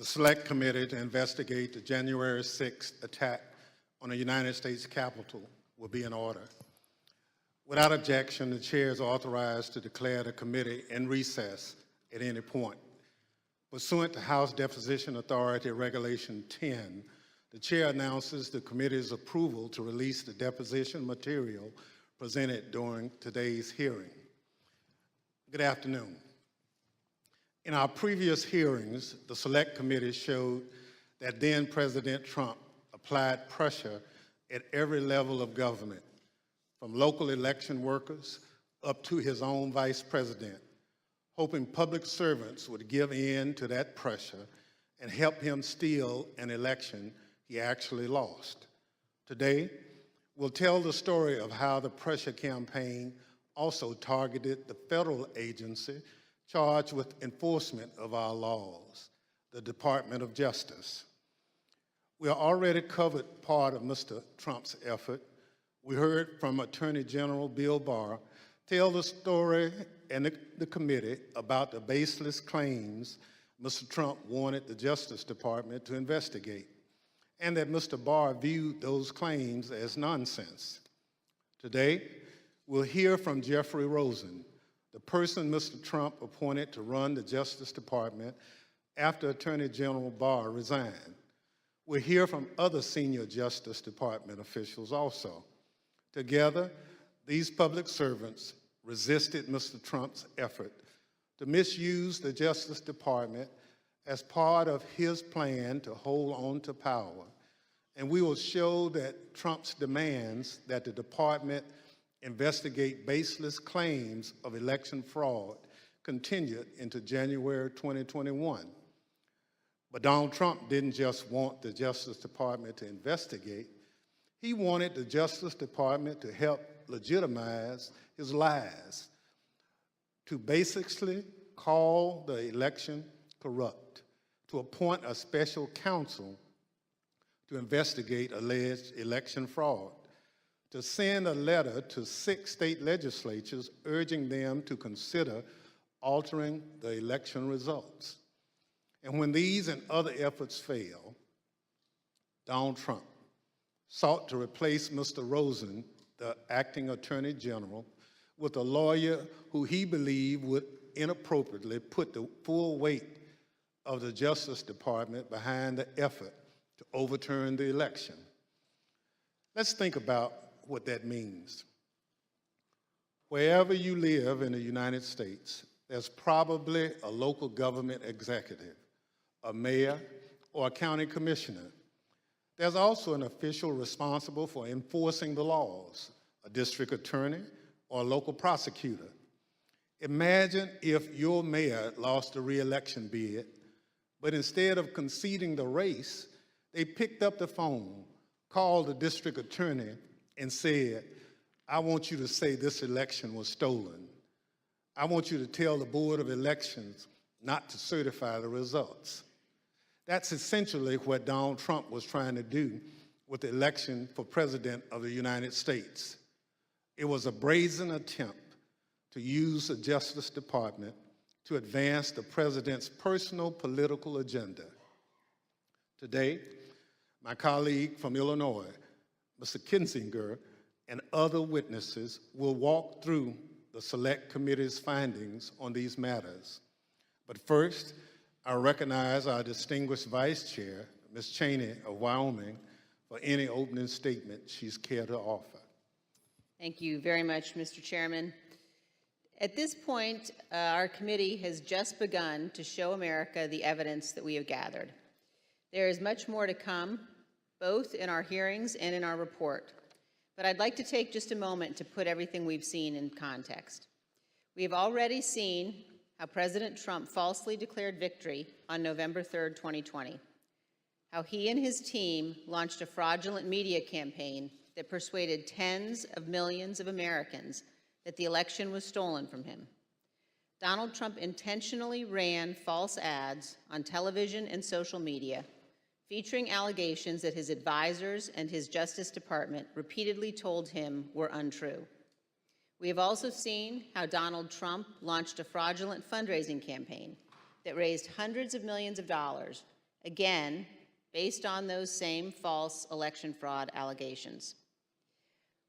The Select Committee to investigate the January 6th attack on the United States Capitol will be in order. Without objection, the chair is authorized to declare the committee in recess at any point. Pursuant to House Deposition Authority Regulation 10, the chair announces the committee's approval to release the deposition material presented during today's hearing. Good afternoon. In our previous hearings, the Select Committee showed that then President Trump applied pressure at every level of government, from local election workers up to his own vice president, hoping public servants would give in to that pressure and help him steal an election he actually lost. Today, we'll tell the story of how the pressure campaign also targeted the federal agency charged with enforcement of our laws, the Department of Justice. We have already covered part of Mr. Trump's effort. We heard from Attorney General Bill Barr tell the story and the committee about the baseless claims Mr. Trump wanted the Justice Department to investigate, and that Mr. Barr viewed those claims as nonsense. Today, we'll hear from Jeffrey Rosen, the person Mr. Trump appointed to run the Justice Department after Attorney General Barr resigned. We'll hear from other senior Justice Department officials also. Together, these public servants resisted Mr. Trump's effort to misuse the Justice Department as part of his plan to hold on to power. And we will show that Trump's demands that the department investigate baseless claims of election fraud continued into January 2021. But Donald Trump didn't just want the Justice Department to investigate. He wanted the Justice Department to help legitimize his lies, to basically call the election corrupt, to appoint a special counsel to investigate alleged election fraud, to send a letter to 6 state legislatures urging them to consider altering the election results. And when these and other efforts failed, Donald Trump sought to replace Mr. Rosen, the acting Attorney General, with a lawyer who he believed would inappropriately put the full weight of the Justice Department behind the effort to overturn the election. Let's think about what that means. Wherever you live in the United States, there's probably a local government executive, a mayor, or a county commissioner. There's also an official responsible for enforcing the laws, a district attorney or a local prosecutor. Imagine if your mayor lost a re-election bid, but instead of conceding the race, they picked up the phone, called the district attorney, and said, I want you to say this election was stolen. I want you to tell the Board of Elections not to certify the results. That's essentially what Donald Trump was trying to do with the election for President of the United States. It was a brazen attempt to use the Justice Department to advance the president's personal political agenda. Today, my colleague from Illinois, Mr. Kinzinger, and other witnesses will walk through the Select Committee's findings on these matters. But first, I recognize our distinguished Vice Chair, Ms. Cheney of Wyoming, for any opening statement she's care to offer. Thank you very much, Mr. Chairman. At this point, our committee has just begun to show America the evidence that we have gathered. There is much more to come, both in our hearings and in our report. But I'd like to take just a moment to put everything we've seen in context. We have already seen how President Trump falsely declared victory on November 3rd, 2020, how he and his team launched a fraudulent media campaign that persuaded tens of millions of Americans that the election was stolen from him. Donald Trump intentionally ran false ads on television and social media, featuring allegations that his advisors and his Justice Department repeatedly told him were untrue. We have also seen how Donald Trump launched a fraudulent fundraising campaign that raised hundreds of millions of dollars again, based on those same false election fraud allegations.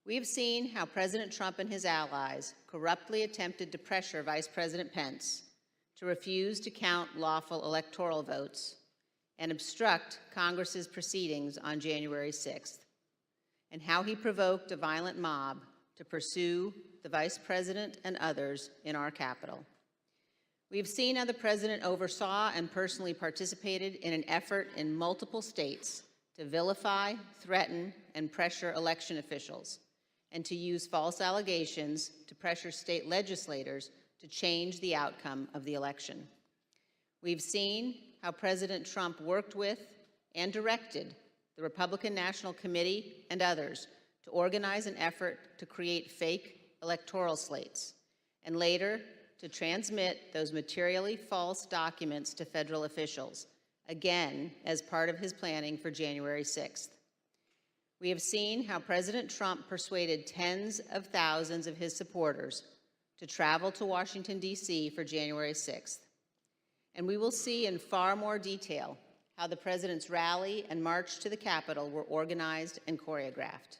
We have seen how President Trump and his allies corruptly attempted to pressure Vice President Pence to refuse to count lawful electoral votes and obstruct Congress's proceedings on January 6th, and how he provoked a violent mob to pursue the Vice President and others in our Capitol. We have seen how the President oversaw and personally participated in an effort in multiple states to vilify, threaten, and pressure election officials, and to use false allegations to pressure state legislators to change the outcome of the election. We've seen how President Trump worked with and directed the Republican National Committee and others to organize an effort to create fake electoral slates, and later to transmit those materially false documents to federal officials, again as part of his planning for January 6th. We have seen how President Trump persuaded tens of thousands of his supporters to travel to Washington, D.C. for January 6th. And we will see in far more detail how the President's rally and march to the Capitol were organized and choreographed.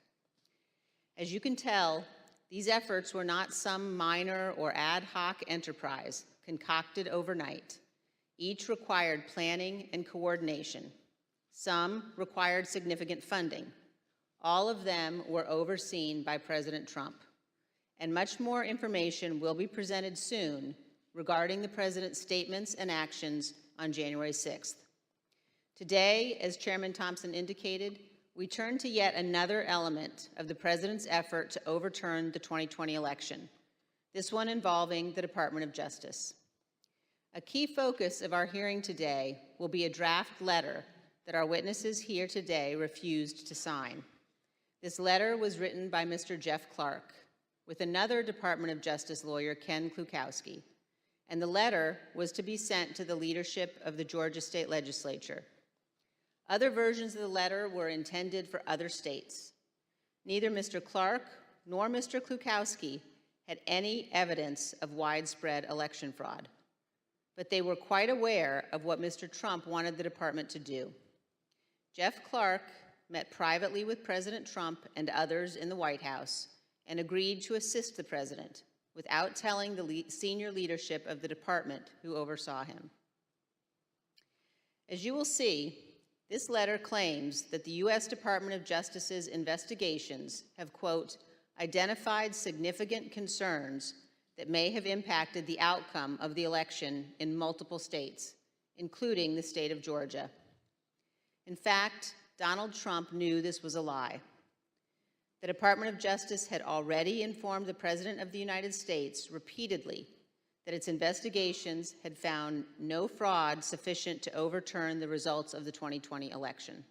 As you can tell, these efforts were not some minor or ad hoc enterprise concocted overnight. Each required planning and coordination. Some required significant funding. All of them were overseen by President Trump. And much more information will be presented soon regarding the President's statements and actions on January 6th. Today, as Chairman Thompson indicated, we turn to yet another element of the President's effort to overturn the 2020 election, this one involving the Department of Justice. A key focus of our hearing today will be a draft letter that our witnesses here today refused to sign. This letter was written by Mr. Jeff Clark with another Department of Justice lawyer, Ken Klukowski, and the letter was to be sent to the leadership of the Georgia State Legislature. Other versions of the letter were intended for other states. Neither Mr. Clark nor Mr. Klukowski had any evidence of widespread election fraud, but they were quite aware of what Mr. Trump wanted the department to do. Jeff Clark met privately with President Trump and others in the White House and agreed to assist the president without telling the senior leadership of the department who oversaw him. As you will see, this letter claims that the U.S. Department of Justice's investigations have, quote, identified significant concerns that may have impacted the outcome of the election in multiple states, including the state of Georgia. In fact, Donald Trump knew this was a lie. The Department of Justice had already informed the President of the United States repeatedly that its investigations had found no fraud sufficient to overturn the results of the 2020 election.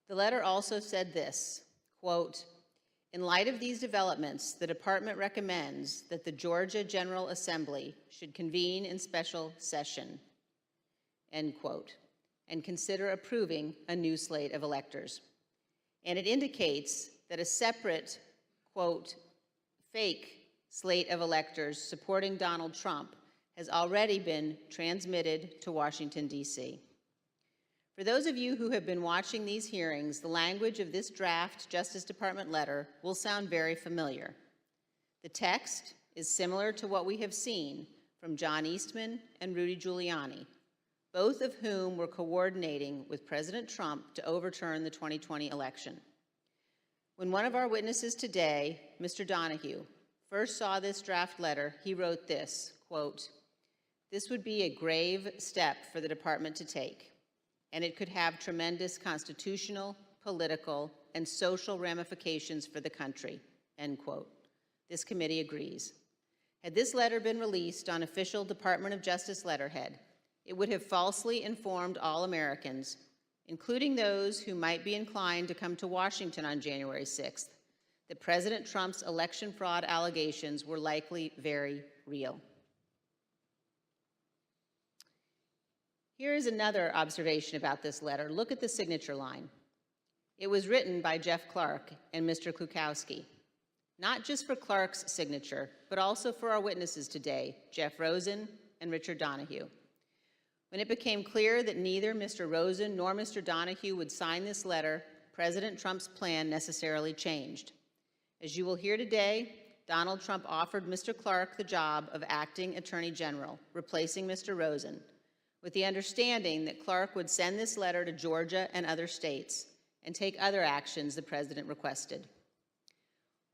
The letter also said this, quote, in light of these developments, the department recommends that the Georgia General Assembly should convene in special session, end quote, and consider approving a new slate of electors. And it indicates that a separate, quote, fake slate of electors supporting Donald Trump has already been transmitted to Washington, D.C. For those of you who have been watching these hearings, the language of this draft Justice Department letter will sound very familiar. The text is similar to what we have seen from John Eastman and Rudy Giuliani, both of whom were coordinating with President Trump to overturn the 2020 election. When one of our witnesses today, Mr. Donahue, first saw this draft letter, he wrote this, quote, this would be a grave step for the department to take, and it could have tremendous constitutional, political, and social ramifications for the country, end quote. This committee agrees. Had this letter been released on official Department of Justice letterhead, it would have falsely informed all Americans, including those who might be inclined to come to Washington on January 6th, that President Trump's election fraud allegations were likely very real. Here is another observation about this letter. Look at the signature line. It was written by Jeff Clark and Mr. Klukowski, not just for Clark's signature, but also for our witnesses today, Jeff Rosen and Richard Donahue. When it became clear that neither Mr. Rosen nor Mr. Donahue would sign this letter, President Trump's plan necessarily changed. As you will hear today, Donald Trump offered Mr. Clark the job of acting Attorney General, replacing Mr. Rosen, with the understanding that Clark would send this letter to Georgia and other states and take other actions the President requested.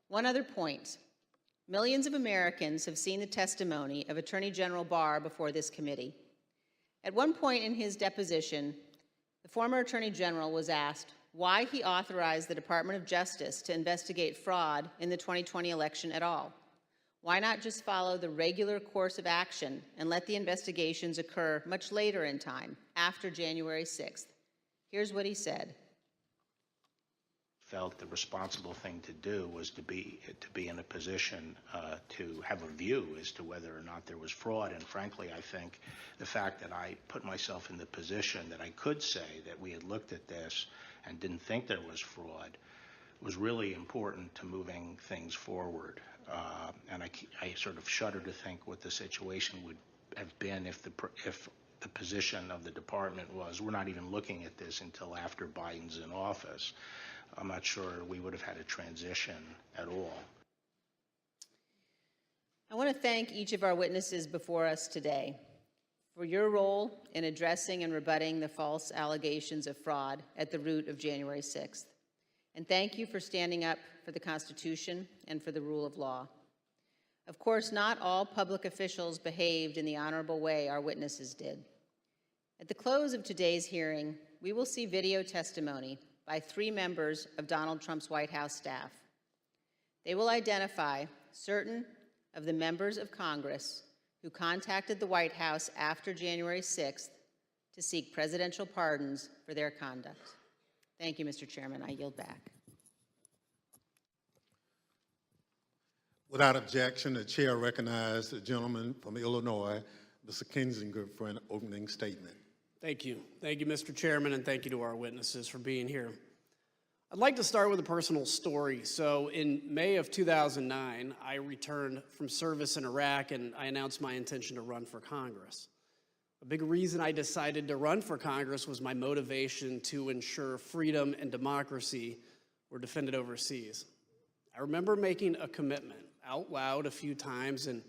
One other point. Millions of Americans have seen the testimony of Attorney General Barr before this committee. At one point in his deposition, the former Attorney General was asked why he authorized the Department of Justice to investigate fraud in the 2020 election at all. Why not just follow the regular course of action and let the investigations occur much later in time, after January 6th? Here's what he said. Felt the responsible thing to do was to be in a position to have a view as to whether or not there was fraud. And frankly, I think the fact that I put myself in the position that I could say that we had looked at this and didn't think there was fraud was really important to moving things forward. And I sort of shudder to think what the situation would have been if the position of the department was, we're not even looking at this until after Biden's in office. I'm not sure we would have had a transition at all. I want to thank each of our witnesses before us today for your role in addressing and rebutting the false allegations of fraud at the root of January 6th. And thank you for standing up for the Constitution and for the rule of law. Of course, not all public officials behaved in the honorable way our witnesses did. At the close of today's hearing, we will see video testimony by 3 members of Donald Trump's White House staff. They will identify certain of the members of Congress who contacted the White House after January 6th to seek presidential pardons for their conduct. Thank you, Mr. Chairman. I yield back. Without objection, the chair recognizes the gentleman from Illinois, Mr. Kinzinger, for an opening statement. Thank you. Thank you, Mr. Chairman, and thank you to our witnesses for being here. I'd like to start with a personal story. So in May of 2009, I returned from service in Iraq and I announced my intention to run for Congress. A big reason I decided to run for Congress was my motivation to ensure freedom and democracy were defended overseas. I remember making a commitment out loud a few times and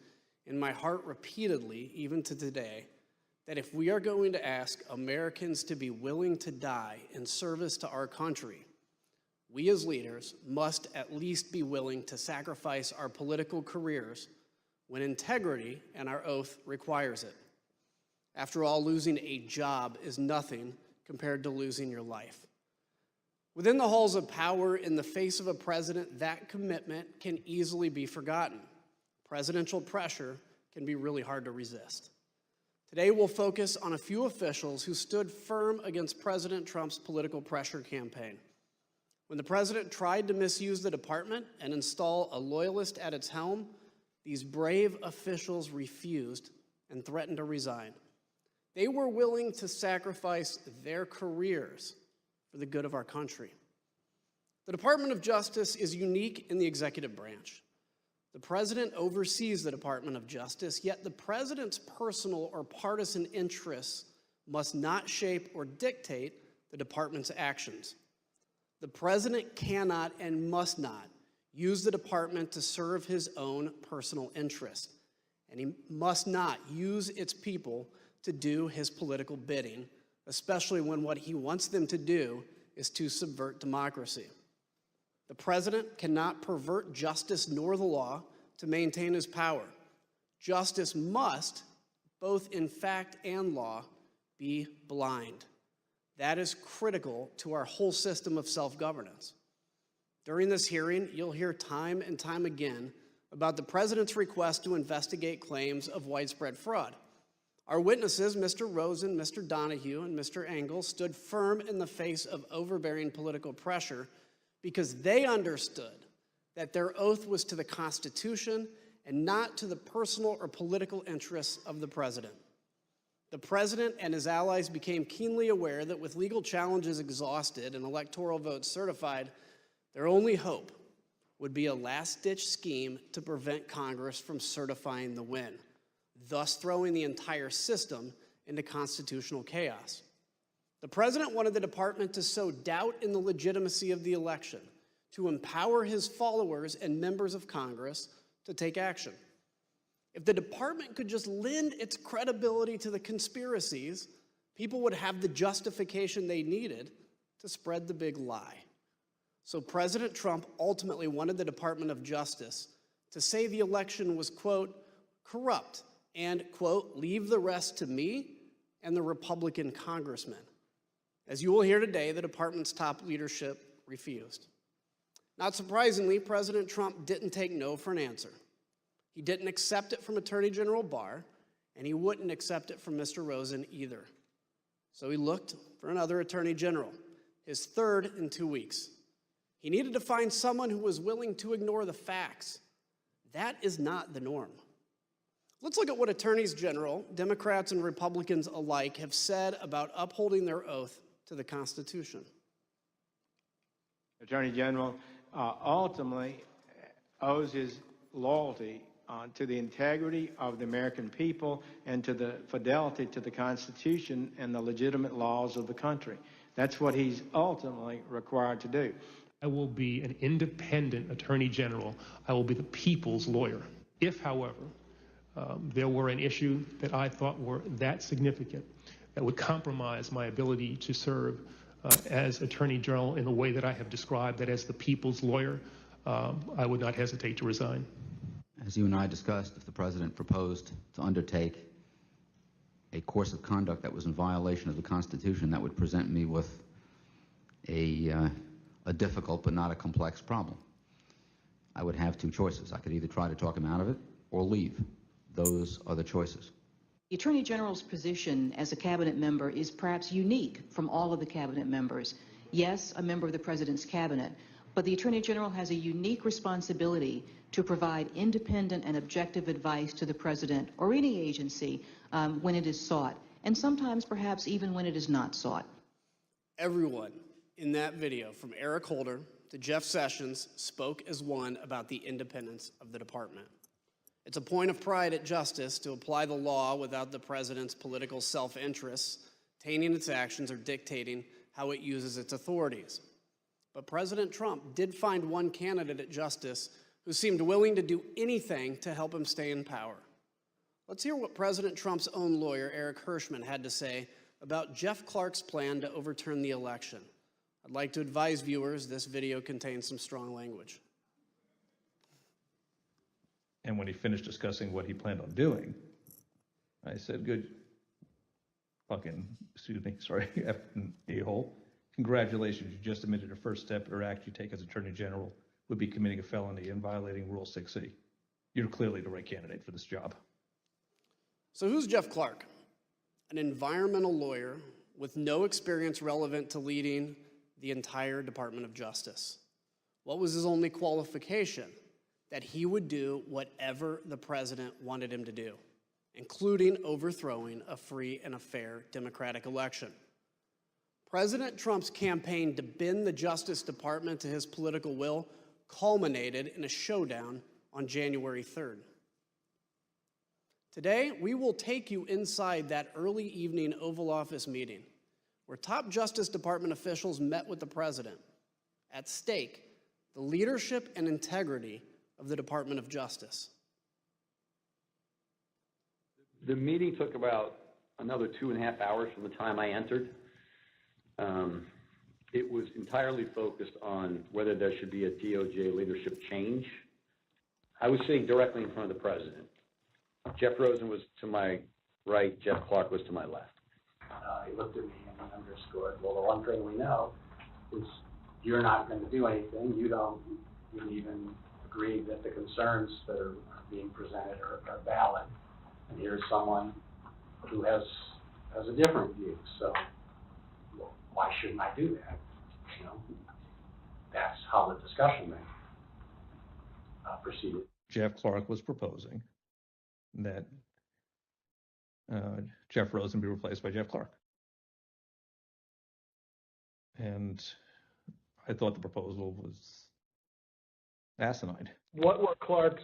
in my heart repeatedly, even to today, that if we are going to ask Americans to be willing to die in service to our country, we as leaders must at least be willing to sacrifice our political careers when integrity and our oath requires it. After all, losing a job is nothing compared to losing your life. Within the halls of power, in the face of a president, that commitment can easily be forgotten. Presidential pressure can be really hard to resist. Today, we'll focus on a few officials who stood firm against President Trump's political pressure campaign. When the president tried to misuse the department and install a loyalist at its helm, these brave officials refused and threatened to resign. They were willing to sacrifice their careers for the good of our country. The Department of Justice is unique in the executive branch. The president oversees the Department of Justice, yet the president's personal or partisan interests must not shape or dictate the department's actions. The president cannot and must not use the department to serve his own personal interest, and he must not use its people to do his political bidding, especially when what he wants them to do is to subvert democracy. The president cannot pervert justice nor the law to maintain his power. Justice must, both in fact and law, be blind. That is critical to our whole system of self-governance. During this hearing, you'll hear time and time again about the president's request to investigate claims of widespread fraud. Our witnesses, Mr. Rosen, Mr. Donahue, and Mr. Engel, stood firm in the face of overbearing political pressure because they understood that their oath was to the Constitution and not to the personal or political interests of the president. The president and his allies became keenly aware that with legal challenges exhausted and electoral votes certified, their only hope would be a last-ditch scheme to prevent Congress from certifying the win, thus throwing the entire system into constitutional chaos. The president wanted the department to sow doubt in the legitimacy of the election, to empower his followers and members of Congress to take action. If the department could just lend its credibility to the conspiracies, people would have the justification they needed to spread the big lie. So President Trump ultimately wanted the Department of Justice to say the election was, quote, corrupt, and, quote, leave the rest to me and the Republican congressmen. As you will hear today, the department's top leadership refused. Not surprisingly, President Trump didn't take no for an answer. He didn't accept it from Attorney General Barr, and he wouldn't accept it from Mr. Rosen either. So he looked for another Attorney General, his third in 2 weeks. He needed to find someone who was willing to ignore the facts. That is not the norm. Let's look at what attorneys general, Democrats and Republicans alike, have said about upholding their oath to the Constitution. Attorney General ultimately owes his loyalty to the integrity of the American people and to the fidelity to the Constitution and the legitimate laws of the country. That's what he's ultimately required to do. I will be an independent attorney general. I will be the people's lawyer. If, however, there were an issue that I thought were that significant that would compromise my ability to serve as attorney general in the way that I have described, that as the people's lawyer, I would not hesitate to resign. As you and I discussed, if the president proposed to undertake a course of conduct that was in violation of the Constitution, that would present me with a difficult but not a complex problem. I would have two choices. I could either try to talk him out of it or leave. Those are the choices. The Attorney General's position as a cabinet member is perhaps unique from all of the cabinet members. Yes, a member of the president's cabinet, but the Attorney General has a unique responsibility to provide independent and objective advice to the president or any agency when it is sought, and sometimes perhaps even when it is not sought. Everyone in that video, from Eric Holder to Jeff Sessions, spoke as one about the independence of the department. It's a point of pride at Justice to apply the law without the president's political self-interests tainting its actions or dictating how it uses its authorities. But President Trump did find one candidate at Justice who seemed willing to do anything to help him stay in power. Let's hear what President Trump's own lawyer, Eric Hirschman, had to say about Jeff Clark's plan to overturn the election. I'd like to advise viewers this video contains some strong language. And when he finished discussing what he planned on doing, I said, good fucking, excuse me, sorry, effing a-hole. Congratulations, you just admitted a first step or act you take as Attorney General would be committing a felony and violating Rule 6C. You're clearly the right candidate for this job. So who's Jeff Clark? An environmental lawyer with no experience relevant to leading the entire Department of Justice. What was his only qualification? That he would do whatever the president wanted him to do, including overthrowing a free and a fair democratic election. President Trump's campaign to bend the Justice Department to his political will culminated in a showdown on January 3rd. Today, we will take you inside that early evening Oval Office meeting where top Justice Department officials met with the president. At stake, the leadership and integrity of the Department of Justice. The meeting took about another 2.5 hours from the time I entered. It was entirely focused on whether there should be a DOJ leadership change. I was sitting directly in front of the president. Jeff Rosen was to my right, Jeff Clark was to my left. He looked at me and he underscored, well, the one thing we know is you're not going to do anything. You don't even agree that the concerns that are being presented are valid. And here's someone who has a different view. So well, why shouldn't I do that? You know, that's how the discussion then proceeded. Jeff Clark was proposing that Jeff Rosen be replaced by Jeff Clark. And I thought the proposal was asinine. What were Clark's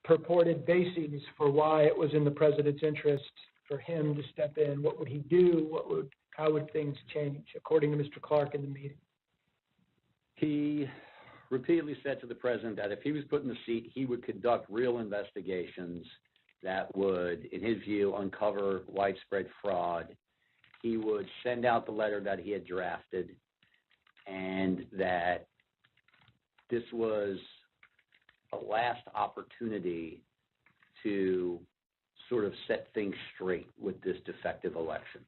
purported bases for why it was in the president's interest for him to step in? What would he do? How would things change, according to Mr. Clark in the meeting? He repeatedly said to the president that if he was put in the seat, he would conduct real investigations that would, in his view, uncover widespread fraud. He would send out the letter that he had drafted, and that this was a last opportunity to sort of set things straight with this defective election,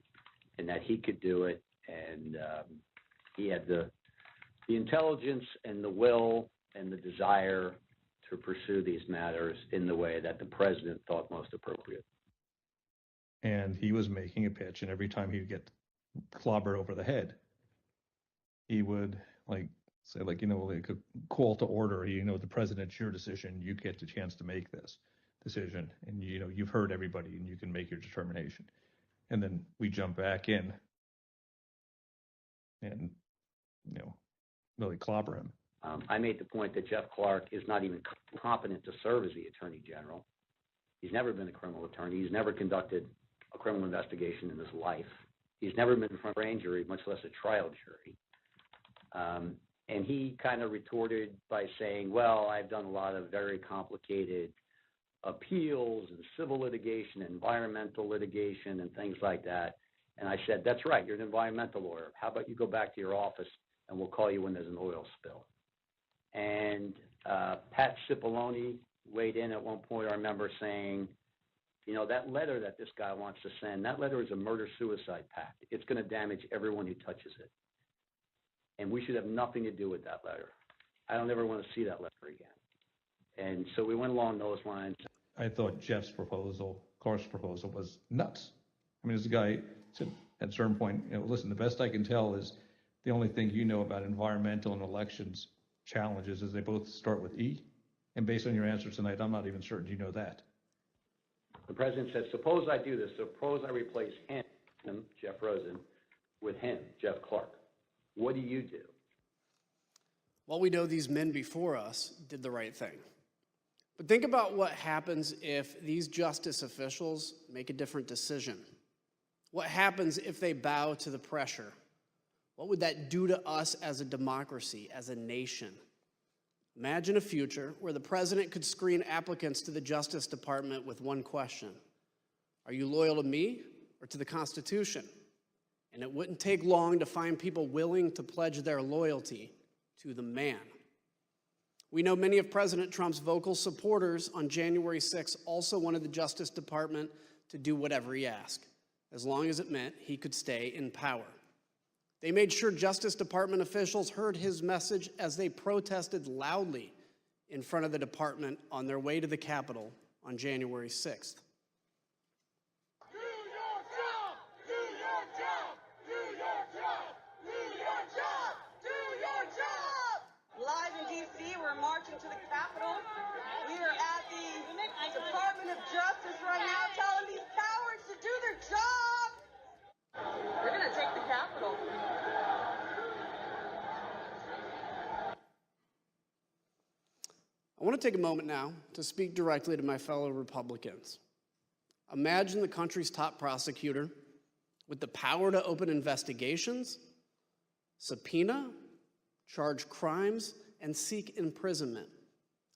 and that he could do it, and he had the intelligence and the will and the desire to pursue these matters in the way that the president thought most appropriate. And he was making a pitch, and every time he would get clobbered over the head, he would say, like a call to order, the president's your decision, you get the chance to make this decision, and you've heard everybody and you can make your determination. And then we jump back in and really clobber him. I made the point that Jeff Clark is not even competent to serve as the Attorney General. He's never been a criminal attorney. He's never conducted a criminal investigation in his life. He's never been in front of a grand jury, much less a trial jury. And he kind of retorted by saying, well, I've done a lot of very complicated appeals and civil litigation, environmental litigation, and things like that. And I said, that's right, you're an environmental lawyer. How about you go back to your office and we'll call you when there's an oil spill. And Pat Cipollone weighed in at one point, I remember saying, that letter that this guy wants to send, that letter is a murder-suicide pact. It's going to damage everyone who touches it. And we should have nothing to do with that letter. I don't ever want to see that letter again. And so we went along those lines. I thought Jeff's proposal, Clark's proposal, was nuts. I mean, this guy said at a certain point, listen, the best I can tell is the only thing you know about environmental and elections challenges is they both start with E. And based on your answer tonight, I'm not even certain you know that. The president said, suppose I do this. Suppose I replace him, Jeff Rosen, with him, Jeff Clark. What do you do? Well, we know these men before us did the right thing. But think about what happens if these justice officials make a different decision. What happens if they bow to the pressure? What would that do to us as a democracy, as a nation? Imagine a future where the president could screen applicants to the Justice Department with one question. Are you loyal to me or to the Constitution? And it wouldn't take long to find people willing to pledge their loyalty to the man. We know many of President Trump's vocal supporters on January 6th also wanted the Justice Department to do whatever he asked, as long as it meant he could stay in power. They made sure Justice Department officials heard his message as they protested loudly in front of the department on their way to the Capitol on January 6th. To the Capitol. We are at the Department of Justice right now telling these cowards to do their job. We're going to take the Capitol. I want to take a moment now to speak directly to my fellow Republicans. Imagine the country's top prosecutor with the power to open investigations, subpoena, charge crimes, and seek imprisonment.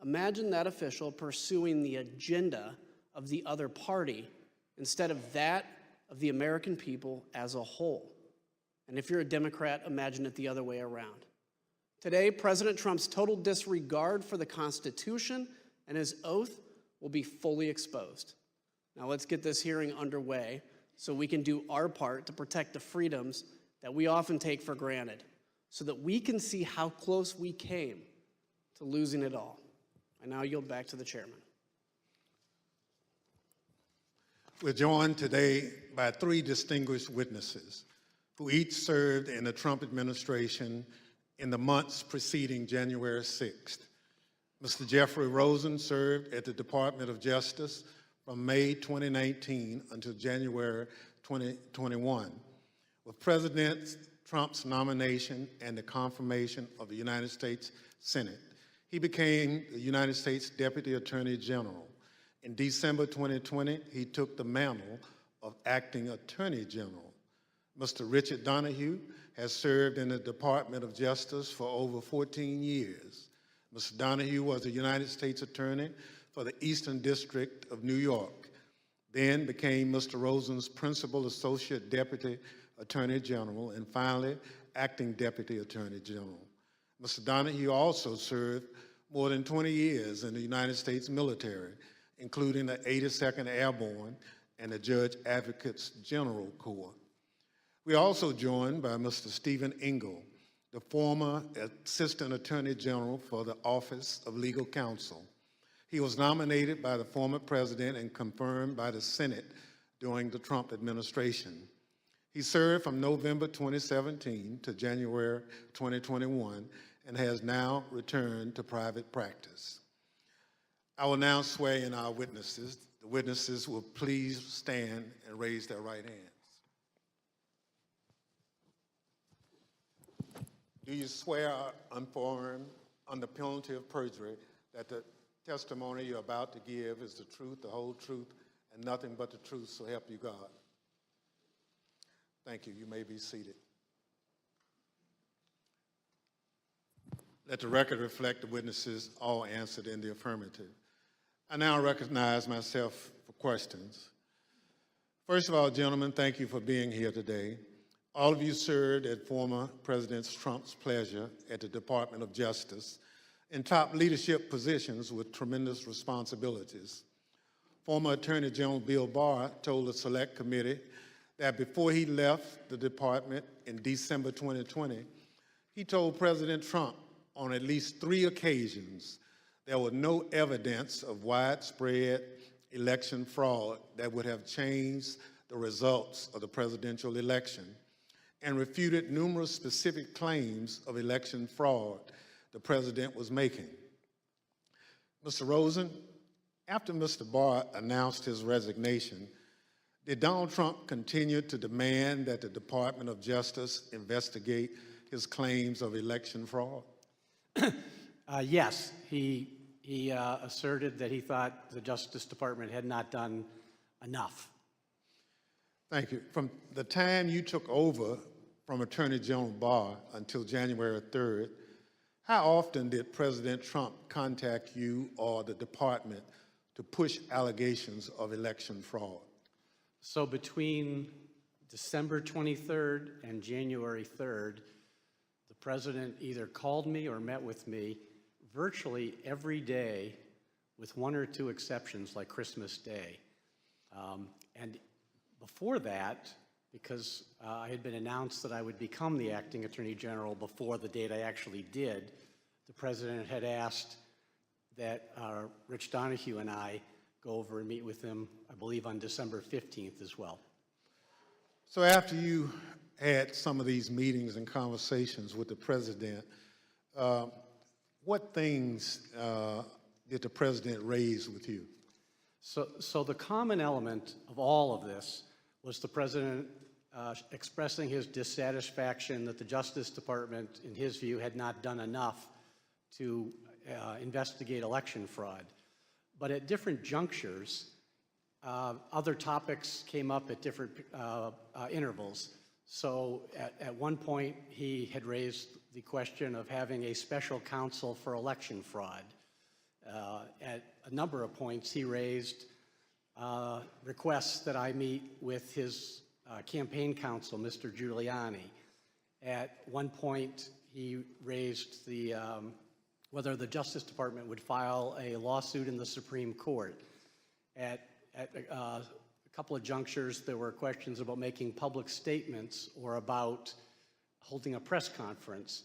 Imagine that official pursuing the agenda of the other party instead of that of the American people as a whole. And if you're a Democrat, imagine it the other way around. Today, President Trump's total disregard for the Constitution and his oath will be fully exposed. Now let's get this hearing underway so we can do our part to protect the freedoms that we often take for granted, so that we can see how close we came to losing it all. I now yield back to the chairman. We're joined today by three distinguished witnesses who each served in the Trump administration in the months preceding January 6th. Mr. Jeffrey Rosen served at the Department of Justice from May 2019 until January 2021. With President Trump's nomination and the confirmation of the United States Senate, he became the United States Deputy Attorney General. In December 2020, he took the mantle of Acting Attorney General. Mr. Richard Donahue has served in the Department of Justice for over 14 years. Mr. Donahue was a United States Attorney for the Eastern District of New York, then became Mr. Rosen's Principal Associate Deputy Attorney General, and finally, Acting Deputy Attorney General. Mr. Donahue also served more than 20 years in the United States military, including the 82nd Airborne and the Judge Advocates General Corps. We are also joined by Mr. Stephen Engel, the former Assistant Attorney General for the Office of Legal Counsel. He was nominated by the former president and confirmed by the Senate during the Trump administration. He served from November 2017 to January 2021 and has now returned to private practice. I will now swear in our witnesses. The witnesses will please stand and raise their right hands. Do you swear unaffirmed under penalty of perjury that the testimony you're about to give is the truth, the whole truth, and nothing but the truth, so help you God? Thank you. You may be seated. Let the record reflect the witnesses all answered in the affirmative. I now recognize myself for questions. First of all, gentlemen, thank you for being here today. All of you served at former President Trump's pleasure at the Department of Justice in top leadership positions with tremendous responsibilities. Former Attorney General Bill Barr told the Select Committee that before he left the department in December 2020, he told President Trump on at least 3 occasions there was no evidence of widespread election fraud that would have changed the results of the presidential election, and refuted numerous specific claims of election fraud the president was making. Mr. Rosen, after Mr. Barr announced his resignation, did Donald Trump continue to demand that the Department of Justice investigate his claims of election fraud? Yes, he asserted that he thought the Justice Department had not done enough. Thank you. From the time you took over from Attorney General Barr until January 3rd, how often did President Trump contact you or the department to push allegations of election fraud? So between December 23rd and January 3rd, the president either called me or met with me virtually every day, with 1 or 2 exceptions like Christmas Day. And before that, because I had been announced that I would become the acting attorney general before the date I actually did, the president had asked that Rich Donahue and I go over and meet with him, I believe, on December 15th as well. So after you had some of these meetings and conversations with the president, what things did the president raise with you? So the common element of all of this was the president expressing his dissatisfaction that the Justice Department, in his view, had not done enough to investigate election fraud. But at different junctures, other topics came up at different intervals. So at one point, he had raised the question of having a special counsel for election fraud. At a number of points, he raised requests that I meet with his campaign counsel, Mr. Giuliani. At one point, he raised the whether the Justice Department would file a lawsuit in the Supreme Court. At a couple of junctures, there were questions about making public statements or about holding a press conference.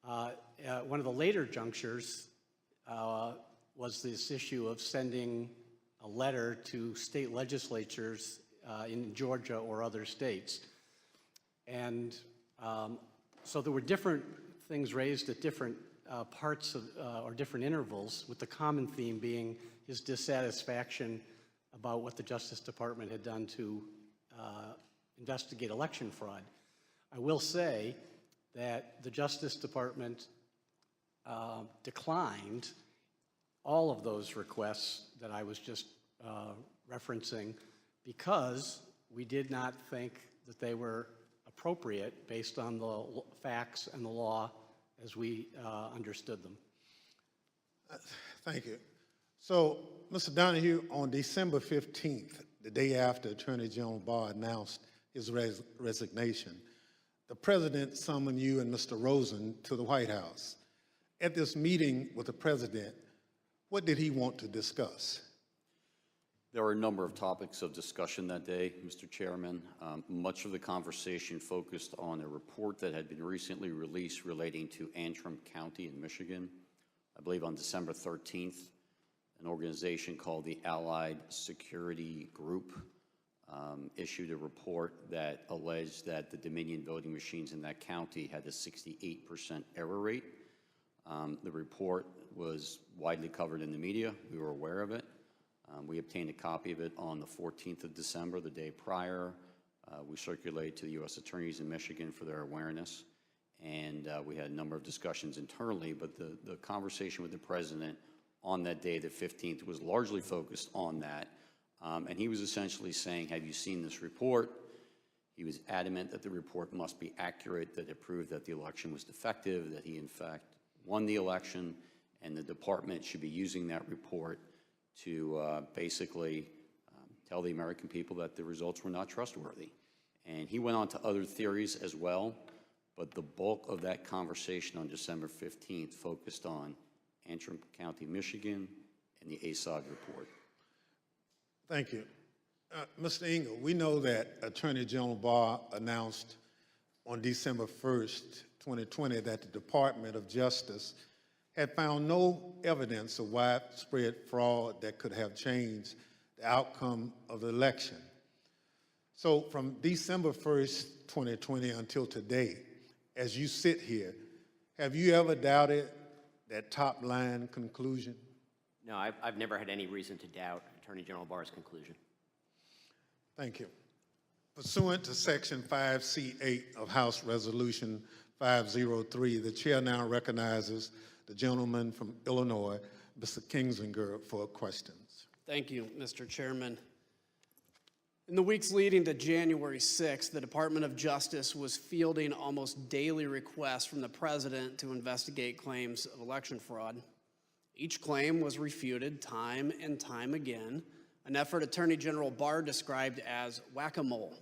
One of the later junctures was this issue of sending a letter to state legislatures in Georgia or other states. And so there were different things raised at different parts of, or different intervals, with the common theme being his dissatisfaction about what the Justice Department had done to investigate election fraud. I will say that the Justice Department declined all of those requests that I was just referencing, because We did not think that they were appropriate based on the facts and the law as we understood them. Thank you. So, Mr. Donahue, on December 15th, the day after Attorney General Barr announced his resignation, the President summoned you and Mr. Rosen to the White House. At this meeting with the President, what did he want to discuss? There were a number of topics of discussion that day, Mr. Chairman. Much of the conversation focused on a report that had been recently released relating to Antrim County in Michigan. I believe on December 13th, an organization called the Allied Security Group issued a report that alleged that the Dominion voting machines in that county had a 68% error rate. The report was widely covered in the media. We were aware of it. We obtained a copy of it on the 14th of December, the day prior. We circulated to the U.S. attorneys in Michigan for their awareness, and we had a number of discussions internally, but the conversation with the President on that day, the 15th, was largely focused on that, and he was essentially saying, have you seen this report? He was adamant that the report must be accurate, that it proved that the election was defective, that he in fact won the election, and the department should be using that report to basically tell the American people that the results were not trustworthy. And he went on to other theories as well, but the bulk of that conversation on December 15th focused on Antrim County, Michigan, and the ASOG report. Thank you. Mr. Engel, we know that Attorney General Barr announced on December 1st, 2020, that the Department of Justice had found no evidence of widespread fraud that could have changed the outcome of the election. So from December 1st, 2020 until today, as you sit here, have you ever doubted that top line conclusion? No, I've never had any reason to doubt Attorney General Barr's conclusion. Thank you. Pursuant to Section 5C8 of House Resolution 503, the chair now recognizes the gentleman from Illinois, Mr. Kinzinger, for questions. Thank you, Mr. Chairman. In the weeks leading to January 6th, the Department of Justice was fielding almost daily requests from the President to investigate claims of election fraud. Each claim was refuted time and time again, an effort Attorney General Barr described as whack-a-mole.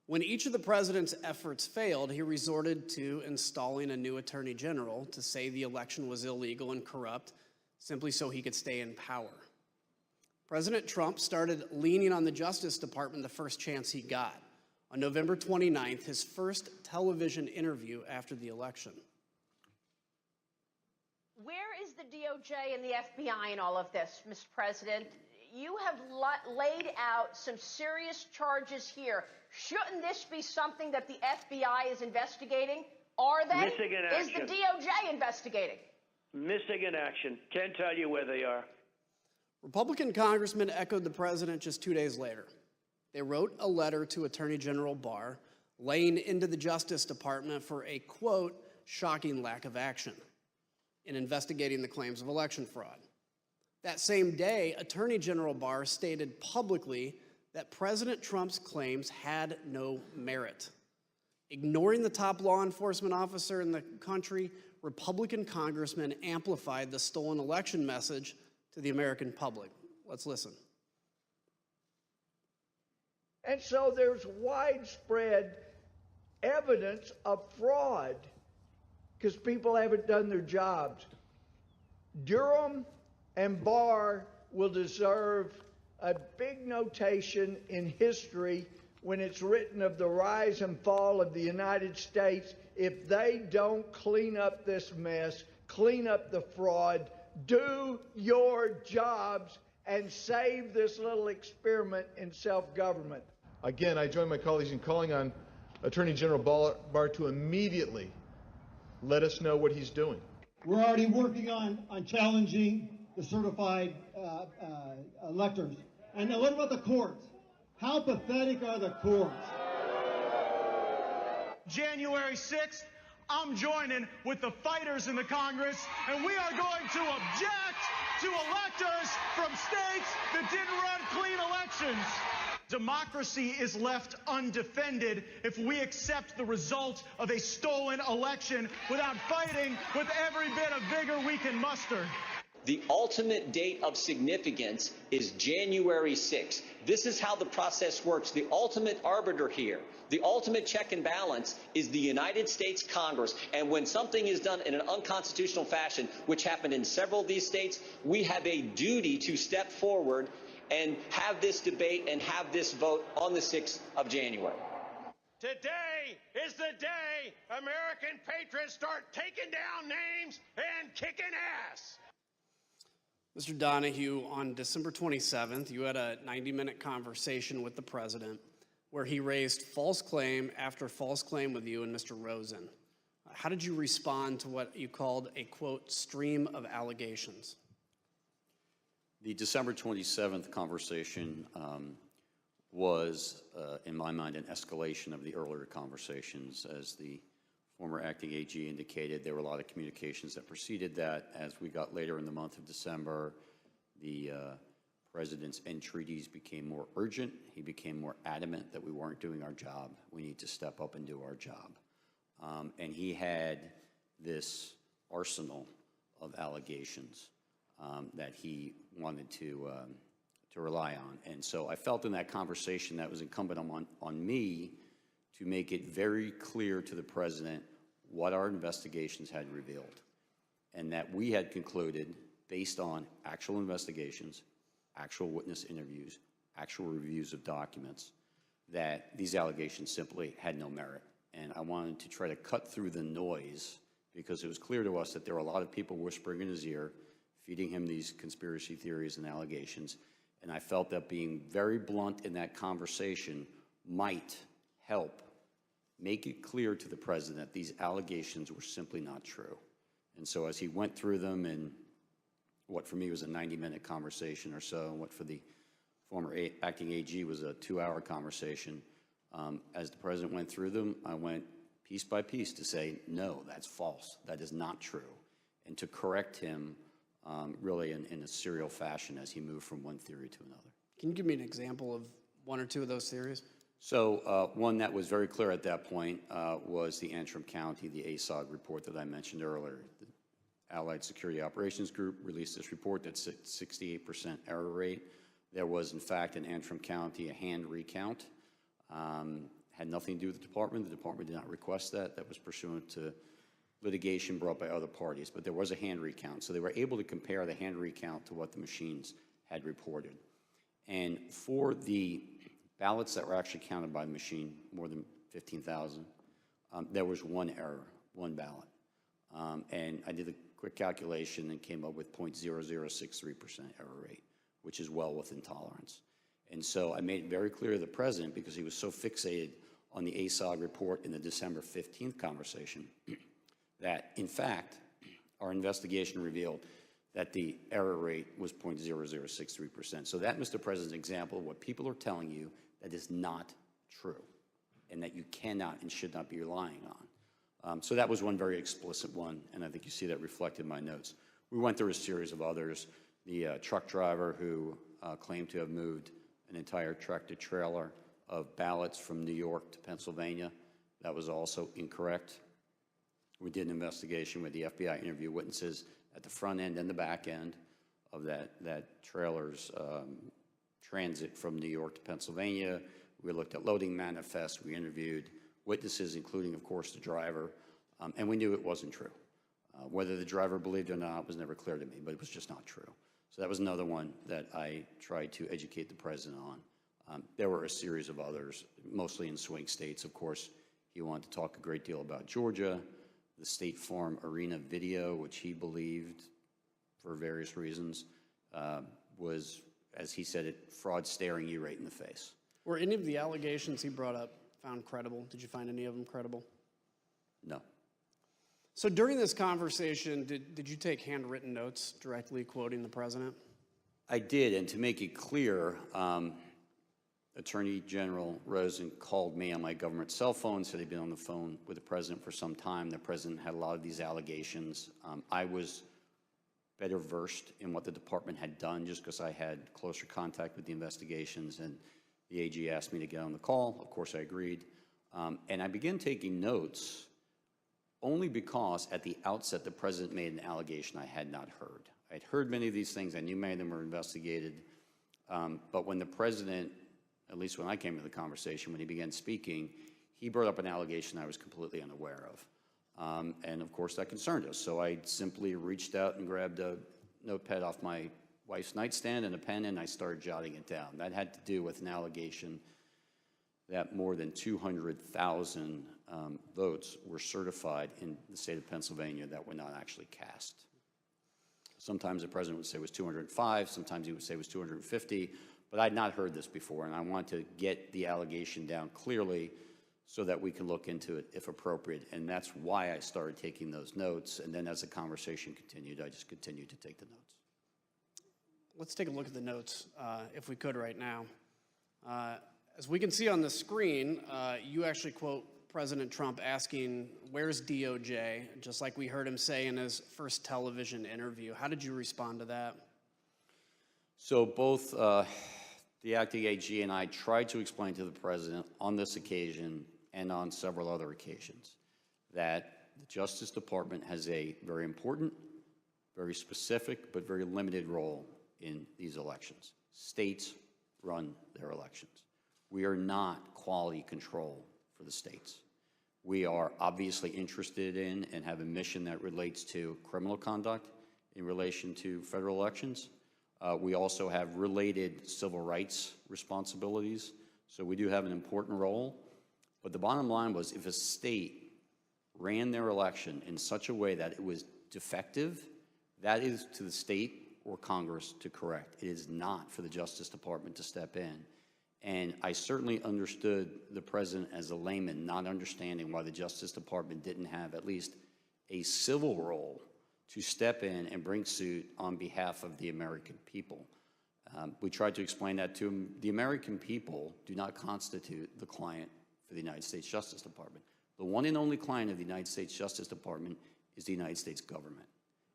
When each of the President's efforts failed, he resorted to installing a new Attorney General to say the election was illegal and corrupt, simply so he could stay in power. President Trump started leaning on the Justice Department the first chance he got. On November 29th, his first television interview after the election. Where is the DOJ and the FBI in all of this, Mr. President? You have laid out some serious charges here. Shouldn't this be something that the FBI is investigating? Are they? Missing in action. Is the DOJ investigating? Missing in action. Can't tell you where they are. Republican congressmen echoed the President just 2 days later. They wrote a letter to Attorney General Barr, laying into the Justice Department for a, quote, shocking lack of action in investigating the claims of election fraud. That same day, Attorney General Barr stated publicly that President Trump's claims had no merit. Ignoring the top law enforcement officer in the country, Republican congressmen amplified the stolen election message to the American public. Let's listen. And so there's widespread evidence of fraud because people haven't done their jobs. Durham and Barr will deserve a big notation in history when it's written of the rise and fall of the United States if they don't clean up this mess, clean up the fraud, do your jobs, and save this little experiment in self-government. Again, I join my colleagues in calling on Attorney General Barr to immediately let us know what he's doing. We're already working on challenging the certified electors. And now what about the courts? How pathetic are the courts? January 6th, I'm joining with the fighters in the Congress, and we are going to object to electors from states that didn't run clean elections. Democracy is left undefended if we accept the result of a stolen election without fighting with every bit of vigor we can muster. The ultimate date of significance is January 6th. This is how the process works. The ultimate arbiter here, the ultimate check and balance is the United States Congress. And when something is done in an unconstitutional fashion, which happened in several of these states, we have a duty to step forward and have this debate and have this vote on the 6th of January. Today is the day American patriots start taking down names and kicking ass. Mr. Donahue, on December 27th, you had a 90-minute conversation with the president where he raised false claim after false claim with you and Mr. Rosen. How did you respond to what you called a, quote, stream of allegations? The December 27th conversation was, in my mind, an escalation of the earlier conversations. As the former acting AG indicated, there were a lot of communications that preceded that. As we got later in the month of December, the president's entreaties became more urgent. He became more adamant that we weren't doing our job. We need to step up and do our job. And he had this arsenal of allegations that he wanted to rely on. And so I felt in that conversation that was incumbent on me to make it very clear to the president what our investigations had revealed, and that we had concluded, based on actual investigations, actual witness interviews, actual reviews of documents, that these allegations simply had no merit. And I wanted to try to cut through the noise, because it was clear to us that there were a lot of people whispering in his ear, feeding him these conspiracy theories and allegations. And I felt that being very blunt in that conversation might help make it clear to the president that these allegations were simply not true. And so as he went through them in what for me was a 90-minute conversation or so, and what for the former acting AG was a 2-hour conversation, as the president went through them, I went piece by piece to say, no, that's false. That is not true. And to correct him really in a serial fashion as he moved from one theory to another. Can you give me an example of one or two of those theories? So one that was very clear at that point was the Antrim County, the ASOG report that I mentioned earlier. The Allied Security Operations Group released this report that's at 68% error rate. There was, in fact, in Antrim County, a hand recount. Had nothing to do with the department. The department did not request that. That was pursuant to litigation brought by other parties, but there was a hand recount. So they were able to compare the hand recount to what the machines had reported. And for the ballots that were actually counted by the machine, more than 15,000, there was one error, one ballot. And I did a quick calculation and came up with 0.0063% error rate, which is well within tolerance. And so I made it very clear to the president, because he was so fixated on the ASOG report in the December 15th conversation, that, in fact, our investigation revealed that the error rate was 0.0063%. So that, Mr. President, is an example of what people are telling you that is not true, and that you cannot and should not be relying on. So that was one very explicit one, and I think you see that reflected in my notes. We went through a series of others. The truck driver who claimed to have moved an entire tractor-trailer of ballots from New York to Pennsylvania, that was also incorrect. We did an investigation where the FBI interviewed witnesses at the front end and the back end of that trailer's transit from New York to Pennsylvania. We looked at loading manifests. We interviewed witnesses, including, of course, the driver, and we knew it wasn't true. Whether the driver believed it or not was never clear to me, but it was just not true. So that was another one that I tried to educate the president on. There were a series of others, mostly in swing states. Of course, he wanted to talk a great deal about Georgia, the State Farm Arena video, which he believed, for various reasons, was, as he said it, fraud staring you right in the face. Were any of the allegations he brought up found credible? Did you find any of them credible? No. So during this conversation, did you take handwritten notes directly quoting the president? I did, and to make it clear, Attorney General Rosen called me on my government cell phone, said he'd been on the phone with the president for some time. The president had a lot of these allegations. I was better versed in what the department had done just because I had closer contact with the investigations, and The AG asked me to get on the call. Of course, I agreed. And I began taking notes only because at the outset, the president made an allegation I had not heard. I had heard many of these things. I knew many of them were investigated. But when the president, at least when I came to the conversation, when he began speaking, he brought up an allegation I was completely unaware of. And of course, that concerned us. So I simply reached out and grabbed a notepad off my wife's nightstand and a pen, and I started jotting it down. That had to do with an allegation that more than 200,000 votes were certified in the state of Pennsylvania that were not actually cast. Sometimes the president would say it was 205, sometimes he would say it was 250, but I'd not heard this before, and I want to get the allegation down clearly so that we can look into it if appropriate, and that's why I started taking those notes, and then as the conversation continued, I just continued to take the notes. Let's take a look at the notes, if we could right now. As we can see on the screen, you actually quote President Trump asking, "Where's DOJ?" just like we heard him say in his first television interview. How did you respond to that? So both the acting AG and I tried to explain to the president on this occasion and on several other occasions that the Justice Department has a very important, very specific, but very limited role in these elections. States run their elections. We are not quality control for the states. We are obviously interested in and have a mission that relates to criminal conduct in relation to federal elections. We also have related civil rights responsibilities, so we do have an important role. But the bottom line was, if a state ran their election in such a way that it was defective, that is to the state or Congress to correct. It is not for the Justice Department to step in. And I certainly understood the president as a layman, not understanding why the Justice Department didn't have at least a civil role to step in and bring suit on behalf of the American people. We tried to explain that to him. The American people do not constitute the client for the United States Justice Department. The one and only client of the United States Justice Department is the United States government.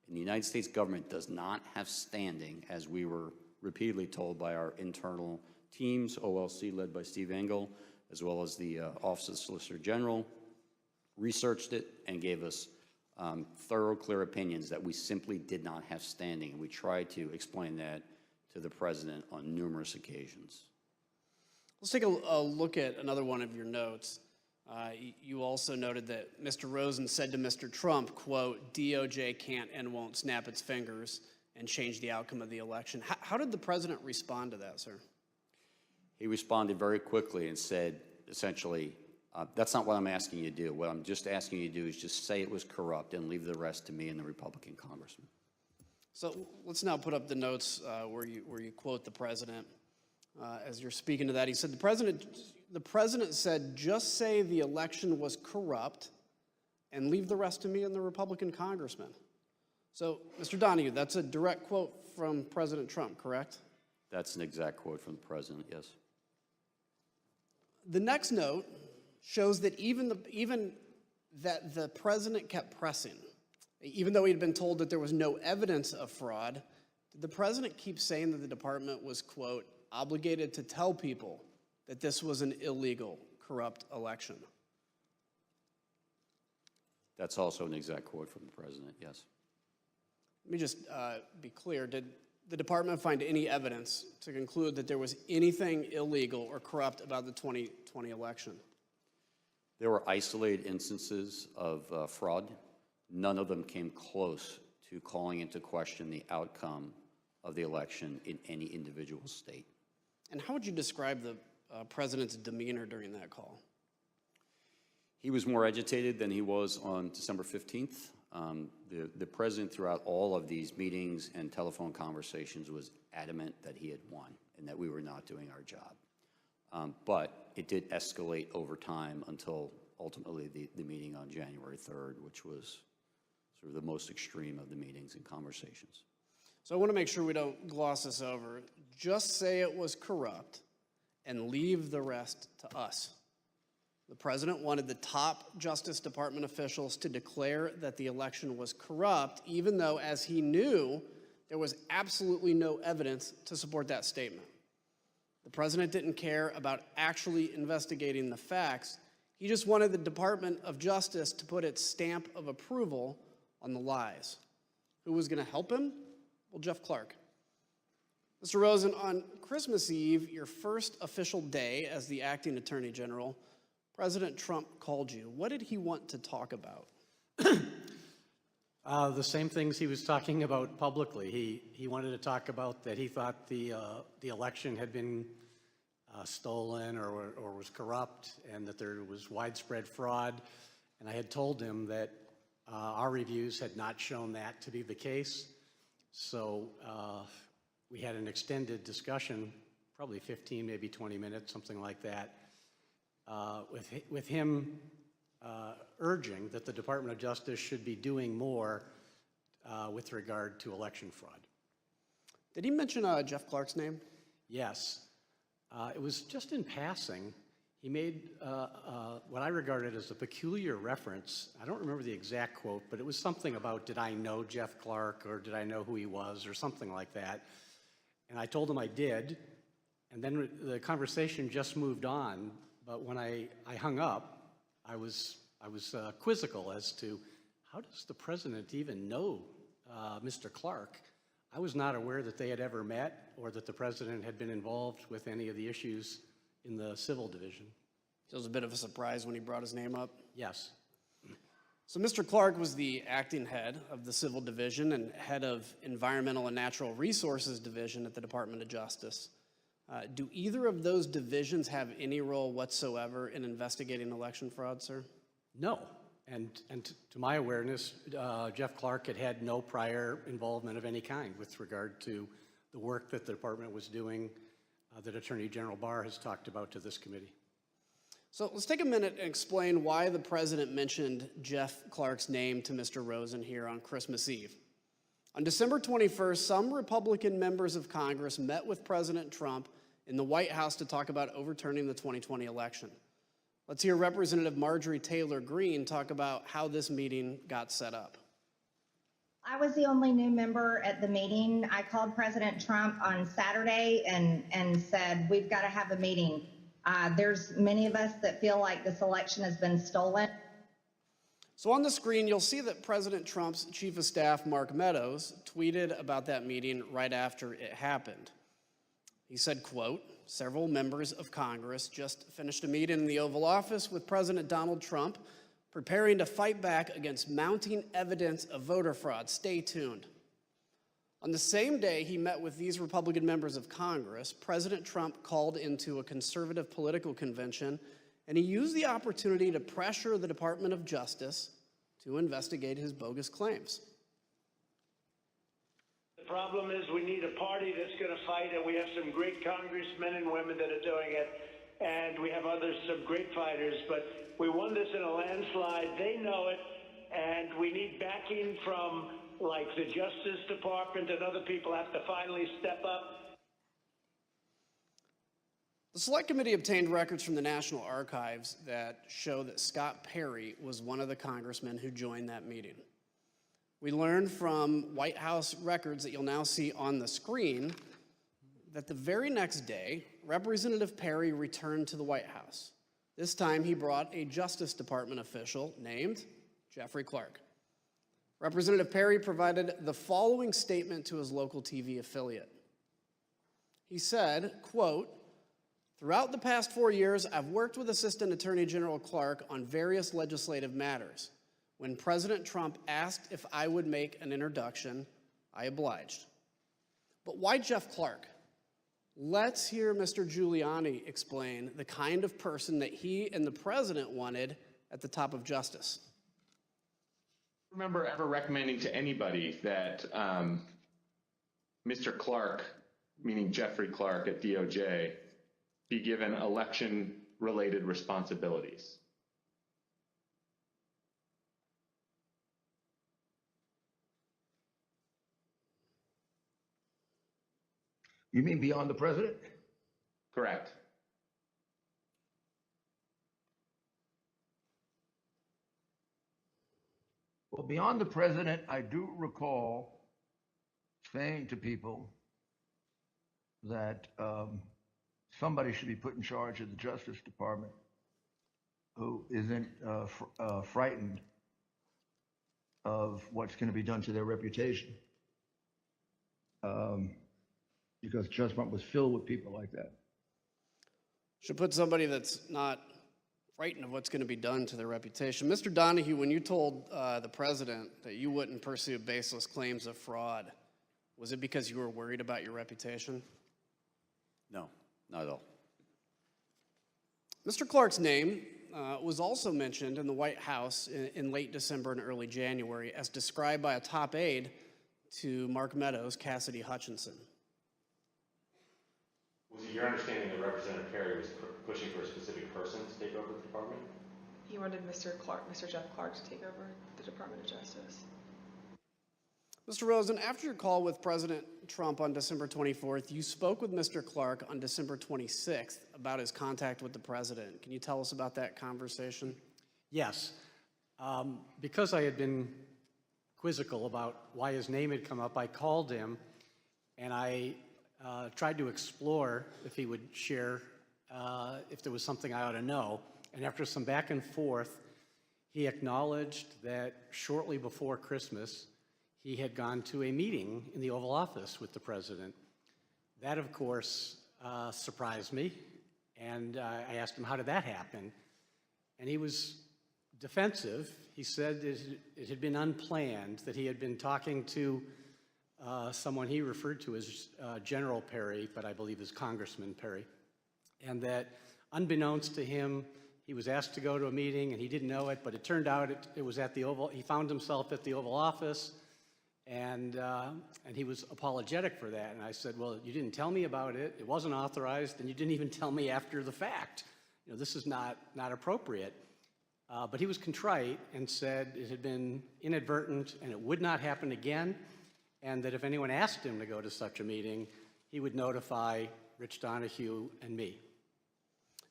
And the United States government does not have standing, as we were repeatedly told by our internal teams, OLC led by Steve Engel, as well as the Office of the Solicitor General, researched it and gave us thorough, clear opinions that we simply did not have standing. And we tried to explain that to the president on numerous occasions. Let's take a look at another one of your notes. You also noted that Mr. Rosen said to Mr. Trump, quote, "DOJ can't and won't snap its fingers and change the outcome of the election." How did the president respond to that, sir? He responded very quickly and said, essentially, that's not what I'm asking you to do. What I'm just asking you to do is just say it was corrupt and leave the rest to me and the Republican congressman. So let's now put up the notes where you quote the president. As you're speaking to that, he said, the president said, "Just say the election was corrupt and leave the rest to me and the Republican congressman." So, Mr. Donahue, that's a direct quote from President Trump, correct? That's an exact quote from the president, yes. The next note shows that even that the president kept pressing. Even though he'd been told that there was no evidence of fraud, did the president keep saying that the department was, quote, "obligated to tell people that this was an illegal, corrupt election"? That's also an exact quote from the president, yes. Let me just be clear. Did the department find any evidence to conclude that there was anything illegal or corrupt about the 2020 election? There were isolated instances of fraud. None of them came close to calling into question the outcome of the election in any individual state. And how would you describe the president's demeanor during that call? He was more agitated than he was on December 15th. The president, throughout all of these meetings and telephone conversations, was adamant that he had won and that we were not doing our job. But it did escalate over time until ultimately the meeting on January 3rd, which was sort of the most extreme of the meetings and conversations. So I want to make sure we don't gloss this over. Just say it was corrupt and leave the rest to us. The president wanted the top Justice Department officials to declare that the election was corrupt, even though, as he knew, there was absolutely no evidence to support that statement. The president didn't care about actually investigating the facts. He just wanted the Department of Justice to put its stamp of approval on the lies. Who was going to help him? Well, Jeff Clark. Mr. Rosen, on Christmas Eve, your first official day as the acting attorney general, President Trump called you. What did he want to talk about? The same things he was talking about publicly. He wanted to talk about that he thought the election had been stolen or was corrupt, and that there was widespread fraud. And I had told him that our reviews had not shown that to be the case. So we had an extended discussion, probably 15, maybe 20 minutes, something like that, with him urging that the Department of Justice should be doing more with regard to election fraud. Did he mention Jeff Clark's name? Yes. It was just in passing. He made what I regarded as a peculiar reference. I don't remember the exact quote, but it was something about, did I know Jeff Clark, or did I know who he was, or something like that. And I told him I did, and then the conversation just moved on. But when I hung up, I was quizzical as to how does the president even know Mr. Clark? I was not aware that they had ever met or that the president had been involved with any of the issues in the civil division. So it was a bit of a surprise when he brought his name up? Yes. So Mr. Clark was the acting head of the Civil Division and head of Environmental and Natural Resources Division at the Department of Justice. Do either of those divisions have any role whatsoever in investigating election fraud, sir? No. And to my awareness, Jeff Clark had no prior involvement of any kind with regard to the work that the department was doing that Attorney General Barr has talked about to this committee. So let's take a minute and explain why the president mentioned Jeff Clark's name to Mr. Rosen here on Christmas Eve. On December 21st, some Republican members of Congress met with President Trump in the White House to talk about overturning the 2020 election. Let's hear Representative Marjorie Taylor Greene talk about how this meeting got set up. I was the only new member at the meeting. I called President Trump on Saturday and said, we've got to have a meeting. There's many of us that feel like this election has been stolen. So on the screen, you'll see that President Trump's Chief of Staff, Mark Meadows, tweeted about that meeting right after it happened. He said, quote, several members of Congress just finished a meeting in the Oval Office with President Donald Trump, preparing to fight back against mounting evidence of voter fraud. Stay tuned. On the same day he met with these Republican members of Congress, President Trump called into a conservative political convention, and he used the opportunity to pressure the Department of Justice to investigate his bogus claims. The problem is we need a party that's going to fight, and we have some great congressmen and women that are doing it, and we have others, some great fighters, but we won this in a landslide. They know it, and we need backing from, like, the Justice Department, and other people have to finally step up. The Select Committee obtained records from the National Archives that show that Scott Perry was one of the congressmen who joined that meeting. We learned from White House records that you'll now see on the screen that the very next day, Representative Perry returned to the White House. This time he brought a Justice Department official named Jeffrey Clark. Representative Perry provided the following statement to his local TV affiliate. He said, quote, throughout the past 4 years, I've worked with Assistant Attorney General Clark on various legislative matters. When President Trump asked if I would make an introduction, I obliged. But why Jeff Clark? Let's hear Mr. Giuliani explain the kind of person that he and the president wanted at the top of justice. I remember ever recommending to anybody that Mr. Clark, meaning Jeffrey Clark at DOJ, be given election-related responsibilities. You mean beyond the president? Correct. Well, beyond the president, I do recall saying to people that somebody should be put in charge of the Justice Department who isn't frightened of what's going to be done to their reputation. Because Justice Department was filled with people like that. Should put somebody that's not frightened of what's going to be done to their reputation. Mr. Donahue, when you told the president that you wouldn't pursue baseless claims of fraud, was it because you were worried about your reputation? No, not at all. Mr. Clark's name was also mentioned in the White House in late December and early January as described by a top aide to Mark Meadows, Cassidy Hutchinson. Was it your understanding that Representative Perry was pushing for a specific person to take over the department? He wanted Mr. Jeff Clark to take over the Department of Justice. Mr. Rosen, after your call with President Trump on December 24th, you spoke with Mr. Clark on December 26th about his contact with the president. Can you tell us about that conversation? Yes. Because I had been quizzical about why his name had come up, I called him and I tried to explore if he would share if there was something I ought to know. And after some back and forth, he acknowledged that shortly before Christmas, he had gone to a meeting in the Oval Office with the president. That, of course, surprised me. And I asked him, how did that happen? And he was defensive. He said it had been unplanned, that he had been talking to someone he referred to as General Perry, but I believe is Congressman Perry, and that unbeknownst to him, he was asked to go to a meeting and he didn't know it, but it turned out it was at the Oval. He found himself at the Oval Office, and he was apologetic for that. And I said, well, you didn't tell me about it. It wasn't authorized, and you didn't even tell me after the fact. You know, this is not appropriate. But he was contrite and said it had been inadvertent and it would not happen again, and that if anyone asked him to go to such a meeting, he would notify Rich Donahue and me.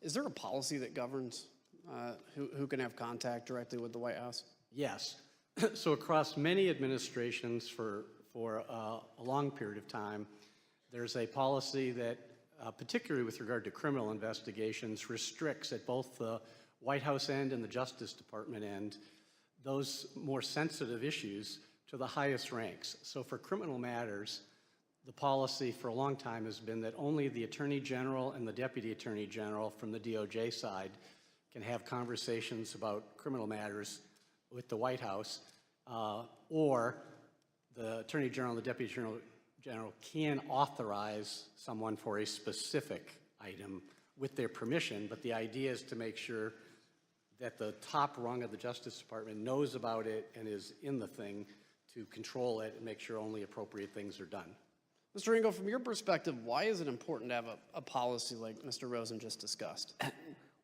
Is there a policy that governs who can have contact directly with the White House? Yes. So across many administrations for a long period of time, there's a policy that, particularly with regard to criminal investigations, restricts at both the White House end and the Justice Department end those more sensitive issues to the highest ranks. So for criminal matters, the policy for a long time has been that only the Attorney General and the Deputy Attorney General from the DOJ side can have conversations about criminal matters with the White House, or the Attorney General and the Deputy Attorney General can authorize someone for a specific item with their permission, but the idea is to make sure that the top rung of the Justice Department knows about it and is in the thing to control it and make sure only appropriate things are done. Mr. Ringo, from your perspective, why is it important to have a policy like Mr. Rosen just discussed?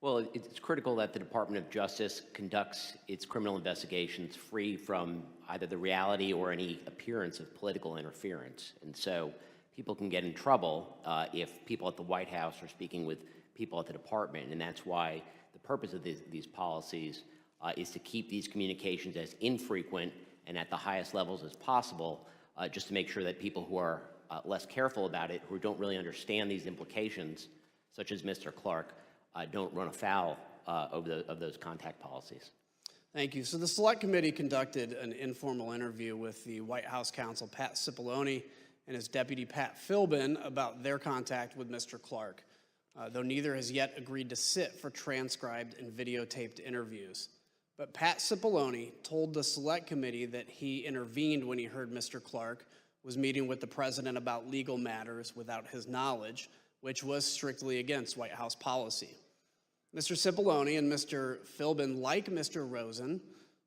Well, it's critical that the Department of Justice conducts its criminal investigations free from either the reality or any appearance of political interference. And so people can get in trouble if people at the White House are speaking with people at the department. And that's why the purpose of these policies is to keep these communications as infrequent and at the highest levels as possible, just to make sure that people who are less careful about it, who don't really understand these implications, such as Mr. Clark, don't run afoul of those contact policies. Thank you. So the Select Committee conducted an informal interview with the White House counsel, Pat Cipollone, and his deputy, Pat Philbin, about their contact with Mr. Clark, though neither has yet agreed to sit for transcribed and videotaped interviews. But Pat Cipollone told the Select Committee that he intervened when he heard Mr. Clark was meeting with the president about legal matters without his knowledge, which was strictly against White House policy. Mr. Cipollone and Mr. Philbin, like Mr. Rosen,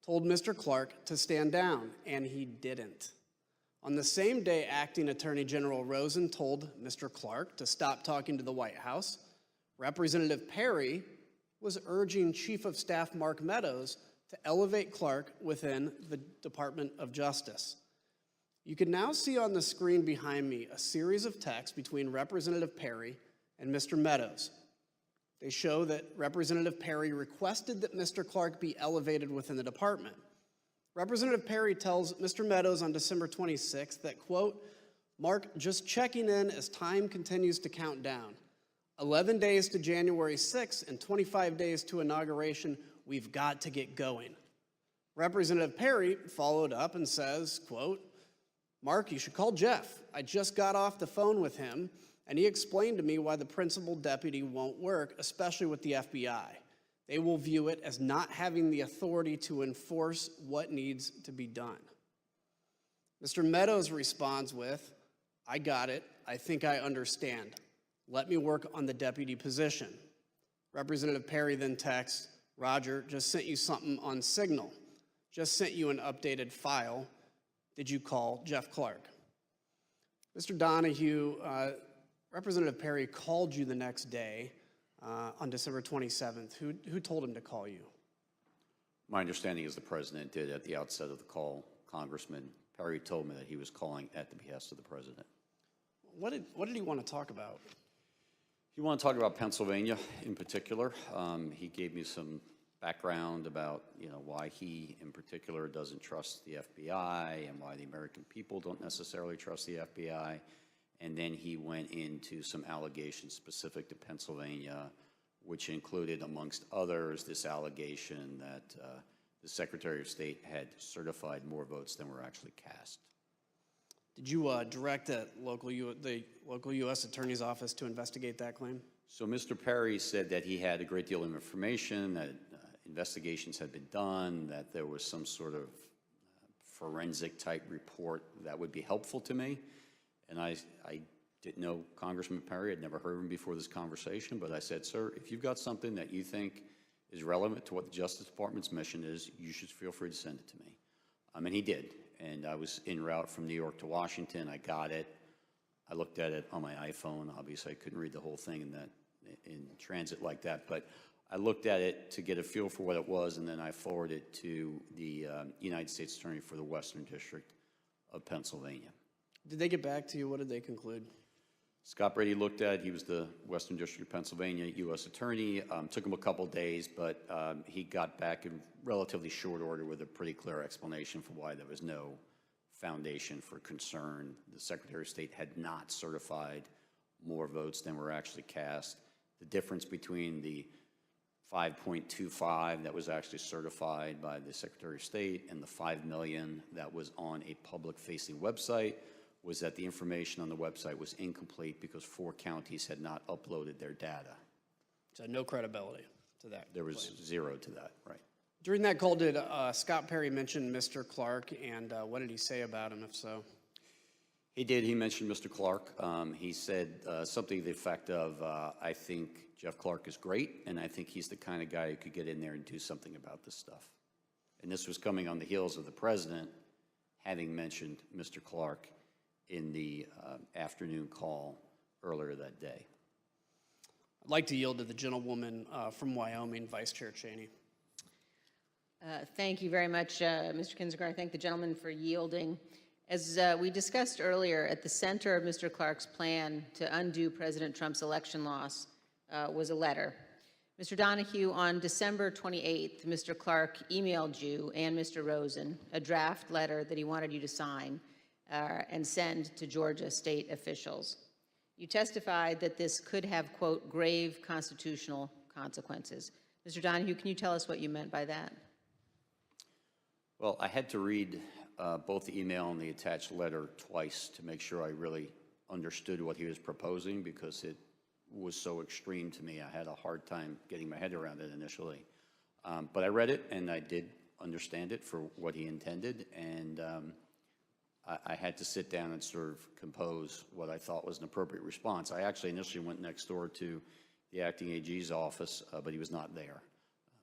told Mr. Clark to stand down, and he didn't. On the same day, Acting Attorney General Rosen told Mr. Clark to stop talking to the White House. Representative Perry was urging Chief of Staff Mark Meadows to elevate Clark within the Department of Justice. You can now see on the screen behind me a series of texts between Representative Perry and Mr. Meadows. They show that Representative Perry requested that Mr. Clark be elevated within the department. Representative Perry tells Mr. Meadows on December 26th that, quote, "Mark, just checking in as time continues to count down. 11 days to January 6th and 25 days to inauguration. We've got to get going. Representative Perry followed up and says, quote, Mark, you should call Jeff. I just got off the phone with him, and he explained to me why the principal deputy won't work, especially with the FBI. They will view it as not having the authority to enforce what needs to be done. Mr. Meadows responds with, I got it. I think I understand. Let me work on the deputy position. Representative Perry then texts, Roger, just sent you something on Signal. Just sent you an updated file. Did you call Jeff Clark? Mr. Donahue, Representative Perry called you the next day on December 27th. Who told him to call you? My understanding is the president did at the outset of the call. Congressman Perry told me that he was calling at the behest of the president. What did he want to talk about? He wanted to talk about Pennsylvania in particular. He gave me some background about, why he in particular doesn't trust the FBI and why the American people don't necessarily trust the FBI. And then he went into some allegations specific to Pennsylvania, which included, amongst others, this allegation that the Secretary of State had certified more votes than were actually cast. Did you direct the local U.S. Attorney's Office to investigate that claim? So Mr. Perry said that he had a great deal of information, that investigations had been done, that there was some sort of forensic type report that would be helpful to me. And I didn't know Congressman Perry. I'd never heard of him before this conversation, but I said, sir, if you've got something that you think is relevant to what the Justice Department's mission is, you should feel free to send it to me. And he did. And I was en route from New York to Washington. I got it. I looked at it on my iPhone. Obviously, I couldn't read the whole thing in transit like that, but I looked at it to get a feel for what it was, and then I forwarded it to the United States Attorney for the Western District of Pennsylvania. Did they get back to you? What did they conclude? Scott Brady looked at it. He was the Western District of Pennsylvania U.S. Attorney. Took him a couple days, but he got back in relatively short order with a pretty clear explanation for why there was no foundation for concern. The Secretary of State had not certified more votes than were actually cast. The difference between the 5.25 that was actually certified by the Secretary of State and the 5 million that was on a public-facing website was that the information on the website was incomplete because 4 counties had not uploaded their data. So no credibility to that. There was zero to that, right. During that call, did Scott Perry mention Mr. Clark, and what did he say about him, if so? He did. He mentioned Mr. Clark. He said something to the effect of, I think Jeff Clark is great, and I think he's the kind of guy who could get in there and do something about this stuff. And this was coming on the heels of the president having mentioned Mr. Clark in the afternoon call earlier that day. I'd like to yield to the gentlewoman from Wyoming, Vice Chair Cheney. Thank you very much, Mr. Kinzinger. I thank the gentleman for yielding. As we discussed earlier, at the center of Mr. Clark's plan to undo President Trump's election loss was a letter. Mr. Donahue, on December 28th, Mr. Clark emailed you and Mr. Rosen a draft letter that he wanted you to sign and send to Georgia state officials. You testified that this could have, quote, grave constitutional consequences. Mr. Donahue, can you tell us what you meant by that? Well, I had to read both the email and the attached letter twice to make sure I really understood what he was proposing because it was so extreme to me. I had a hard time getting my head around it initially. But I read it and I did understand it for what he intended, and I had to sit down and sort of compose what I thought was an appropriate response. I actually initially went next door to the acting AG's office, but he was not there.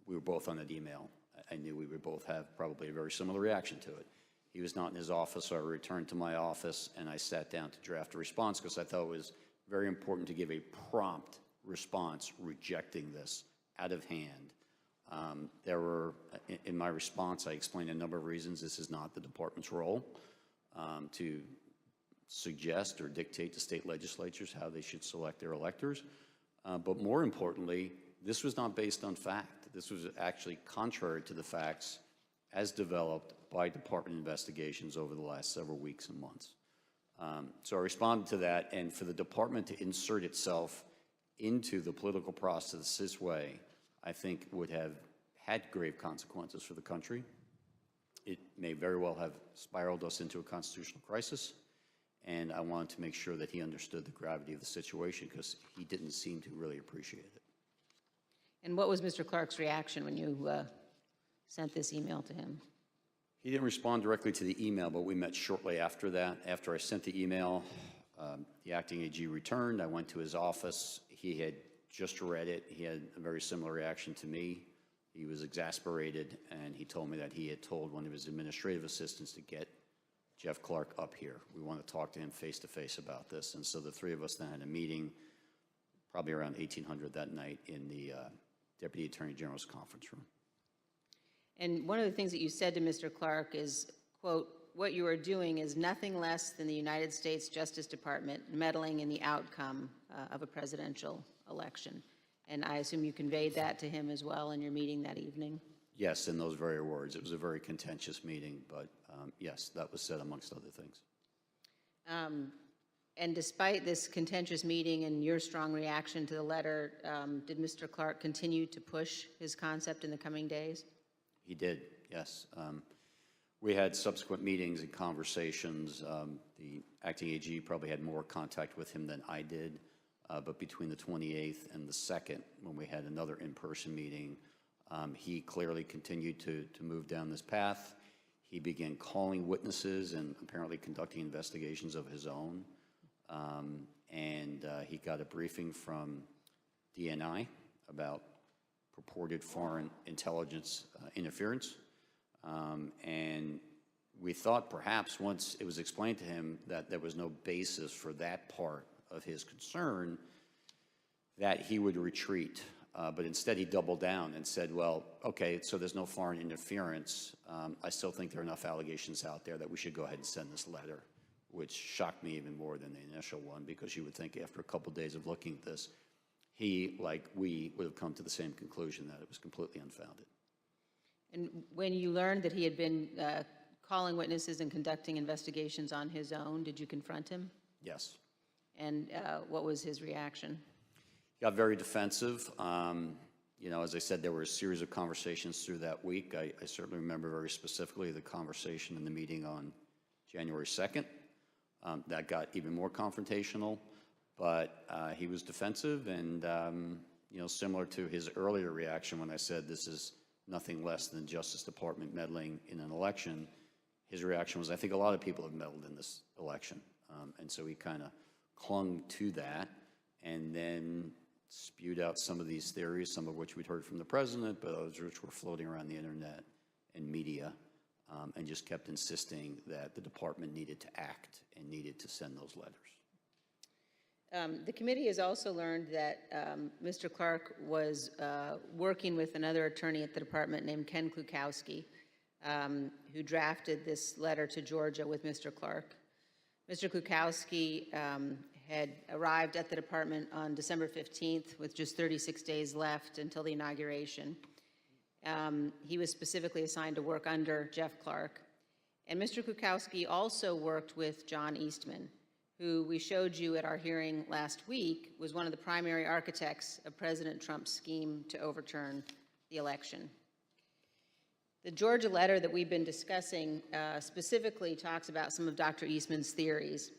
We were both on that email. I knew we would both have probably a very similar reaction to it. He was not in his office, so I returned to my office and I sat down to draft a response because I thought it was very important to give a prompt response rejecting this out of hand. In my response, I explained a number of reasons this is not the department's role to suggest or dictate to state legislatures how they should select their electors. But more importantly, this was not based on fact. This was actually contrary to the facts as developed by department investigations over the last several weeks and months. So I responded to that, and for the department to insert itself into the political process this way, I think would have had grave consequences for the country. It may very well have spiraled us into a constitutional crisis, and I wanted to make sure that he understood the gravity of the situation because he didn't seem to really appreciate it. And what was Mr. Clark's reaction when you sent this email to him? He didn't respond directly to the email, but we met shortly after that. After I sent the email, the acting AG returned. I went to his office. He had just read it. He had a very similar reaction to me. He was exasperated, and he told me that he had told one of his administrative assistants to get Jeff Clark up here. We want to talk to him face-to-face about this. And so the three of us then had a meeting, probably around 1800 that night, in the Deputy Attorney General's conference room. And one of the things that you said to Mr. Clark is, quote, "What you are doing is nothing less than the United States Justice Department meddling in the outcome of a presidential election." And I assume you conveyed that to him as well in your meeting that evening? Yes, in those very words. It was a very contentious meeting, but yes, that was said amongst other things. And despite this contentious meeting and your strong reaction to the letter, did Mr. Clark continue to push his concept in the coming days? He did, yes. We had subsequent meetings and conversations. The acting AG probably had more contact with him than I did, but between the 28th and the 2nd, when we had another in-person meeting, he clearly continued to move down this path. He began calling witnesses and apparently conducting investigations of his own. He got a briefing from DNI about purported foreign intelligence interference. And we thought perhaps once it was explained to him that there was no basis for that part of his concern, that he would retreat. But instead he doubled down and said, well, okay, so there's no foreign interference. I still think there are enough allegations out there that we should go ahead and send this letter, which shocked me even more than the initial one, because you would think after a couple days of looking at this, he, like we, would have come to the same conclusion that it was completely unfounded. And when you learned that he had been calling witnesses and conducting investigations on his own, did you confront him? Yes. And what was his reaction? He got very defensive. You know, as I said, there were a series of conversations through that week. I certainly remember very specifically the conversation in the meeting on January 2nd. That got even more confrontational, but he was defensive and, you know, similar to his earlier reaction when I said this is nothing less than Justice Department meddling in an election, his reaction was, I think a lot of people have meddled in this election. And so he kind of clung to that and then spewed out some of these theories, some of which we'd heard from the president, but others which were floating around the internet and media, and just kept insisting that the department needed to act and needed to send those letters. The committee has also learned that Mr. Clark was working with another attorney at the department named Ken Klukowski, who drafted this letter to Georgia with Mr. Clark. Mr. Klukowski had arrived at the department on December 15th with just 36 days left until the inauguration. He was specifically assigned to work under Jeff Clark. And Mr. Klukowski also worked with John Eastman, who we showed you at our hearing last week was one of the primary architects of President Trump's scheme to overturn the election. The Georgia letter that we've been discussing specifically talks about some of Dr. Eastman's theories,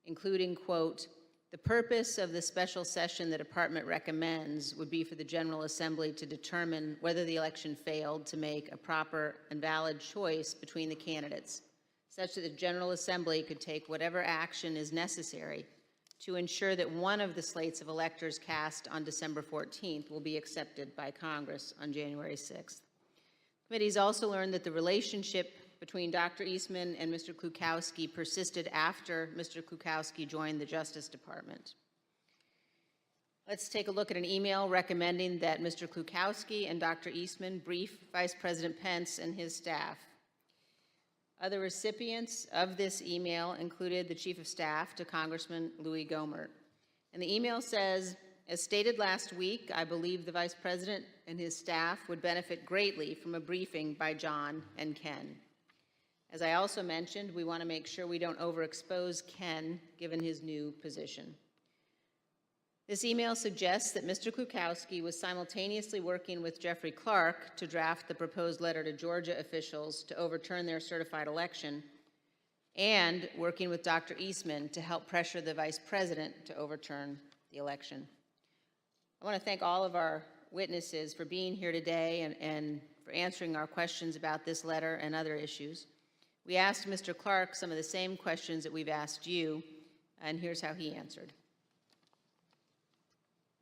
including, quote, the purpose of the special session the department recommends would be for the General Assembly to determine whether the election failed to make a proper and valid choice between the candidates, such that the General Assembly could take whatever action is necessary to ensure that one of the slates of electors cast on December 14th will be accepted by Congress on January 6th. Committees also learned that the relationship between Dr. Eastman and Mr. Klukowski persisted after Mr. Klukowski joined the Justice Department. Let's take a look at an email recommending that Mr. Klukowski and Dr. Eastman brief Vice President Pence and his staff. Other recipients of this email included the Chief of Staff to Congressman Louis Gohmert. And the email says, as stated last week, I believe the Vice President and his staff would benefit greatly from a briefing by John and Ken. As I also mentioned, we want to make sure we don't overexpose Ken given his new position. This email suggests that Mr. Klukowski was simultaneously working with Jeffrey Clark to draft the proposed letter to Georgia officials to overturn their certified election, and working with Dr. Eastman to help pressure the Vice President to overturn the election. I want to thank all of our witnesses for being here today and for answering our questions about this letter and other issues. We asked Mr. Clark some of the same questions that we've asked you, and here's how he answered.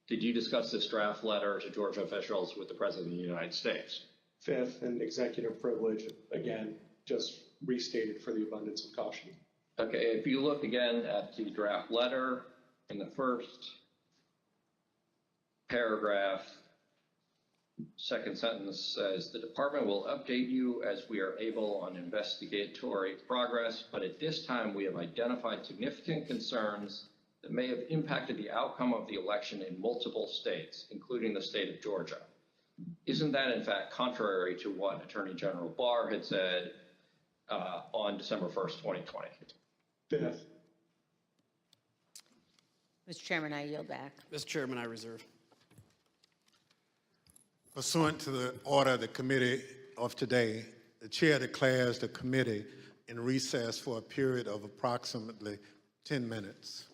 Did you discuss this draft letter to Georgia officials with the President of the United States? Fifth, and executive privilege, again, just restated for the abundance of caution. Okay, if you look again at the draft letter, in the first paragraph, second sentence says, the department will update you as we are able on investigatory progress, but at this time we have identified significant concerns that may have impacted the outcome of the election in multiple states, including the state of Georgia. Isn't that in fact contrary to what Attorney General Barr had said on December 1st, 2020? Fifth. Mr. Chairman, I yield back. Mr. Chairman, I reserve. Pursuant to the order of the committee of today, the chair declares the committee in recess for a period of approximately 10 minutes.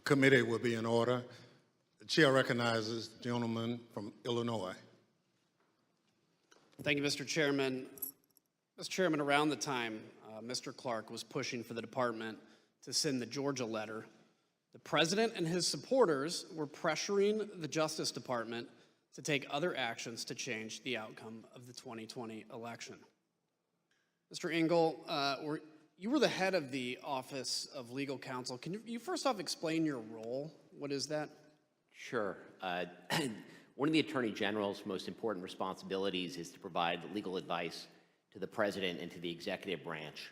committee will be in order. The chair recognizes the gentleman from Illinois. Thank you, Mr. Chairman. Mr. Chairman, around the time Mr. Clark was pushing for the department to send the Georgia letter, the president and his supporters were pressuring the Justice Department to take other actions to change the outcome of the 2020 election. Mr. Engel, you were the head of the Office of Legal Counsel. Can you first off explain your role? What is that? Sure. One of the Attorney General's most important responsibilities is to provide legal advice to the President and to the executive branch.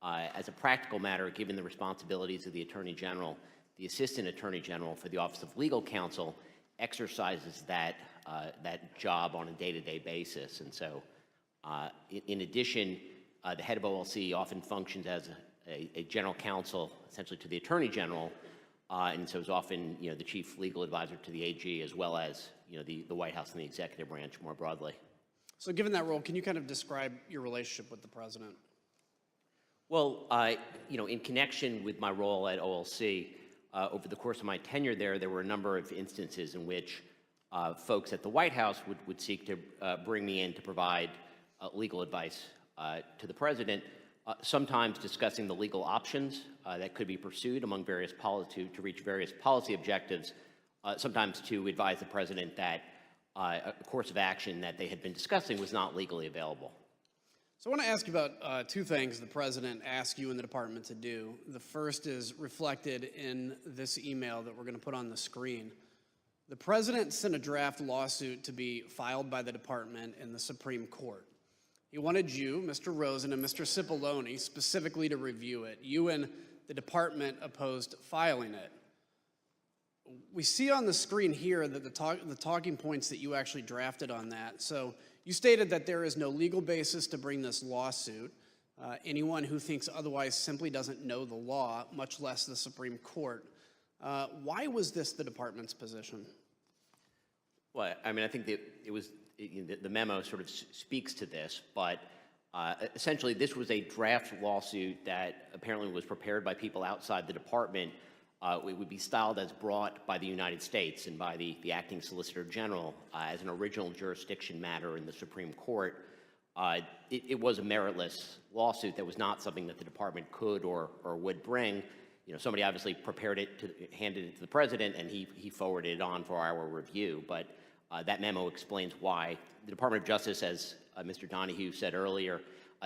As a practical matter, given the responsibilities of the Attorney General, the Assistant Attorney General for the Office of Legal Counsel exercises that job on a day-to-day basis. And so, in addition, the head of OLC often functions as a general counsel, essentially to the Attorney General, and so is often, the chief legal advisor to the AG, as well as, the White House and the executive branch more broadly. So given that role, can you kind of describe your relationship with the president? Well, in connection with my role at OLC, over the course of my tenure there were a number of instances in which folks at the White House would seek to bring me in to provide legal advice to the president, sometimes discussing the legal options that could be pursued among various to reach various policy objectives, sometimes to advise the president that a course of action that they had been discussing was not legally available. So I want to ask you about two things the president asked you and the department to do. The first is reflected in this email that we're going to put on the screen. The president sent a draft lawsuit to be filed by the department in the Supreme Court. He wanted you, Mr. Rosen, and Mr. Cipollone specifically to review it. You and the department opposed filing it. We see on the screen here that the talking points that you actually drafted on that. So you stated that there is no legal basis to bring this lawsuit. Anyone who thinks otherwise simply doesn't know the law, much less the Supreme Court. Why was this the department's position? Well, I mean, I think that the memo sort of speaks to this, but essentially this was a draft lawsuit that apparently was prepared by people outside the department. It would be styled as brought by the United States and by the acting Solicitor General as an original jurisdiction matter in the Supreme Court. It was a meritless lawsuit that was not something that the department could or would bring. Somebody obviously prepared it, handed it to the president, and he forwarded it on for our review. But that memo explains why the Department of Justice, as Mr. Donahue said earlier,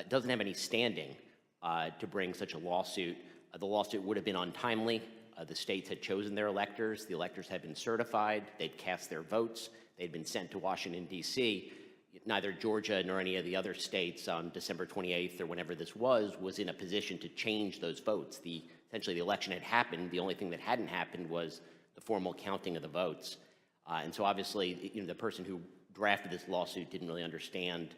doesn't have any standing to bring such a lawsuit. The lawsuit would have been untimely. The states had chosen their electors. The electors had been certified. They'd cast their votes. They'd been sent to Washington, D.C. Neither Georgia nor any of the other states on December 28th or whenever this was in a position to change those votes. Essentially, the election had happened. The only thing that hadn't happened was the formal counting of the votes. And so obviously, the person who drafted this lawsuit didn't really understand,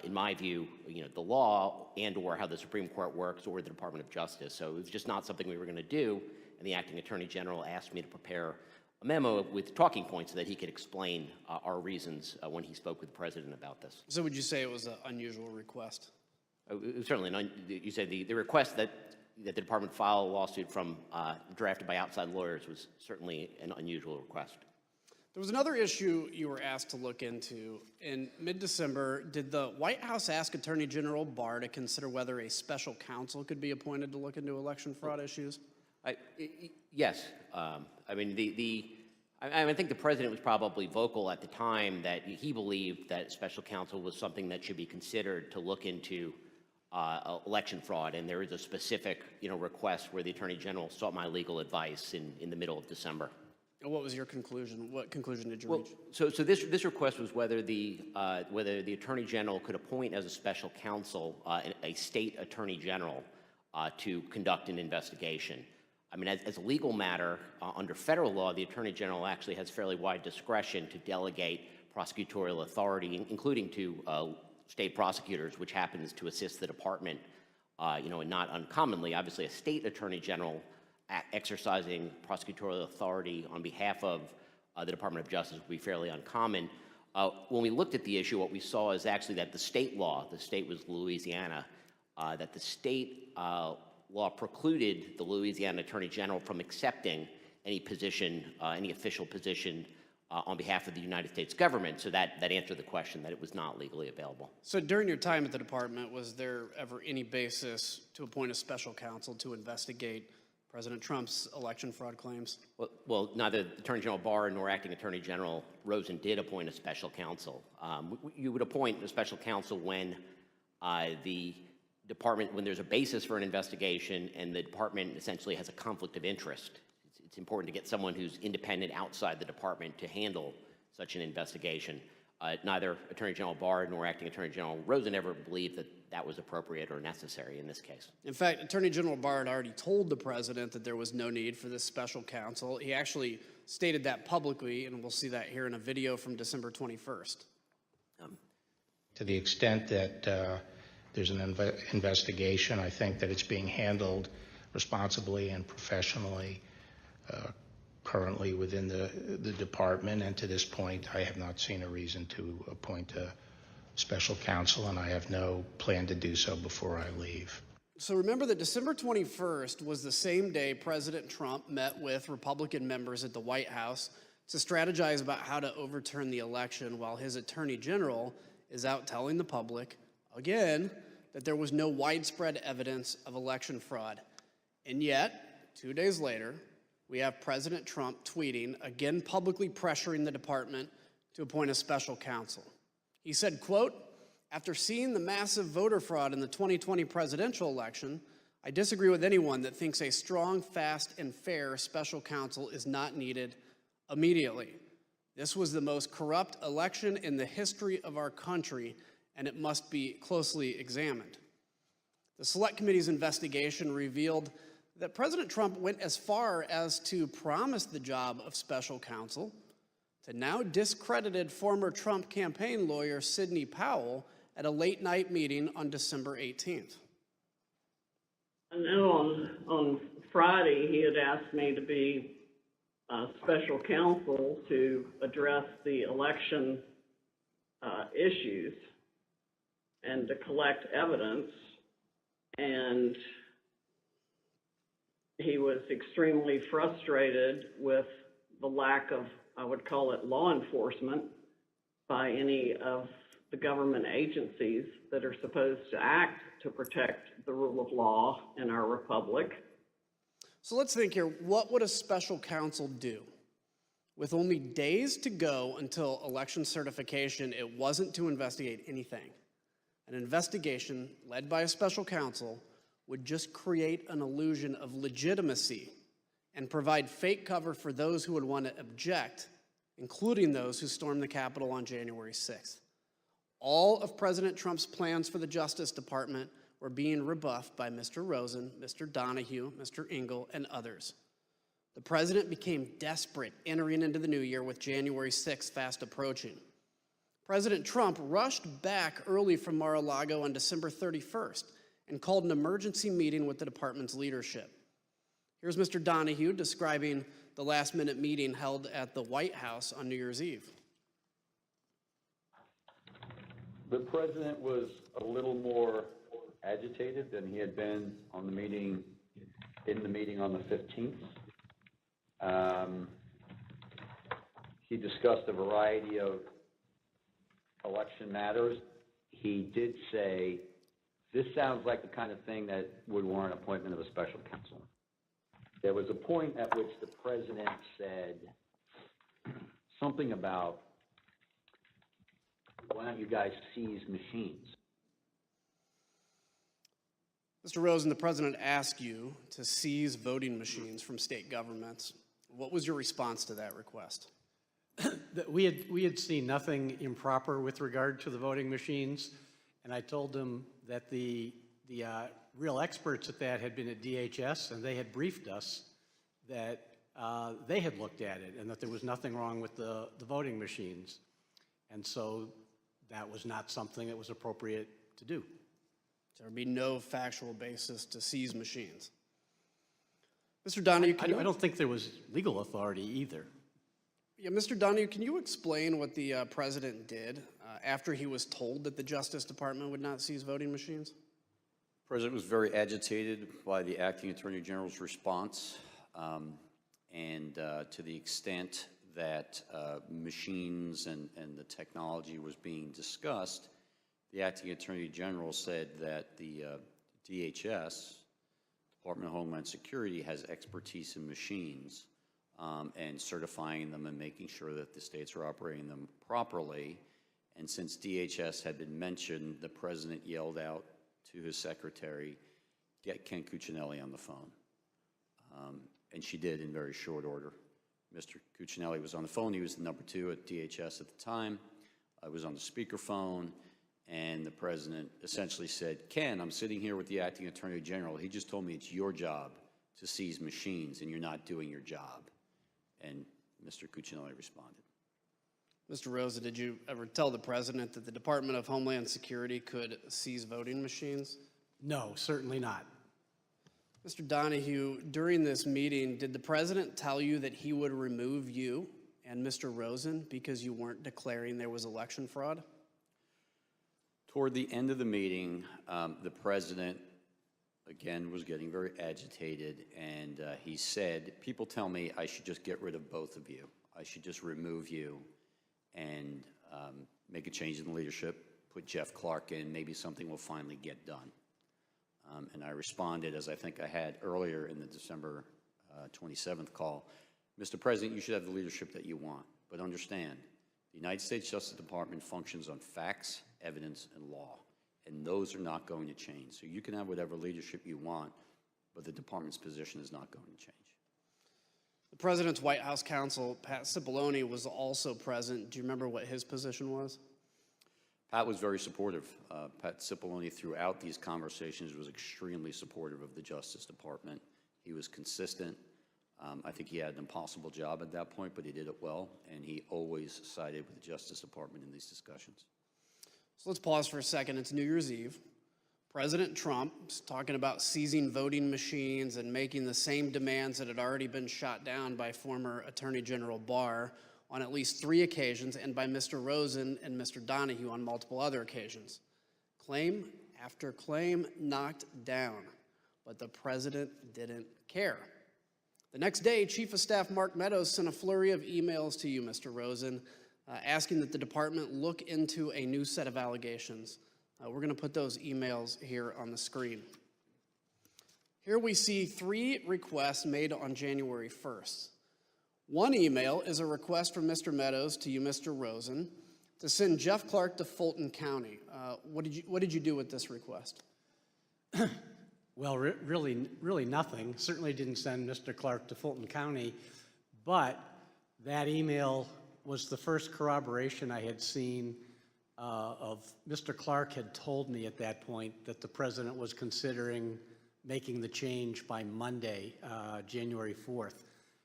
in my view, the law and or how the Supreme Court works or the Department of Justice. So it was just not something we were going to do. And the acting Attorney General asked me to prepare a memo with talking points so that he could explain our reasons when he spoke with the president about this. So would you say it was an unusual request? It was certainly you said the request that the department file a lawsuit from drafted by outside lawyers was certainly an unusual request. There was another issue you were asked to look into. In mid-December, did the White House ask Attorney General Barr to consider whether a special counsel could be appointed to look into election fraud issues? Yes. I mean, I think the president was probably vocal at the time that he believed that special counsel was something that should be considered to look into election fraud, and there is a specific, request where the Attorney General sought my legal advice in the middle of December. And what was your conclusion? What conclusion did you reach? So this request was whether the Attorney General could appoint as a special counsel a state Attorney General to conduct an investigation. I mean, as a legal matter, under federal law, the Attorney General actually has fairly wide discretion to delegate prosecutorial authority, including to state prosecutors, which happens to assist the department, and not uncommonly, obviously, a state Attorney General exercising prosecutorial authority on behalf of the Department of Justice would be fairly uncommon. When we looked at the issue, what we saw is actually that the state law, the state was Louisiana, that the state law precluded the Louisiana Attorney General from accepting any position, any official position on behalf of the United States government. So that answered the question that it was not legally available. So during your time at the department, was there ever any basis to appoint a special counsel to investigate President Trump's election fraud claims? Well, neither Attorney General Barr nor Acting Attorney General Rosen did appoint a special counsel. You would appoint a special counsel when the department, when there's a basis for an investigation and the department essentially has a conflict of interest. It's important to get someone who's independent outside the department to handle such an investigation. Neither Attorney General Barr nor Acting Attorney General Rosen ever believed that that was appropriate or necessary in this case. In fact, Attorney General Barr had already told the president that there was no need for this special counsel. He actually stated that publicly, and we'll see that here in a video from December 21st. To the extent that there's an investigation, I think that it's being handled responsibly and professionally currently within the department, and to this point I have not seen a reason to appoint a special counsel, and I have no plan to do so before I leave. So remember that December 21st was the same day President Trump met with Republican members at the White House to strategize about how to overturn the election, while his Attorney General is out telling the public, again, that there was no widespread evidence of election fraud. And yet, 2 days later, we have President Trump tweeting, again publicly pressuring the department to appoint a special counsel. He said, quote, "After seeing the massive voter fraud in the 2020 presidential election, I disagree with anyone that thinks a strong, fast, and fair special counsel is not needed immediately. This was the most corrupt election in the history of our country, and it must be closely examined." The Select Committee's investigation revealed that President Trump went as far as to promise the job of special counsel to now discredited former Trump campaign lawyer Sidney Powell at a late-night meeting on December 18th. I know on Friday he had asked me to be special counsel to address the election issues and to collect evidence, and he was extremely frustrated with the lack of, I would call it, law enforcement by any of the government agencies that are supposed to act to protect the rule of law in our republic. So let's think here, what would a special counsel do? With only days to go until election certification, it wasn't to investigate anything. An investigation led by a special counsel would just create an illusion of legitimacy and provide fake cover for those who would want to object, including those who stormed the Capitol on January 6th. All of President Trump's plans for the Justice Department were being rebuffed by Mr. Rosen, Mr. Donahue, Mr. Engel, and others. The president became desperate entering into the new year with January 6th fast approaching. President Trump rushed back early from Mar-a-Lago on December 31st and called an emergency meeting with the department's leadership. Here's Mr. Donahue describing the last-minute meeting held at the White House on New Year's Eve. The president was a little more agitated than he had been on the meeting, in the meeting on the 15th. He discussed a variety of election matters. He did say, this sounds like the kind of thing that would warrant appointment of a special counsel. There was a point at which the president said something about, why don't you guys seize machines? Mr. Rosen, the president asked you to seize voting machines from state governments. What was your response to that request? We had seen nothing improper with regard to the voting machines, and I told them that the real experts at that had been at DHS, and they had briefed us that they had looked at it and that there was nothing wrong with the voting machines. And so that was not something that was appropriate to do. There would be no factual basis to seize machines. Mr. Donahue, I don't think there was legal authority either. Yeah, Mr. Donahue, can you explain what the president did after he was told that the Justice Department would not seize voting machines? The president was very agitated by the acting attorney general's response, And to the extent that machines and the technology was being discussed, the acting Attorney General said that the DHS, Department of Homeland Security, has expertise in machines and certifying them and making sure that the states are operating them properly. And since DHS had been mentioned, the president yelled out to his secretary, "Get Ken Cuccinelli on the phone." And she did in very short order. Mr. Cuccinelli was on the phone. He was the number 2 at DHS at the time. I was on the speakerphone, and the president essentially said, "Ken, I'm sitting here with the acting Attorney General. He just told me it's your job to seize machines, and you're not doing your job." And Mr. Cuccinelli responded. Mr. Rosen, did you ever tell the president that the Department of Homeland Security could seize voting machines? No, certainly not. Mr. Donahue, during this meeting, did the president tell you that he would remove you and Mr. Rosen because you weren't declaring there was election fraud? Toward the end of the meeting, the president, again, was getting very agitated, and he said, "People tell me I should just get rid of both of you. I should just remove you and make a change in the leadership, put Jeff Clark in, maybe something will finally get done." And I responded, as I think I had earlier in the December 27th call, "Mr. President, you should have the leadership that you want, but understand, the United States Justice Department functions on facts, evidence, and law, and those are not going to change. So you can have whatever leadership you want, but the department's position is not going to change." The president's White House counsel, Pat Cipollone, was also present. Do you remember what his position was? Pat was very supportive. Pat Cipollone, throughout these conversations, was extremely supportive of the Justice Department. He was consistent. I think he had an impossible job at that point, but he did it well, and he always sided with the Justice Department in these discussions. So let's pause for a second. It's New Year's Eve. President Trump is talking about seizing voting machines and making the same demands that had already been shot down by former Attorney General Barr on at least 3 occasions, and by Mr. Rosen and Mr. Donahue on multiple other occasions. Claim after claim knocked down, but the president didn't care. The next day, Chief of Staff Mark Meadows sent a flurry of emails to you, Mr. Rosen, asking that the department look into a new set of allegations. We're going to put those emails here on the screen. Here we see 3 requests made on January 1st. One email is a request from Mr. Meadows to you, Mr. Rosen, to send Jeff Clark to Fulton County. What did you do with this request? Well, really nothing. Certainly didn't send Mr. Clark to Fulton County, but that email was the first corroboration I had seen of Mr. Clark had told me at that point that the president was considering making the change by Monday, January 4th.